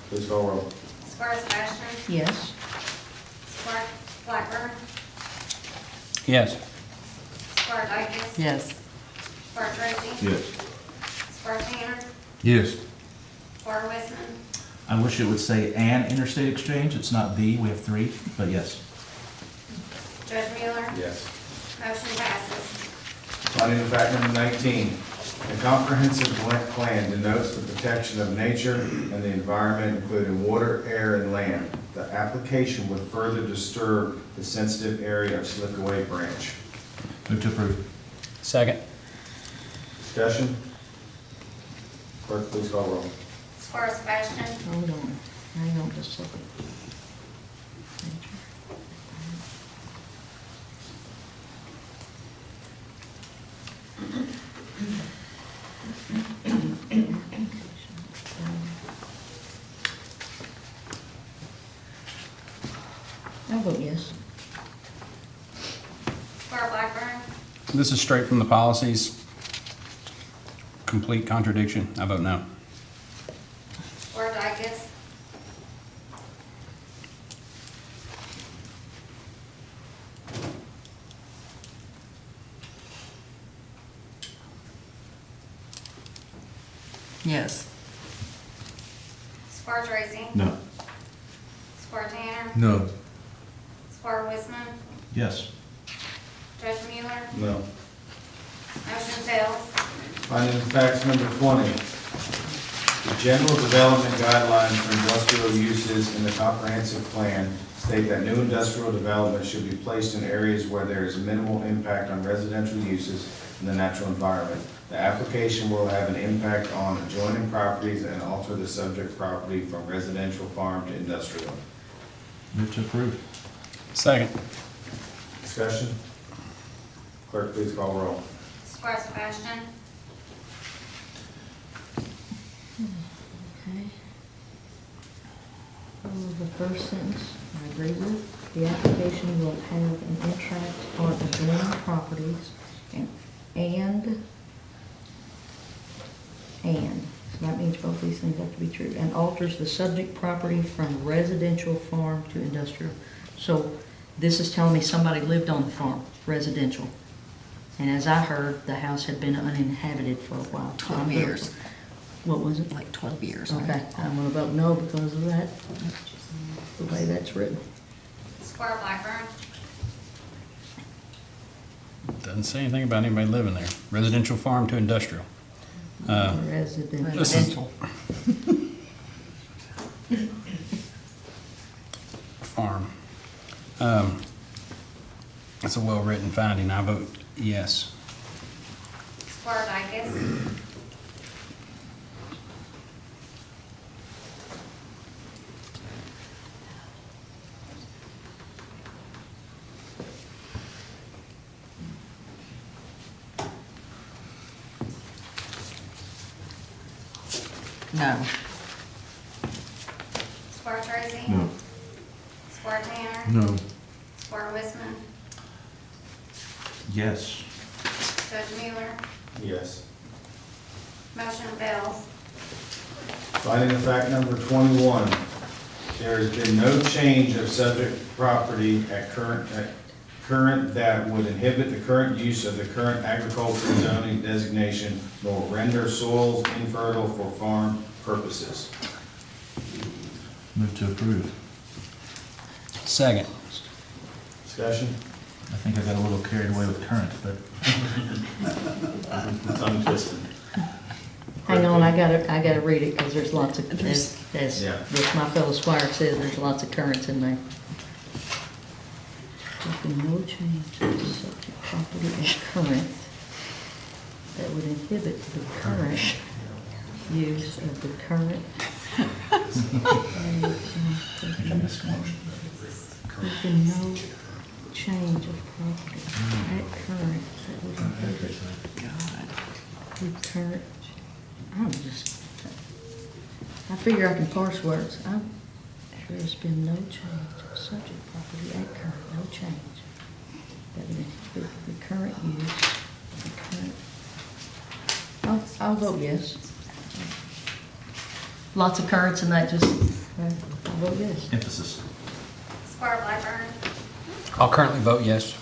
Please call roll. Squire Sebastian? Yes. Squire Blackburn? Yes. Squire Likas? Yes. Squire Tracy? Yes. Squire Tanner? Yes. Squire Wisman? I wish it would say an interstate exchange. It's not the, we have 3, but yes. Judge Mueller? Yes. Motion passes. Finding of fact number 19, the comprehensive plan denotes the protection of nature and the environment, including water, air, and land. The application would further disturb the sensitive area of Slickaway Branch. Move to approve. Second. Discussion? Clerk, please call roll. Squire Sebastian? Hold on. Hang on just a second. I vote yes. Squire Blackburn? This is straight from the policies. Complete contradiction. I vote no. Squire Likas? Yes. Squire Tracy? No. Squire Tanner? No. Squire Wisman? Yes. Judge Mueller? No. Motion fails. Finding of facts number 20, the general development guidelines for industrial uses in the comprehensive plan state that new industrial development should be placed in areas where there is minimal impact on residential uses in the natural environment. The application will have an impact on adjoining properties and alter the subject property from residential farm to industrial. Move to approve. Second. Discussion? Clerk, please call roll. Square Sebastian. Okay. The first sentence, I agree with. The application will have an impact on adjoining properties and, so that means both these things have to be true, and alters the subject property from residential farm to industrial. So this is telling me somebody lived on the farm, residential. And as I heard, the house had been uninhabited for a while. 12 years. What was it? Like 12 years. Okay, I'm gonna vote no because of that, the way that's written. Square Blackburn. Doesn't say anything about anybody living there. Residential farm to industrial. Residential. Farm. That's a well-written finding. I vote yes. Square Dicus. No. Square Tracy. No. Square Tanner. No. Square Wisman. Yes. Judge Mueller. Yes. Motion fails. Finding the fact number 21, there has been no change of subject property at current that would inhibit the current use of the current agricultural zoning designation nor render soils infertile for farm purposes. Move to approve. Second. Discussion? I think I got a little carried away with current, but. Tongue twisted. Hang on, I gotta read it, because there's lots of, as Yeah. my fellow squire says, there's lots of currents in there. There's been no change to the subject property at current that would inhibit the current use of the current. There's been no change of property at current that would inhibit the current. I figure I can parse words. There's been no change of subject property at current, no change. That would inhibit the current use, the current. I'll vote yes. Lots of currents and that just, I'll vote yes. Emphasis. Square Blackburn. I'll currently vote yes.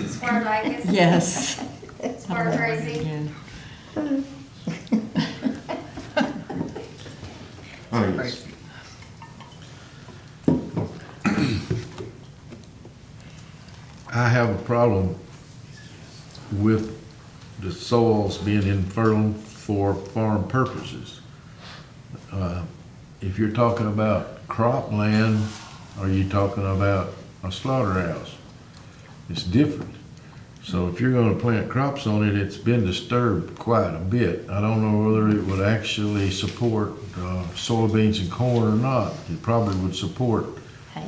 Square Dicus. Yes. Square Tracy. Oh, yes. I have a problem with the soils being infertile for farm purposes. If you're talking about cropland, are you talking about a slaughterhouse? It's different. So if you're gonna plant crops on it, it's been disturbed quite a bit. I don't know whether it would actually support soybeans and corn or not. It probably would support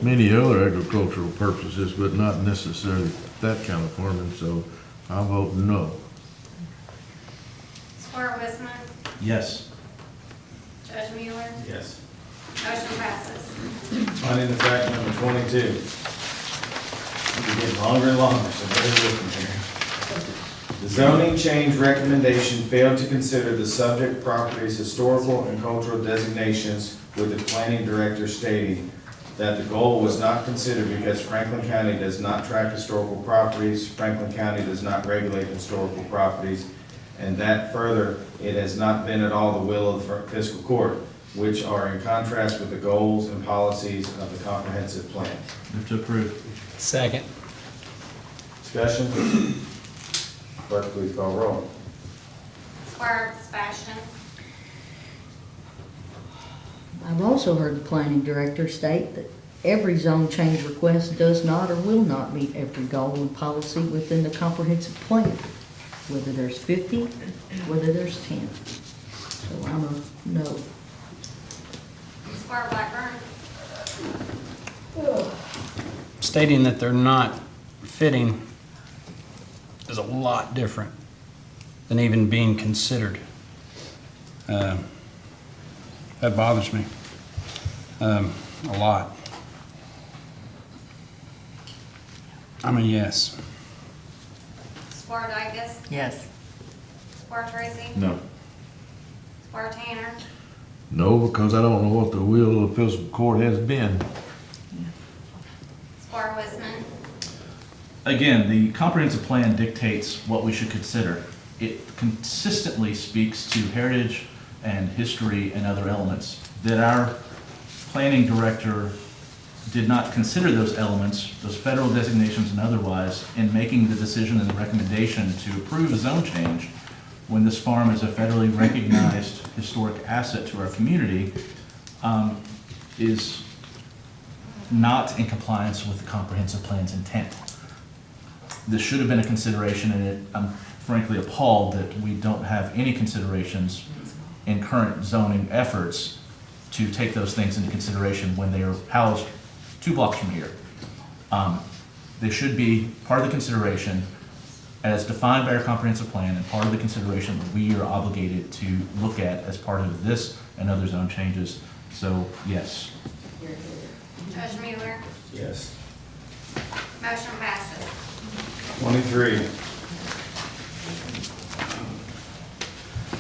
many other agricultural purposes, but not necessarily that kind of farming, so I'll vote no. Square Wisman. Yes. Judge Mueller. Yes. Motion passes. Finding the fact number 22. It's getting longer and longer, so bear with me here. The zoning change recommendation failed to consider the subject property's historical and cultural designations, with the planning director stating that the goal was not considered because Franklin County does not track historical properties, Franklin County does not regulate historical properties, and that further, it has not been at all the will of the fiscal court, which are in contrast with the goals and policies of the comprehensive plan. Move to approve. Second. Discussion? Clerk, please call roll. Square Sebastian. I've also heard the planning director state that every zone change request does not or will not meet every goal and policy within the comprehensive plan, whether there's 50, whether there's 10. So I'm a no. Square Blackburn. Stating that they're not fitting is a lot different than even being considered. That bothers me a lot. I'm a yes. Squire Dicus, Yes. Squire Tracy, No. Squire Tanner, No, because I don't know what the will of the fiscal court has been. Squire Wisman, Again, the comprehensive plan dictates what we should consider. It consistently speaks to heritage and history and other elements. That our planning director did not consider those elements, those federal designations and otherwise, in making the decision and the recommendation to approve a zone change when this farm is a federally recognized historic asset to our community, is not in compliance with the comprehensive plan's intent. This should have been a consideration, and I'm frankly appalled that we don't have any considerations in current zoning efforts to take those things into consideration when they are housed 2 blocks from here. They should be part of the consideration as defined by our comprehensive plan and part of the consideration that we are obligated to look at as part of this and other zone changes. So, yes. Judge Mueller, Yes. motion passes. 23.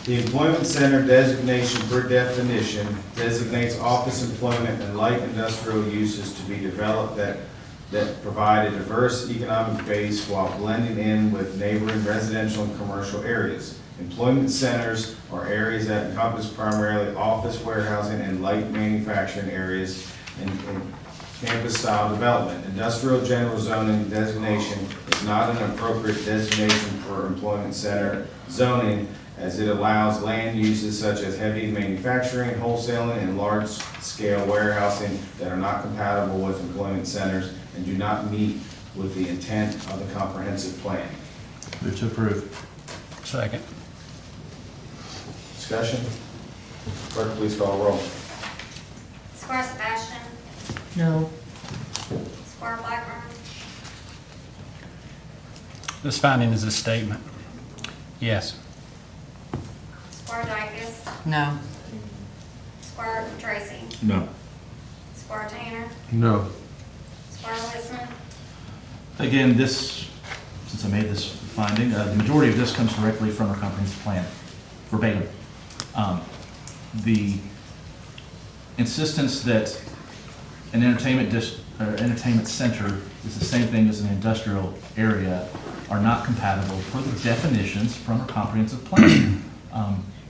The employment center designation per definition designates office employment and light industrial uses to be developed that provide a diverse economic base while blending in with neighboring residential and commercial areas. Employment centers are areas that encompass primarily office, warehousing, and light manufacturing areas in campus-style development. Industrial general zoning designation is not an appropriate designation for employment center zoning, as it allows land uses such as heavy manufacturing, wholesaling, and large-scale warehousing that are not compatible with employment centers and do not meet with the intent of the comprehensive plan. Move to approve. Second. Discussion? Clerk, please call roll. Squire Sebastian, No. Squire Blackburn, This finding is a statement. Yes. Squire Dicus, No. Squire Tracy, No. Squire Tanner, No. Squire Wisman, Again, since I made this finding, the majority of this comes directly from our comprehensive plan, verbatim. The insistence that an entertainment center is the same thing as an industrial area are not compatible per the definitions from our comprehensive plan.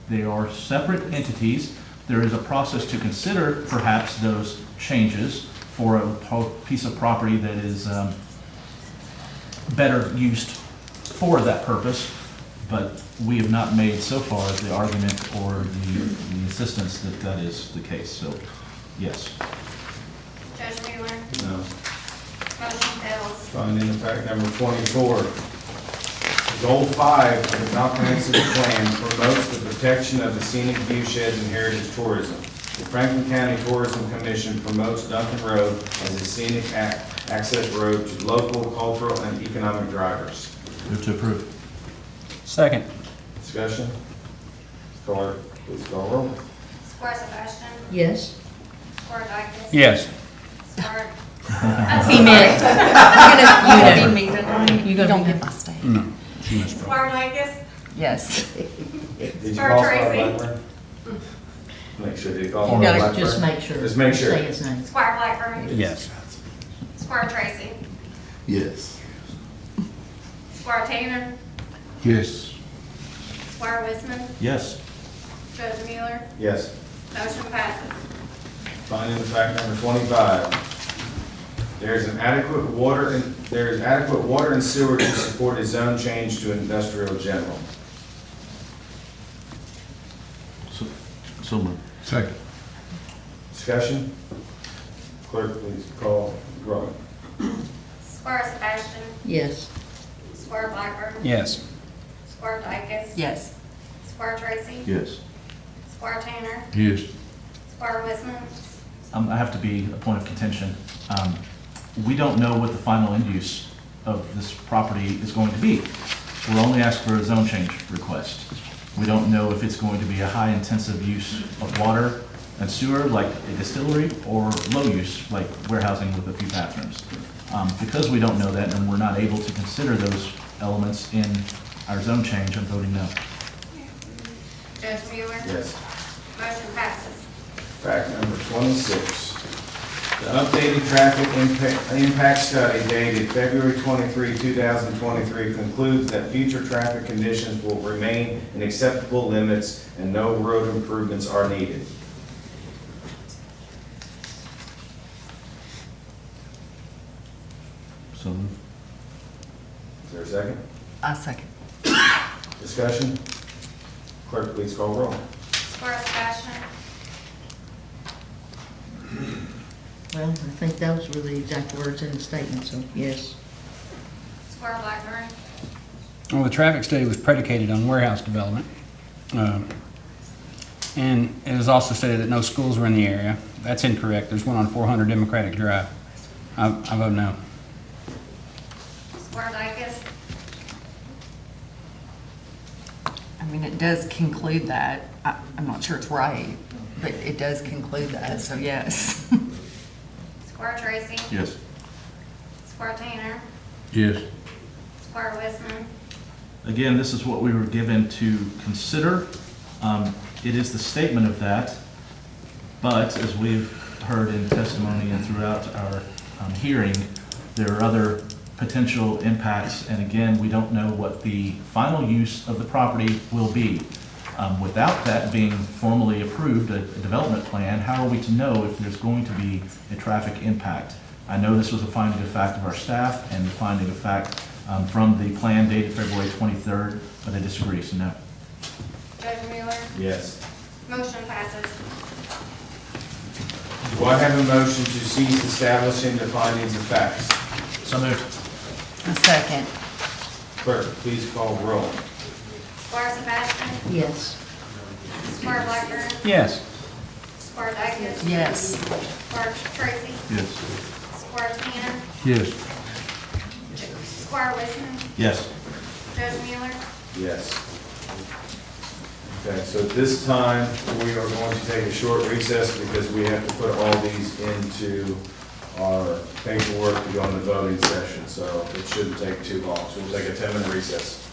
They are separate entities. There is a process to consider perhaps those changes for a piece of property that is better used for that purpose, but we have not made so far the argument or the insistence that that is the case, so yes. Judge Mueller, No. motion fails. Finding of fact number 24. Goal 5 of the comprehensive plan promotes the protection of the scenic view sheds and heritage tourism. The Franklin County Tourism Commission promotes Duncan Road as a scenic access road to local, cultural, and economic drivers. Move to approve. Second. Discussion? Clerk, please call roll. Squire Sebastian, Yes. Squire Dicus. Yes. Squire, He meant, you don't get my state. No. Squire Dicus, Yes. Did you Squire call Squire Tracy. Blackburn? Make sure, did you call You Squire gotta Blackburn? Just make sure. Just make sure. Say his name. Squire Blackburn, Yes. Squire Tracy, Yes. Squire Tanner, Yes. Squire Wisman, Yes. Judge Mueller, Yes. motion passes. Finding of fact number 25. There is adequate water and sewer to support a zone change to industrial general. So moved. Second. Discussion? Clerk, please call roll. Squire Sebastian, Yes. Squire Blackburn, Yes. Squire Dicus, Yes. Squire Tracy, Yes. Squire Tanner, Yes. Squire Wisman, I have to be a point of contention. We don't know what the final end use of this property is going to be. We're only asking for a zone change request. We don't know if it's going to be a high intensive use of water and sewer like a distillery or low use like warehousing with a few bathrooms. Because we don't know that and we're not able to consider those elements in our zone change, I'm voting no. Judge Mueller? Yes. Motion passes. Fact number 26. The updated traffic impact study dated February 23, 2023 concludes that future traffic conditions will remain in acceptable limits and no road improvements are needed. So Is there a second? I second. Discussion? Clerk, please call roll. Square Sebastian? Well, I think those were the exact words in the statement, so yes. Square Blackburn? Well, the traffic study was predicated on warehouse development. And it was also stated that no schools were in the area. That's incorrect. There's one on 400 Democratic Drive. I vote no. Square Dicus? I mean, it does conclude that. I'm not sure it's right, but it does conclude that, so yes. Square Tracy? yes. Square Tanner? Yes. Square Westman? Again, this is what we were given to consider. It is the statement of that, but as we've heard in testimony and throughout our hearing, there are other potential impacts, and again, we don't know what the final use of the property will be. Without that being formally approved, a development plan, how are we to know if there's going to be a traffic impact? I know this was a finding of fact of our staff and the finding of fact from the plan dated February 23rd, but I disagree, so no. Judge Mueller? Yes. Motion passes. Do I have a motion to cease establishing the findings of facts? So moved. A second. Clerk, please call roll. Square Sebastian? Yes. Square Blackburn? Yes. Square Dicus? Yes. Square Tracy? Yes. Square Tanner? Yes. Square Westman? Yes. Judge Mueller? Yes. Okay, so at this time, we are going to take a short recess because we have to put all these into our paperwork to go in the voting session, so it shouldn't take too long. So we'll take a 10-minute recess.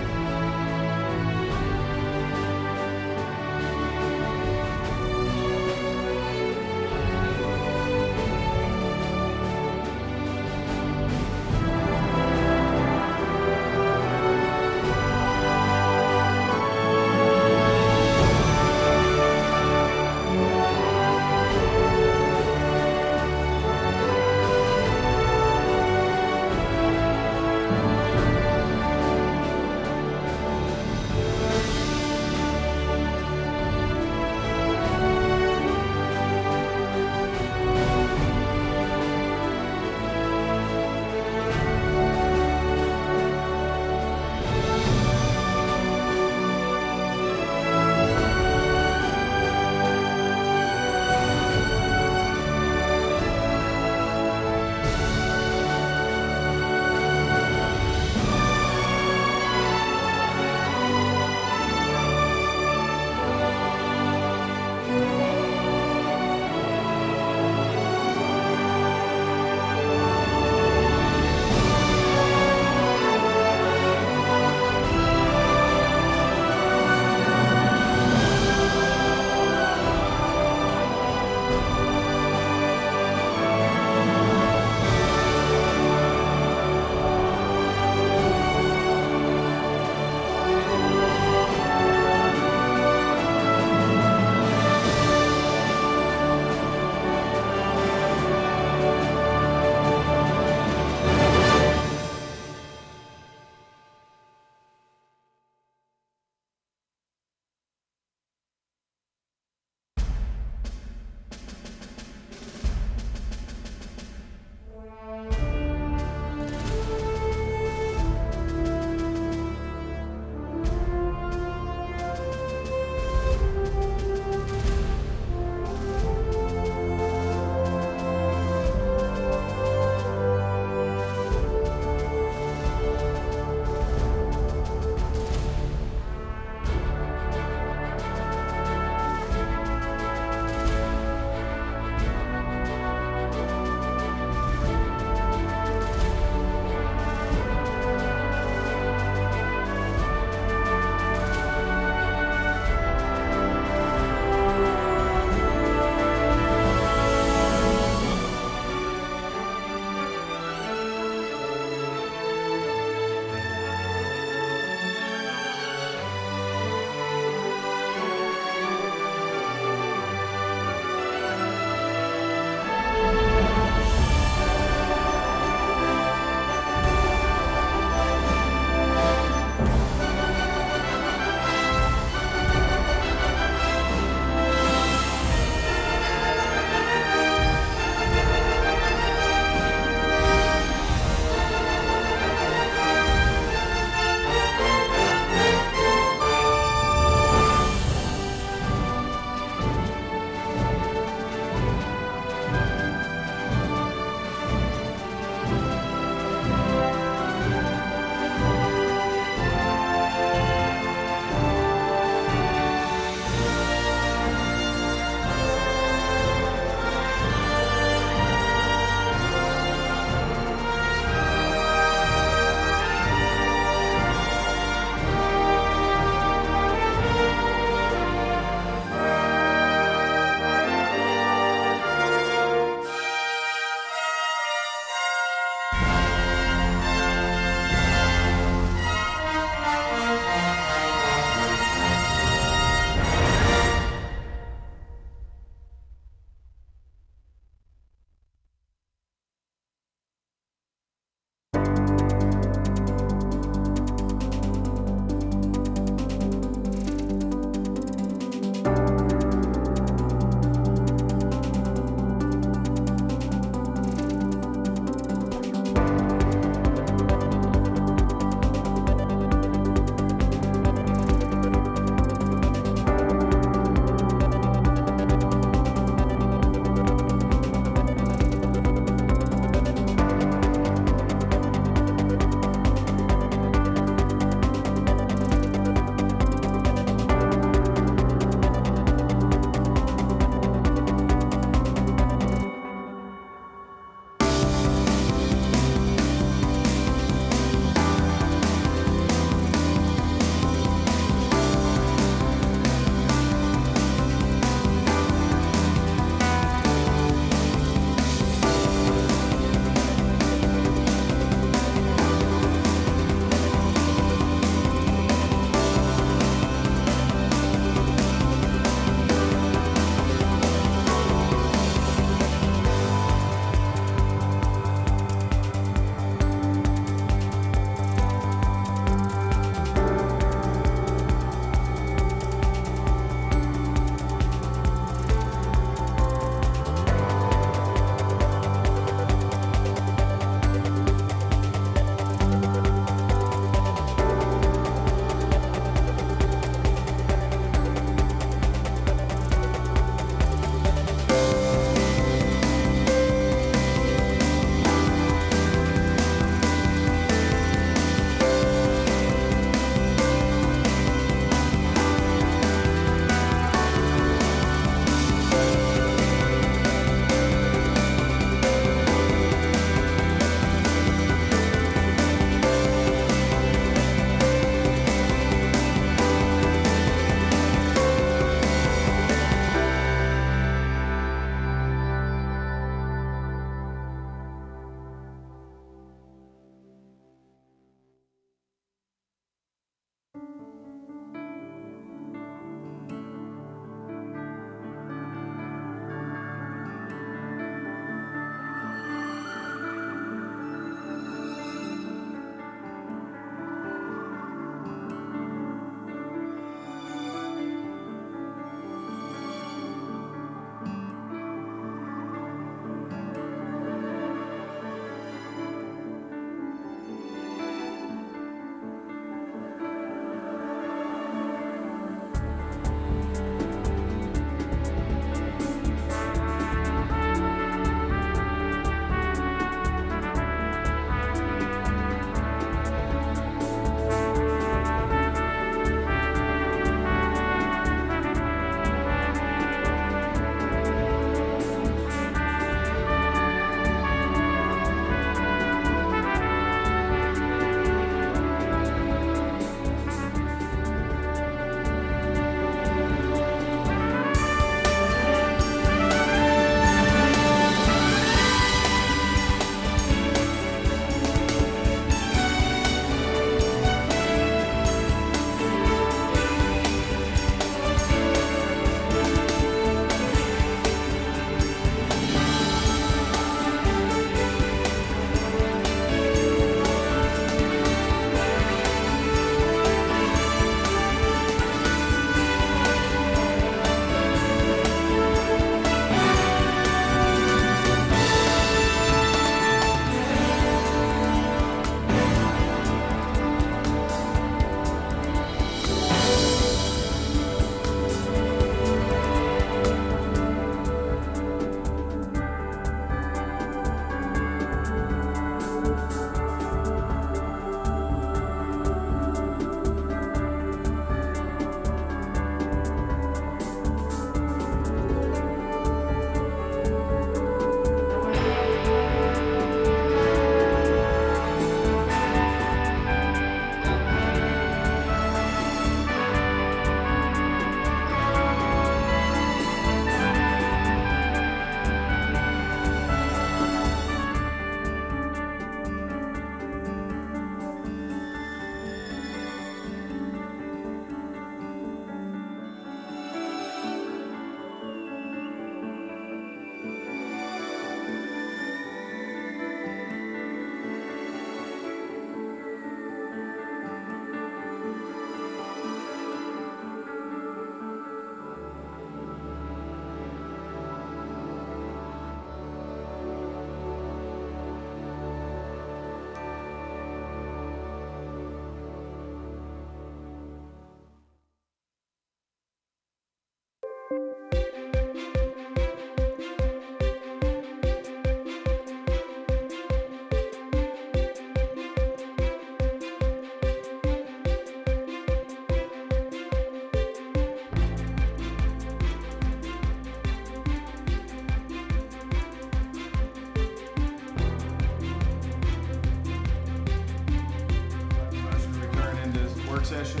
work session?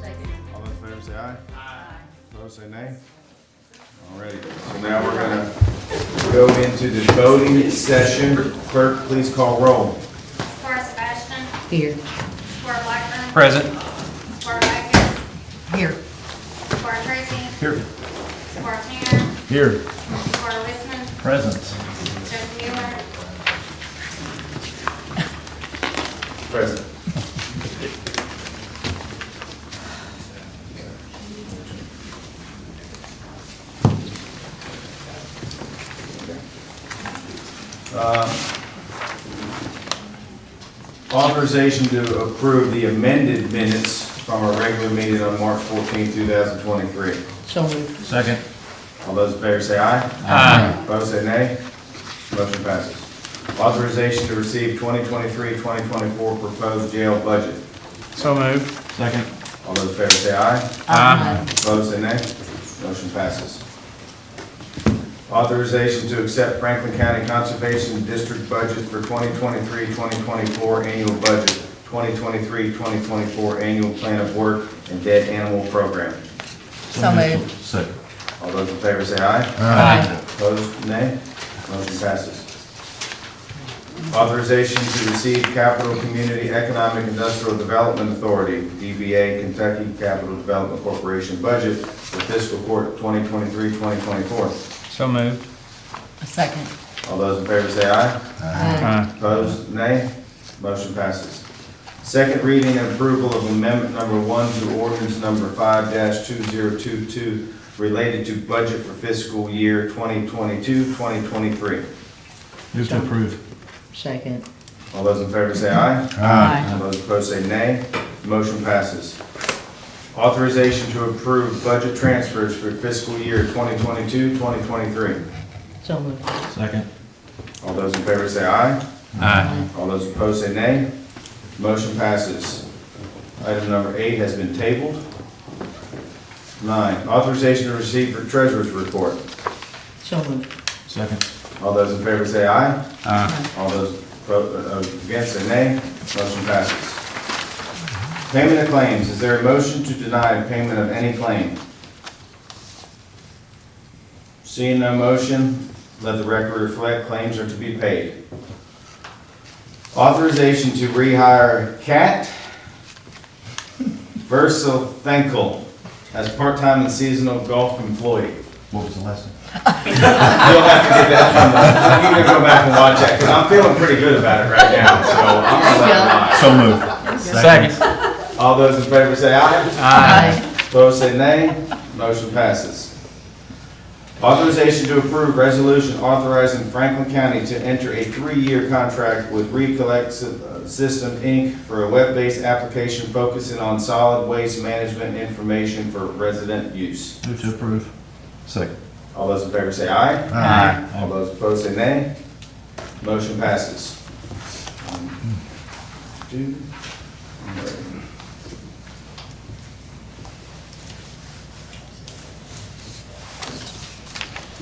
Second. All those in favor say aye. Aye. Opposed say nay. Alrighty, so now we're gonna go into the voting session. Clerk, please call roll. Squire Sebastian, Here. Squire Blackburn, Present. Squire Backus, Here. Squire Tracy, Here. Squire Tanner, Here. Squire Listeman, Present. Judge Mueller, Present. Authorization to approve the amended minutes from our regular meeting on March 14, 2023. So moved. Second. All those in favor say aye. Aye. Opposed say nay. Motion passes. Authorization to receive 2023-2024 proposed jail budget. So moved. Second. All those in favor say aye. Aye. Opposed say nay. Motion passes. Authorization to accept Franklin County Conservation District budget for 2023-2024 annual budget, 2023-2024 annual plan of work and dead animal program. So moved. Second. All those in favor say aye. Aye. Opposed, nay. Motion passes. Authorization to receive Capital Community Economic Industrial Development Authority, DBA Kentucky Capital Development Corporation budget for fiscal court 2023-2024. So moved. Second. All those in favor say aye. Aye. Opposed, nay. Motion passes. Second reading and approval of amendment number 1 to ordinance number 5-2022 related to budget for fiscal year 2022-2023. Move to approve. Second. All those in favor say aye. Aye. All those opposed say nay. Motion passes. Authorization to approve budget transfers for fiscal year 2022-2023. So moved. Second. All those in favor say aye. Aye. All those opposed say nay. Motion passes. Item number 8 has been tabled. 9, authorization to receive for treasurer's report. So moved. Second. All those in favor say aye. Aye. All those against say nay. Motion passes. Payment of claims. Is there a motion to deny payment of any claim? Seeing no motion, let the record reflect claims are to be paid. Authorization to rehire Kat Versa-Thenkel as part-time and seasonal golf employee. What was the lesson? You'll have to get that from the, you can go back and watch that, because I'm feeling pretty good about it right now, so I'm gonna let it lie. So moved. Second. All those in favor say aye. Aye. Opposed say nay. Motion passes. Authorization to approve resolution authorizing Franklin County to enter a 3-year contract with Recollect System, Inc. for a web-based application focusing on solid waste management information for resident use. Move to approve. Second. All those in favor say aye. Aye. All those opposed say nay. Motion passes. 2.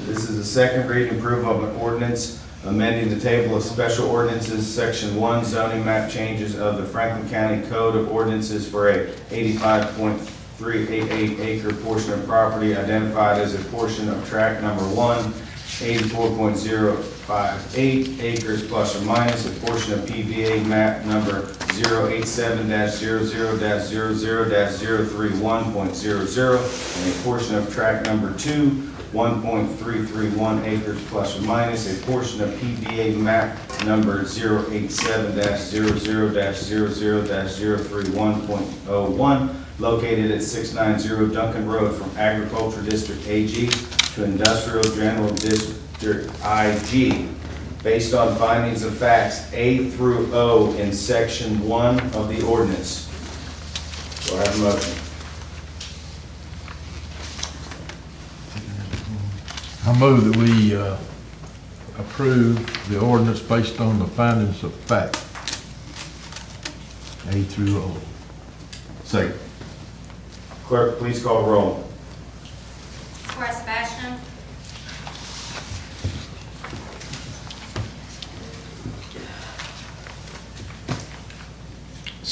This is the second reading approval of an ordinance amending the table of special ordinances, section 1, zoning map changes of the Franklin County Code of Ordinances for a 85.388 acre portion of property identified as a portion of tract number 1, 84.058 acres plus or minus, a portion of PVA map number 087-00-00-031.00, and a portion of tract number 2, 1.331 acres plus or minus, a portion of PVA map number 087-00-00-031.01, located at 690 Duncan Road from Agriculture District AG to Industrial General District IG, based on findings of facts A through O in section 1 of the ordinance. Do I have a motion? I move that we approve the ordinance based on the findings of fact. A through O. Second. Clerk, please call roll. Squire Sebastian,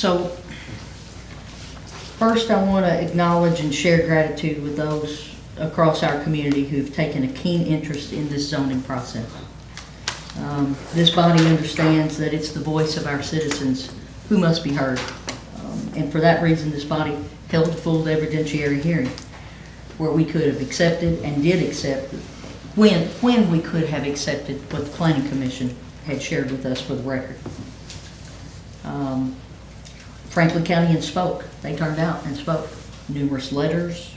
So First, I want to acknowledge and share gratitude with those across our community who've taken a keen interest in this zoning process. This body understands that it's the voice of our citizens who must be heard. And for that reason, this body held a full evidentiary hearing where we could have accepted and did accept when we could have accepted what the Planning Commission had shared with us for the record. Franklin County spoke. They turned out and spoke. Numerous letters,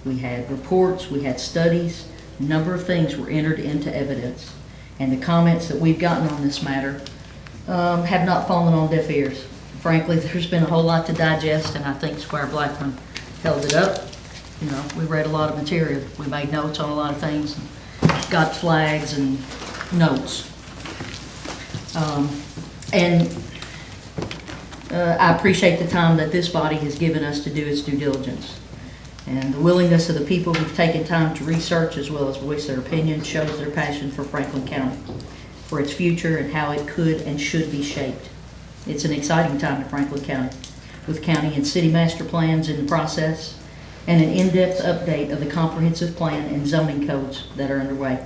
we had reports, we had studies, a number of things were entered into evidence. And the comments that we've gotten on this matter have not fallen on deaf ears. Frankly, there's been a whole lot to digest, and I think Squire Blackburn held it up. You know, we read a lot of material. We made notes on a lot of things, got flags and notes. I appreciate the time that this body has given us to do its due diligence. And the willingness of the people who've taken time to research as well as voice their opinion shows their passion for Franklin County, for its future and how it could and should be shaped. It's an exciting time in Franklin County, with county and city master plans in the process and an in-depth update of the comprehensive plan and zoning codes that are underway.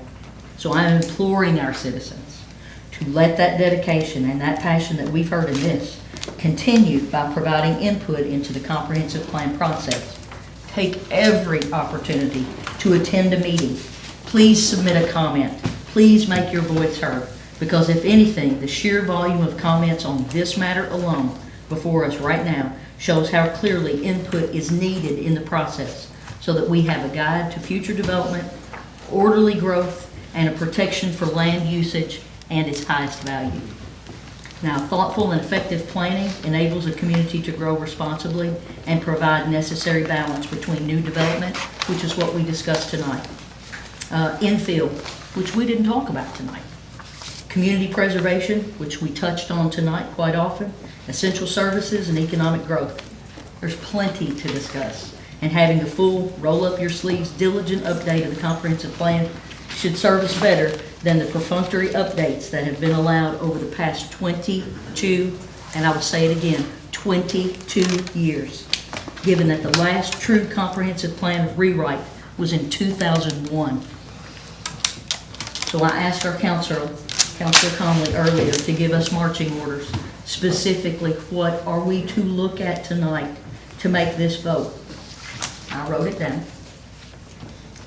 So I am imploring our citizens to let that dedication and that passion that we've heard in this continue by providing input into the comprehensive plan process. Take every opportunity to attend a meeting. Please submit a comment. Please make your voice heard. Because if anything, the sheer volume of comments on this matter alone before us right now shows how clearly input is needed in the process so that we have a guide to future development, orderly growth, and a protection for land usage and its highest value. Now, thoughtful and effective planning enables a community to grow responsibly and provide necessary balance between new development, which is what we discussed tonight, infill, which we didn't talk about tonight, community preservation, which we touched on tonight quite often, essential services, and economic growth. There's plenty to discuss, and having a full, roll-up-your-sleeves, diligent update of the comprehensive plan should serve us better than the perfunctory updates that have been allowed over the past 22, and I will say it again, 22 years, given that the last true comprehensive plan rewrite was in 2001. So I asked our Councilor Conley earlier to give us marching orders, specifically what are we to look at tonight to make this vote. I wrote it down.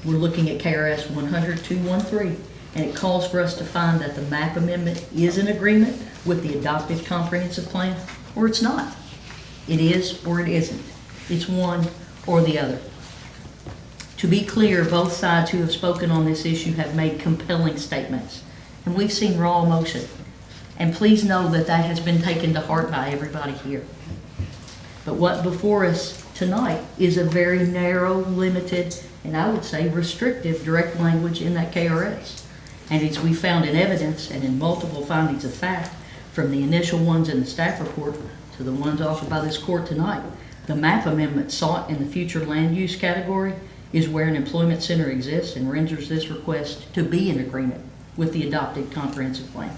We're looking at KRS 100-213, and it calls for us to find that the map amendment is in agreement with the adopted comprehensive plan, or it's not. It is or it isn't. It's one or the other. To be clear, both sides who have spoken on this issue have made compelling statements, and we've seen raw emotion. And please know that that has been taken to heart by everybody here. But what before us tonight is a very narrow, limited, and I would say restrictive direct language in that KRS. And as we found in evidence and in multiple findings of fact, from the initial ones in the staff report to the ones offered by this court tonight, the map amendment sought in the future land use category is where an employment center exists and renders this request to be in agreement with the adopted comprehensive plan.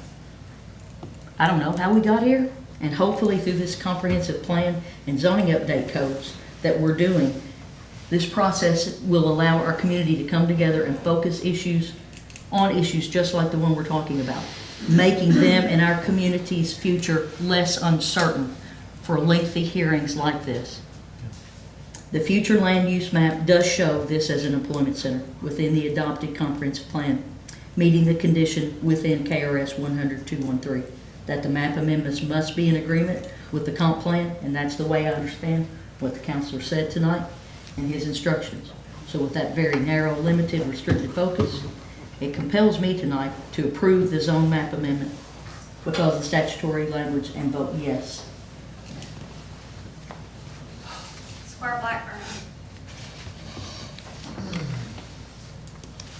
I don't know how we got here, and hopefully through this comprehensive plan and zoning update codes that we're doing, this process will allow our community to come together and focus on issues just like the one we're talking about, making them and our community's future less uncertain for lengthy hearings like this. The future land use map does show this as an employment center within the adopted comprehensive plan, meeting the condition within KRS 100-213, that the map amendments must be in agreement with the comp plan, and that's the way I understand what the counselor said tonight and his instructions. So with that very narrow, limited, restricted focus, it compels me tonight to approve the zone map amendment because of the statutory language and vote yes. Squire Blackburn.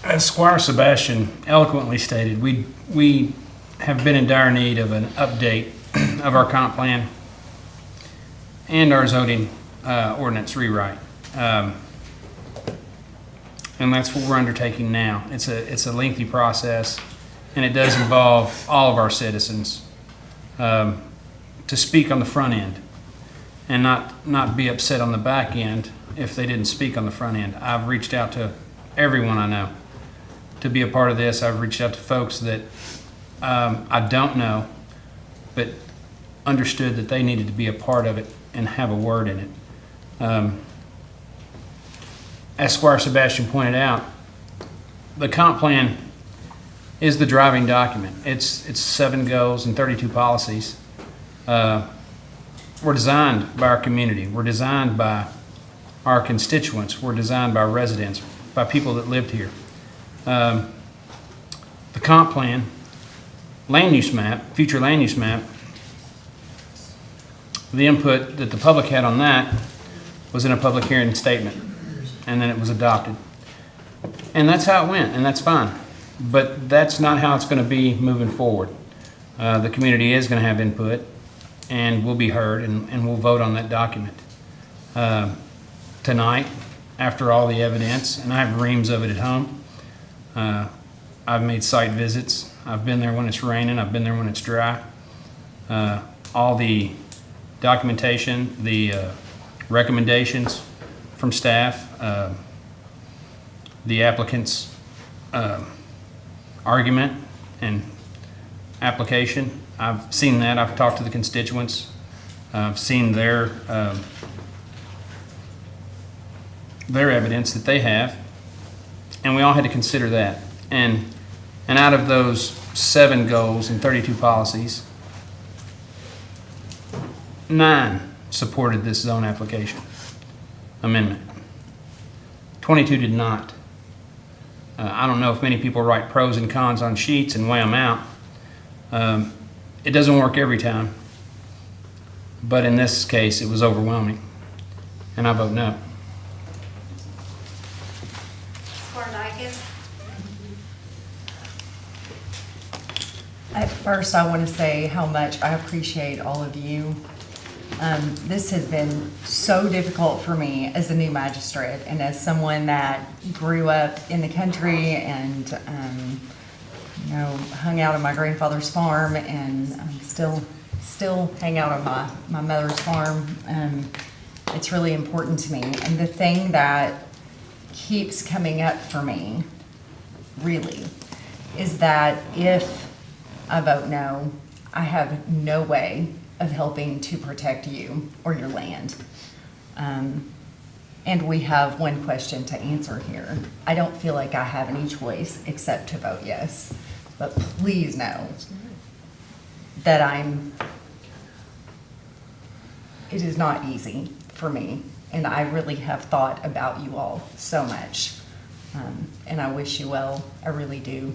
As Squire Sebastian eloquently stated, we have been in dire need of an update of our comp plan and our zoning ordinance rewrite. And that's what we're undertaking now. It's a lengthy process, and it does involve all of our citizens to speak on the front end. and not be upset on the back end if they didn't speak on the front end. I've reached out to everyone I know to be a part of this. I've reached out to folks that I don't know, but understood that they needed to be a part of it and have a word in it. As Squire Sebastian pointed out, the comp plan is the driving document. It's 7 goals and 32 policies. We're designed by our community. We're designed by our constituents. We're designed by residents, by people that lived here. The comp plan, land use map, future land use map, the input that the public had on that was in a public hearing statement, and then it was adopted. And that's how it went, and that's fine. But that's not how it's going to be moving forward. The community is going to have input, and we'll be heard, and we'll vote on that document. Tonight, after all the evidence, and I have reams of it at home, I've made site visits. I've been there when it's raining. I've been there when it's dry. All the documentation, the recommendations from staff, the applicant's argument and application. I've seen that. I've talked to the constituents. I've seen their evidence that they have, and we all had to consider that. And out of those 7 goals and 32 policies, 9 supported this zone application amendment. 22 did not. I don't know if many people write pros and cons on sheets and weigh them out. It doesn't work every time, but in this case, it was overwhelming, and I vote no. At first, I want to say how much I appreciate all of you. This has been so difficult for me as a new magistrate and as someone that grew up in the country and, hung out on my grandfather's farm and still hang out on my mother's farm. It's really important to me. And the thing that keeps coming up for me, really, is that if I vote no, I have no way of helping to protect you or your land. And we have one question to answer here. I don't feel like I have any choice except to vote yes. But please know that it is not easy for me. And I really have thought about you all so much. And I wish you well, I really do.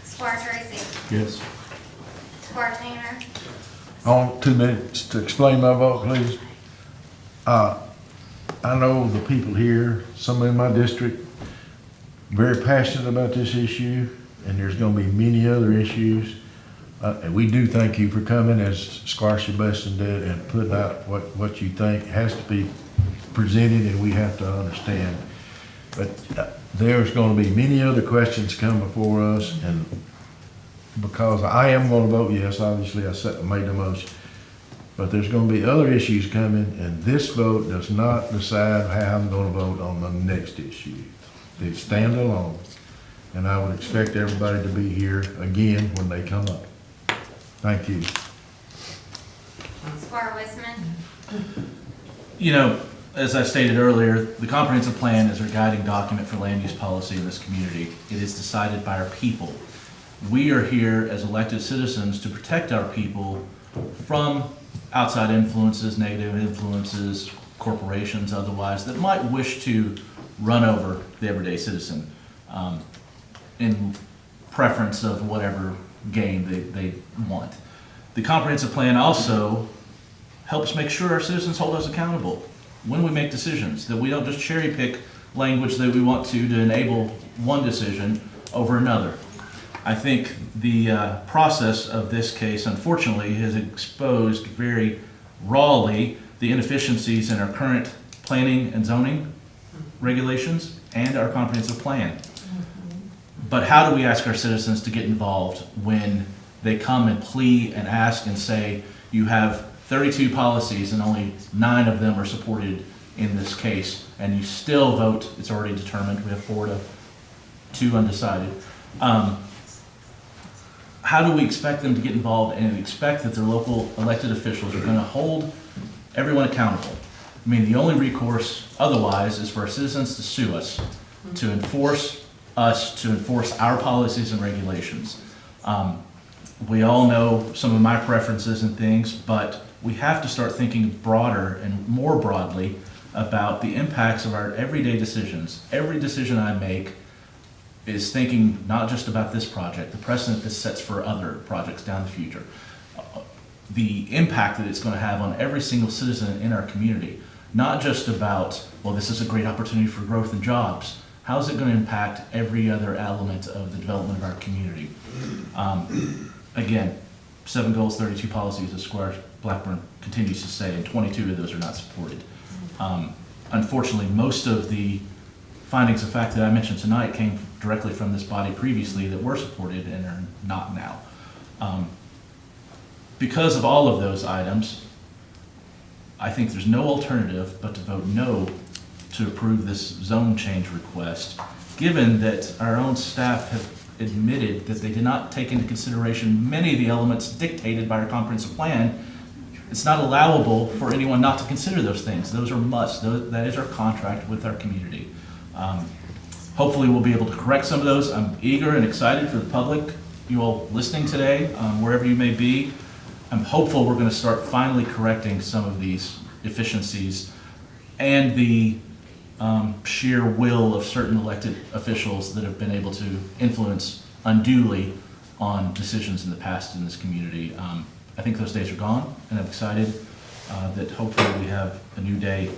Squire Tracy, Yes. Squire Tanner, On 2 minutes to explain my vote, please. I know the people here, some in my district, very passionate about this issue, and there's gonna be many other issues. And we do thank you for coming, as Squire Sebastian did, and putting out what you think has to be presented, and we have to understand. But there's gonna be many other questions come before us, and because I am gonna vote yes, obviously I made the motion, but there's gonna be other issues coming, and this vote does not decide how I'm gonna vote on the next issue. They stand alone, and I would expect everybody to be here again when they come up. Thank you. Squire Westman, As I stated earlier, the comprehensive plan is our guiding document for land use policy in this community. It is decided by our people. We are here as elected citizens to protect our people from outside influences, negative influences, corporations, otherwise, that might wish to run over the everyday citizen in preference of whatever gain they want. The comprehensive plan also helps make sure our citizens hold us accountable when we make decisions, that we don't just cherry pick language that we want to enable one decision over another. I think the process of this case, unfortunately, has exposed very rawly the inefficiencies in our current planning and zoning regulations and our comprehensive plan. But how do we ask our citizens to get involved when they come and plead and ask and say, you have 32 policies and only 9 of them are supported in this case, and you still vote, it's already determined, we have 4 to 2 undecided. How do we expect them to get involved and expect that their local elected officials are going to hold everyone accountable? I mean, the only recourse otherwise is for our citizens to sue us, to enforce our policies and regulations. We all know some of my preferences and things, but we have to start thinking broader and more broadly about the impacts of our everyday decisions. Every decision I make is thinking not just about this project, the precedent this sets for other projects down the future, the impact that it's going to have on every single citizen in our community. Not just about, well, this is a great opportunity for growth and jobs. How is it going to impact every other element of the development of our community? Again, 7 goals, 32 policies, as Squire Blackburn continues to say, and 22 of those are not supported. Unfortunately, most of the findings of fact that I mentioned tonight came directly from this body previously that were supported and are not now. Because of all of those items, I think there's no alternative but to vote no to approve this zone change request, given that our own staff have admitted that they did not take into consideration many of the elements dictated by our comprehensive plan. It's not allowable for anyone not to consider those things. Those are musts. That is our contract with our community. Hopefully we'll be able to correct some of those. I'm eager and excited for the public, you all listening today, wherever you may be. I'm hopeful we're going to start finally correcting some of these deficiencies and the sheer will of certain elected officials that have been able to influence unduly on decisions in the past in this community. I think those days are gone, and I'm excited that hopefully we have a new day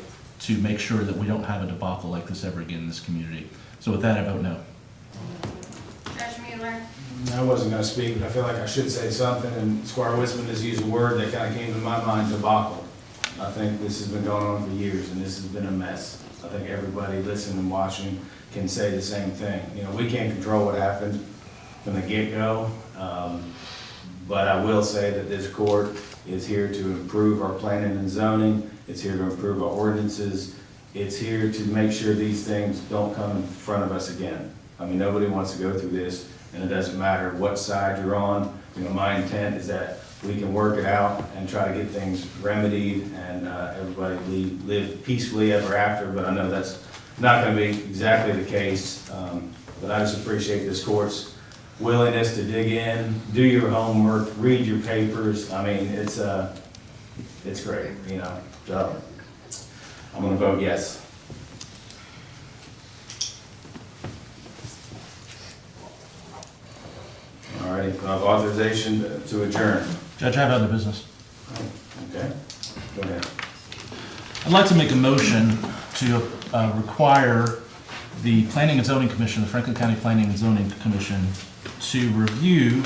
to make sure that we don't have a debacle like this ever again in this community. So with that, I vote no. Judge Mueller? I wasn't gonna speak, but I feel like I should say something, and Squire Wisman has used a word that kind of came to my mind, debacle. I think this has been going on for years, and this has been a mess. I think everybody listening and watching can say the same thing. You know, we can't control what happened from the get-go, but I will say that this court is here to improve our planning and zoning. It's here to improve our ordinances. It's here to make sure these things don't come in front of us again. I mean, nobody wants to go through this, and it doesn't matter what side you're on. You know, my intent is that we can work it out and try to get things remedied and everybody live peacefully ever after, but I know that's not gonna be exactly the case. But I just appreciate this court's willingness to dig in, do your homework, read your papers. I mean, it's great, you know, so I'm gonna vote yes. All right, authorization to adjourn. Judge, I have other business. Okay, go ahead. I'd like to make a motion to require the Planning and Zoning Commission, the Franklin County Planning and Zoning Commission, to review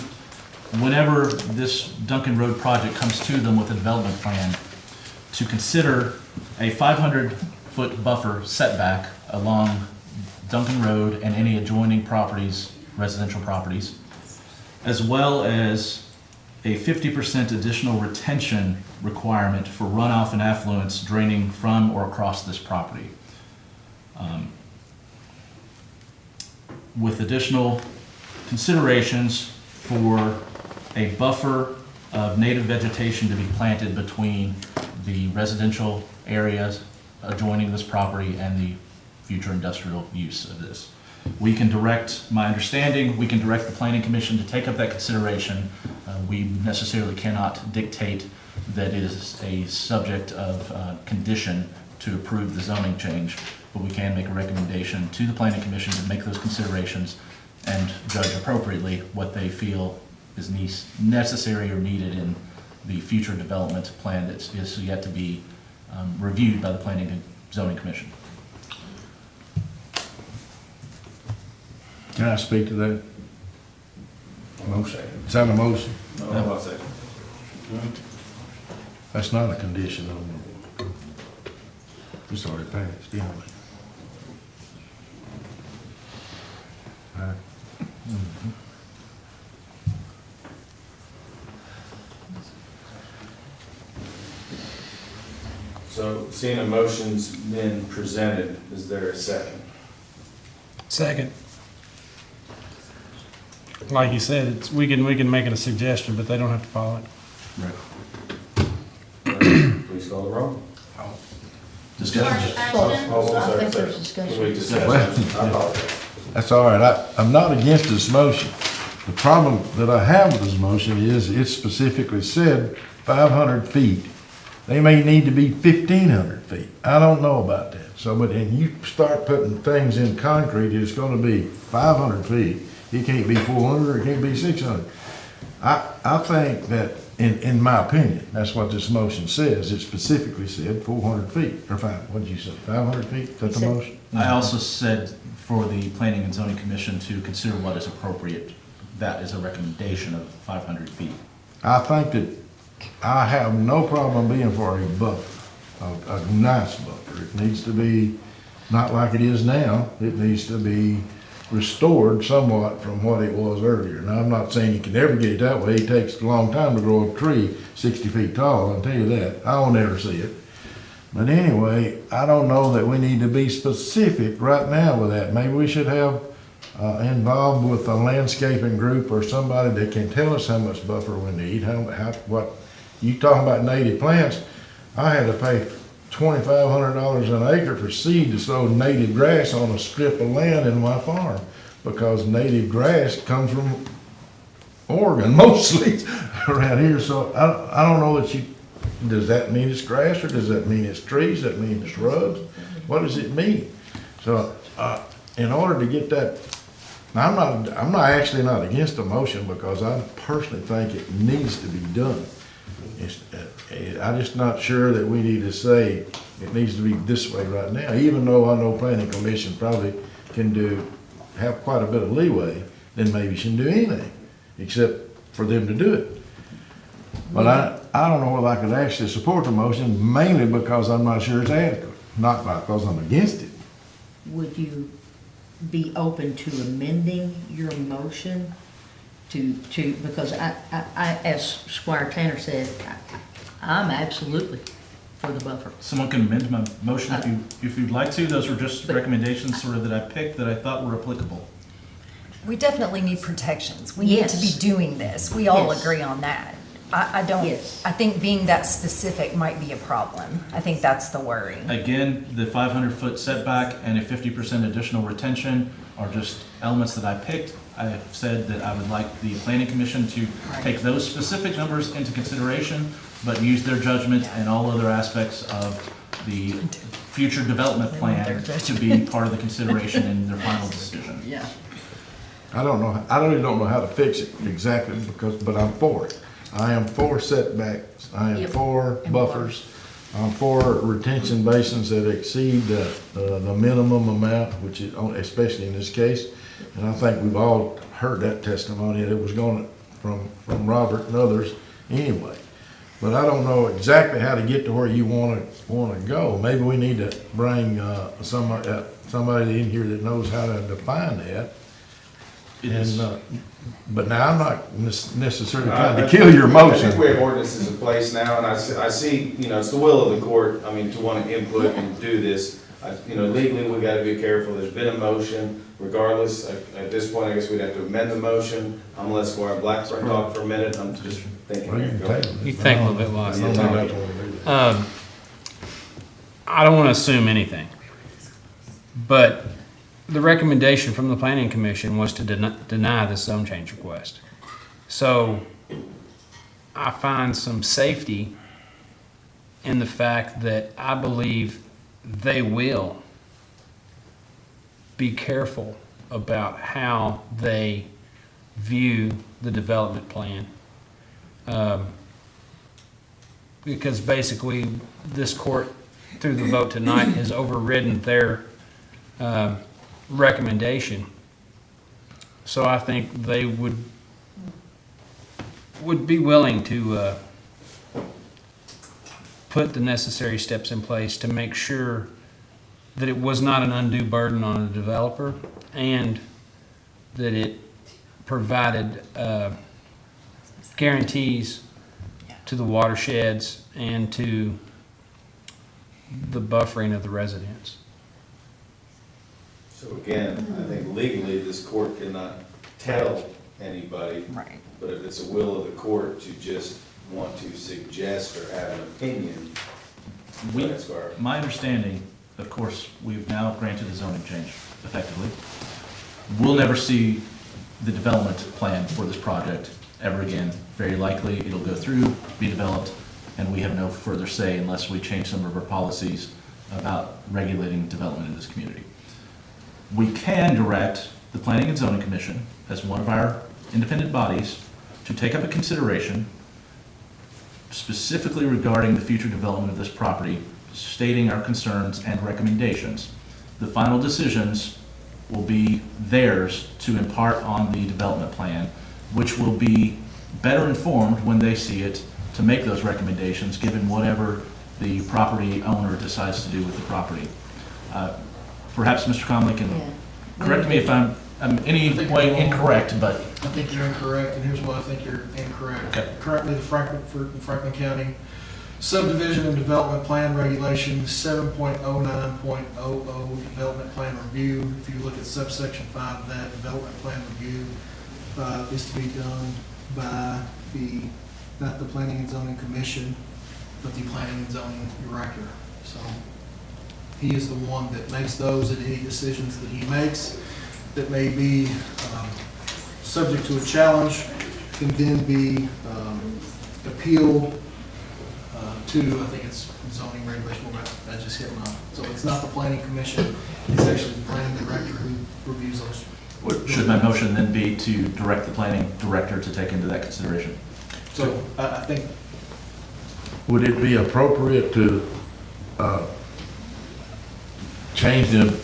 whenever this Duncan Road project comes to them with a development plan, to consider a 500-foot buffer setback along Duncan Road and any adjoining properties, residential properties, as well as a 50% additional retention requirement for runoff and affluence draining from or across this property. With additional considerations for a buffer of native vegetation to be planted between the residential areas adjoining this property and the future industrial use of this. We can direct, my understanding, we can direct the Planning Commission to take up that consideration. We necessarily cannot dictate that it is a subject of condition to approve the zoning change, but we can make a recommendation to the Planning Commission to make those considerations and judge appropriately what they feel is necessary or needed in the future development plan that is yet to be reviewed by the Planning and Zoning Commission. Can I speak to that? Motion. Is that a motion? No, I'll second. That's not a condition on it. It's already passed, anyway. All right. So seeing a motion's been presented, is there a second? Second. Like you said, we can make it a suggestion, but they don't have to follow it. Please call the roll. Discussion. I think there's discussion. Can we discuss? I apologize. That's all right. I'm not against this motion. The problem that I have with this motion is it specifically said 500 feet. They may need to be 1,500 feet. I don't know about that. So, but then you start putting things in concrete, it's gonna be 500 feet. It can't be 400, it can't be 600. I think that, in my opinion, that's what this motion says. It specifically said 400 feet, or what did you say, 500 feet? Is that the motion? I also said for the Planning and Zoning Commission to consider what is appropriate. That is a recommendation of 500 feet. I think that I have no problem being for a buffer, a nice buffer. It needs to be not like it is now. It needs to be restored somewhat from what it was earlier. Now, I'm not saying you can never get it that way. It takes a long time to grow a tree 60 feet tall, I'll tell you that. I won't ever see it. But anyway, I don't know that we need to be specific right now with that. Maybe we should have involved with a landscaping group or somebody that can tell us how much buffer we need, what, you talking about native plants. I had to pay $2,500 an acre for seed to sow native grass on a strip of land in my farm, because native grass comes from Oregon mostly around here. So I don't know that does that mean it's grass, or does that mean it's trees? Does that mean it's shrubs? What does it mean? So in order to get that, I'm not actually not against the motion, because I personally think it needs to be done. I'm just not sure that we need to say it needs to be this way right now, even though I know Planning Commission probably can have quite a bit of leeway, then maybe shouldn't do anything except for them to do it. But I don't know whether I could actually support the motion, mainly because I'm not sure it's adequate, not because I'm against it. Would you be open to amending your motion because I, as Squire Tanner said, I'm absolutely for the buffer. Someone can amend my motion if you'd like to. Those were just recommendations sort of that I picked that I thought were applicable. We definitely need protections. We need to be doing this. We all agree on that. I don't, I think being that specific might be a problem. I think that's the worry. Again, the 500-foot setback and a 50% additional retention are just elements that I picked. I have said that I would like the Planning Commission to take those specific numbers into consideration, but use their judgment and all other aspects of the future development plan to be part of the consideration in their final decision. Yeah. I don't know. I really don't know how to fix it exactly, but I'm for it. I am for setbacks. I am for buffers. I'm for retention basins that exceed the minimum amount, which is, especially in this case. And I think we've all heard that testimony that was going from Robert and others anyway. But I don't know exactly how to get to where you want to go. Maybe we need to bring somebody in here that knows how to define that. But now I'm not necessarily trying to kill your motion. I think we have ordinances in place now, and I see, it's the will of the court, to want to input and do this. Legally, we got to be careful. There's been a motion. Regardless, at this point, I guess we'd have to amend the motion. I'm gonna let Squire Blackburn talk for a minute. I'm just thinking. You think a little bit while I don't want to assume anything, but the recommendation from the Planning Commission was to deny this zone change request. So I find some safety in the fact that I believe they will be careful about how they view the development plan. Because basically this court, through the vote tonight, has overridden their recommendation. So I think they would be willing to put the necessary steps in place to make sure that it was not an undue burden on the developer, and that it provided guarantees to the watersheds and to the buffering of the residents. So again, I think legally, this court cannot tell anybody. Right. But if it's a will of the court to just want to suggest or have an opinion, that's far. My understanding, of course, we've now granted a zoning change effectively. We'll never see the development plan for this project ever again. Very likely, it'll go through, be developed, and we have no further say unless we change some of our policies about regulating development in this community. We can direct the Planning and Zoning Commission as one of our independent bodies to take up a consideration specifically regarding the future development of this property, stating our concerns and recommendations. The final decisions will be theirs to impart on the development plan, which will be better informed when they see it to make those recommendations, given whatever the property owner decides to do with the property. Perhaps Mr. Conley can correct me if I'm any way incorrect, but. I think you're incorrect, and here's why I think you're incorrect. Okay. Currently, the Franklin County Subdivision and Development Plan Regulation 7.09.00 Development Plan Review. If you look at subsection 5 of that, Development Plan Review is to be done by not the Planning and Zoning Commission, but the Planning and Zoning Director. So he is the one that makes those, and any decisions that he makes that may be subject to a challenge can then be appealed to, I think it's zoning regulation, I just hit my, so it's not the Planning Commission, it's actually the Planning Director who reviews those. Should my motion then be to direct the Planning Director to take into that consideration? So I think. Would it be appropriate to, change the,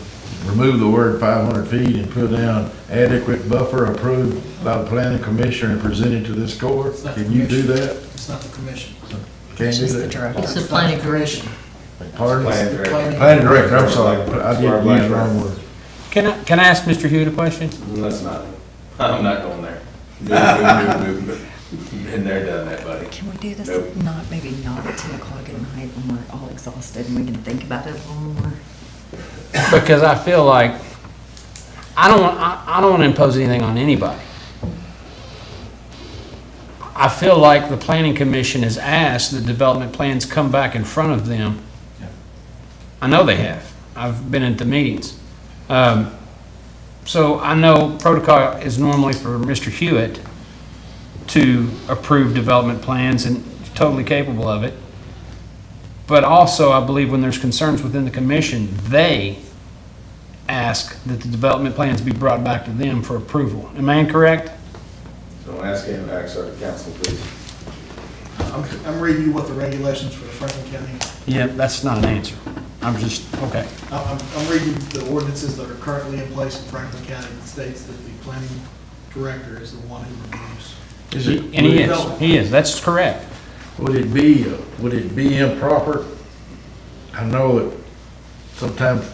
remove the word 500 feet and put down adequate buffer approved by the planning commissioner and presented to this court? Can you do that? It's not the commission. Can't do that? It's the planning direction. Pardon? Planning director. Planning director, I'm sorry, I didn't use the wrong word. Can I ask Mr. Hewitt a question? Let's not, I'm not going there. Been there, done that, buddy. Can we do this Nope. maybe not at 2:00 at night when we're all exhausted and we can think about it a little more? Because I feel like, I don't want to impose anything on anybody. I feel like the planning commission has asked that development plans come back in front of them. I know they have. I've been at the meetings. So I know protocol is normally for Mr. Hewitt to approve development plans and totally capable of it. But also, I believe when there's concerns within the commission, they ask that the development plans be brought back to them for approval. Am I incorrect? Don't ask him back, sir, counsel, please. I'm reading you what the regulations for the Franklin County. Yeah, that's not an answer. I'm just, okay. I'm reading the ordinances that are currently in place in Franklin County that states that the planning director is the one who reviews. And he is, that's correct. Would it be improper? I know that sometimes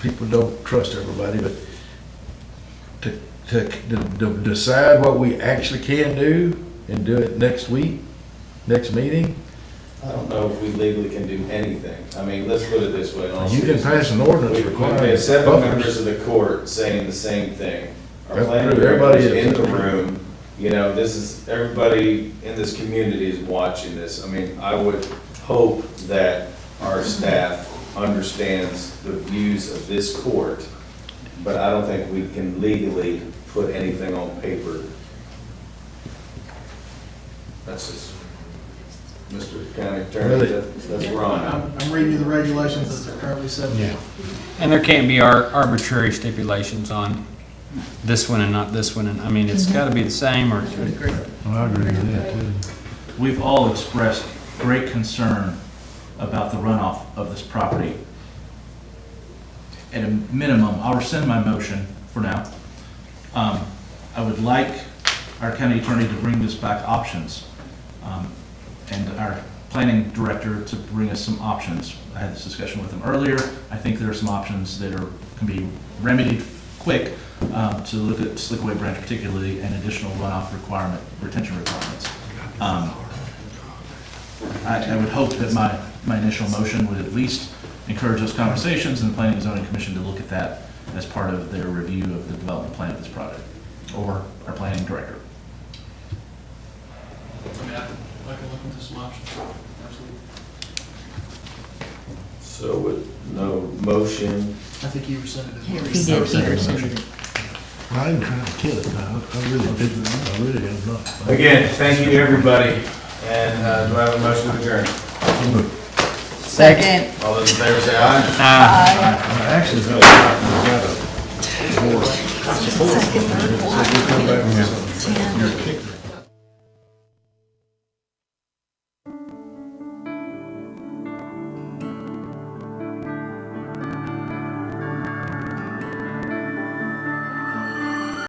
people don't trust everybody, but to decide what we actually can do and do it next week, next meeting? I don't know if we legally can do anything. I mean, let's put it this way. You can pass an ordinance We requiring have 7 buffers. members of the court saying the same thing. Our That's planning true. director Everybody is is. in the room. You know, this is, everybody in this community is watching this. I mean, I would hope that our staff understands the views of this court, but I don't think we can legally put anything on paper. That's just, Mr. County Attorney, that's wrong. I'm reading you the regulations as they're currently set. Yeah. And there can't be arbitrary stipulations on this one and not this one, and I mean, it's got to be the same or. Well, I agree with that too. We've all expressed great concern about the runoff of this property. At a minimum, I'll rescind my motion for now. I would like our county attorney to bring this back options, and our planning director to bring us some options. I had this discussion with him earlier. I think there are some options that can be remedied quick, to look at Slickaway Branch particularly, and additional runoff retention requirements. I would hope that my my initial motion would at least encourage those conversations and the Planning and Zoning Commission to look at that as part of their review of the development plan of this project, or our planning director. I mean, I can look into some options. Absolutely. So with no motion, I think you rescinded it. He did, he rescinded it. I ain't trying to kill it now. I really didn't. I really am not. again, thank you to everybody, and, do I have a motion to adjourn? Second. All those in favor say aye. I actually felt like we got a more. Second, third, fourth, Come back with ten. some- You're a kicker.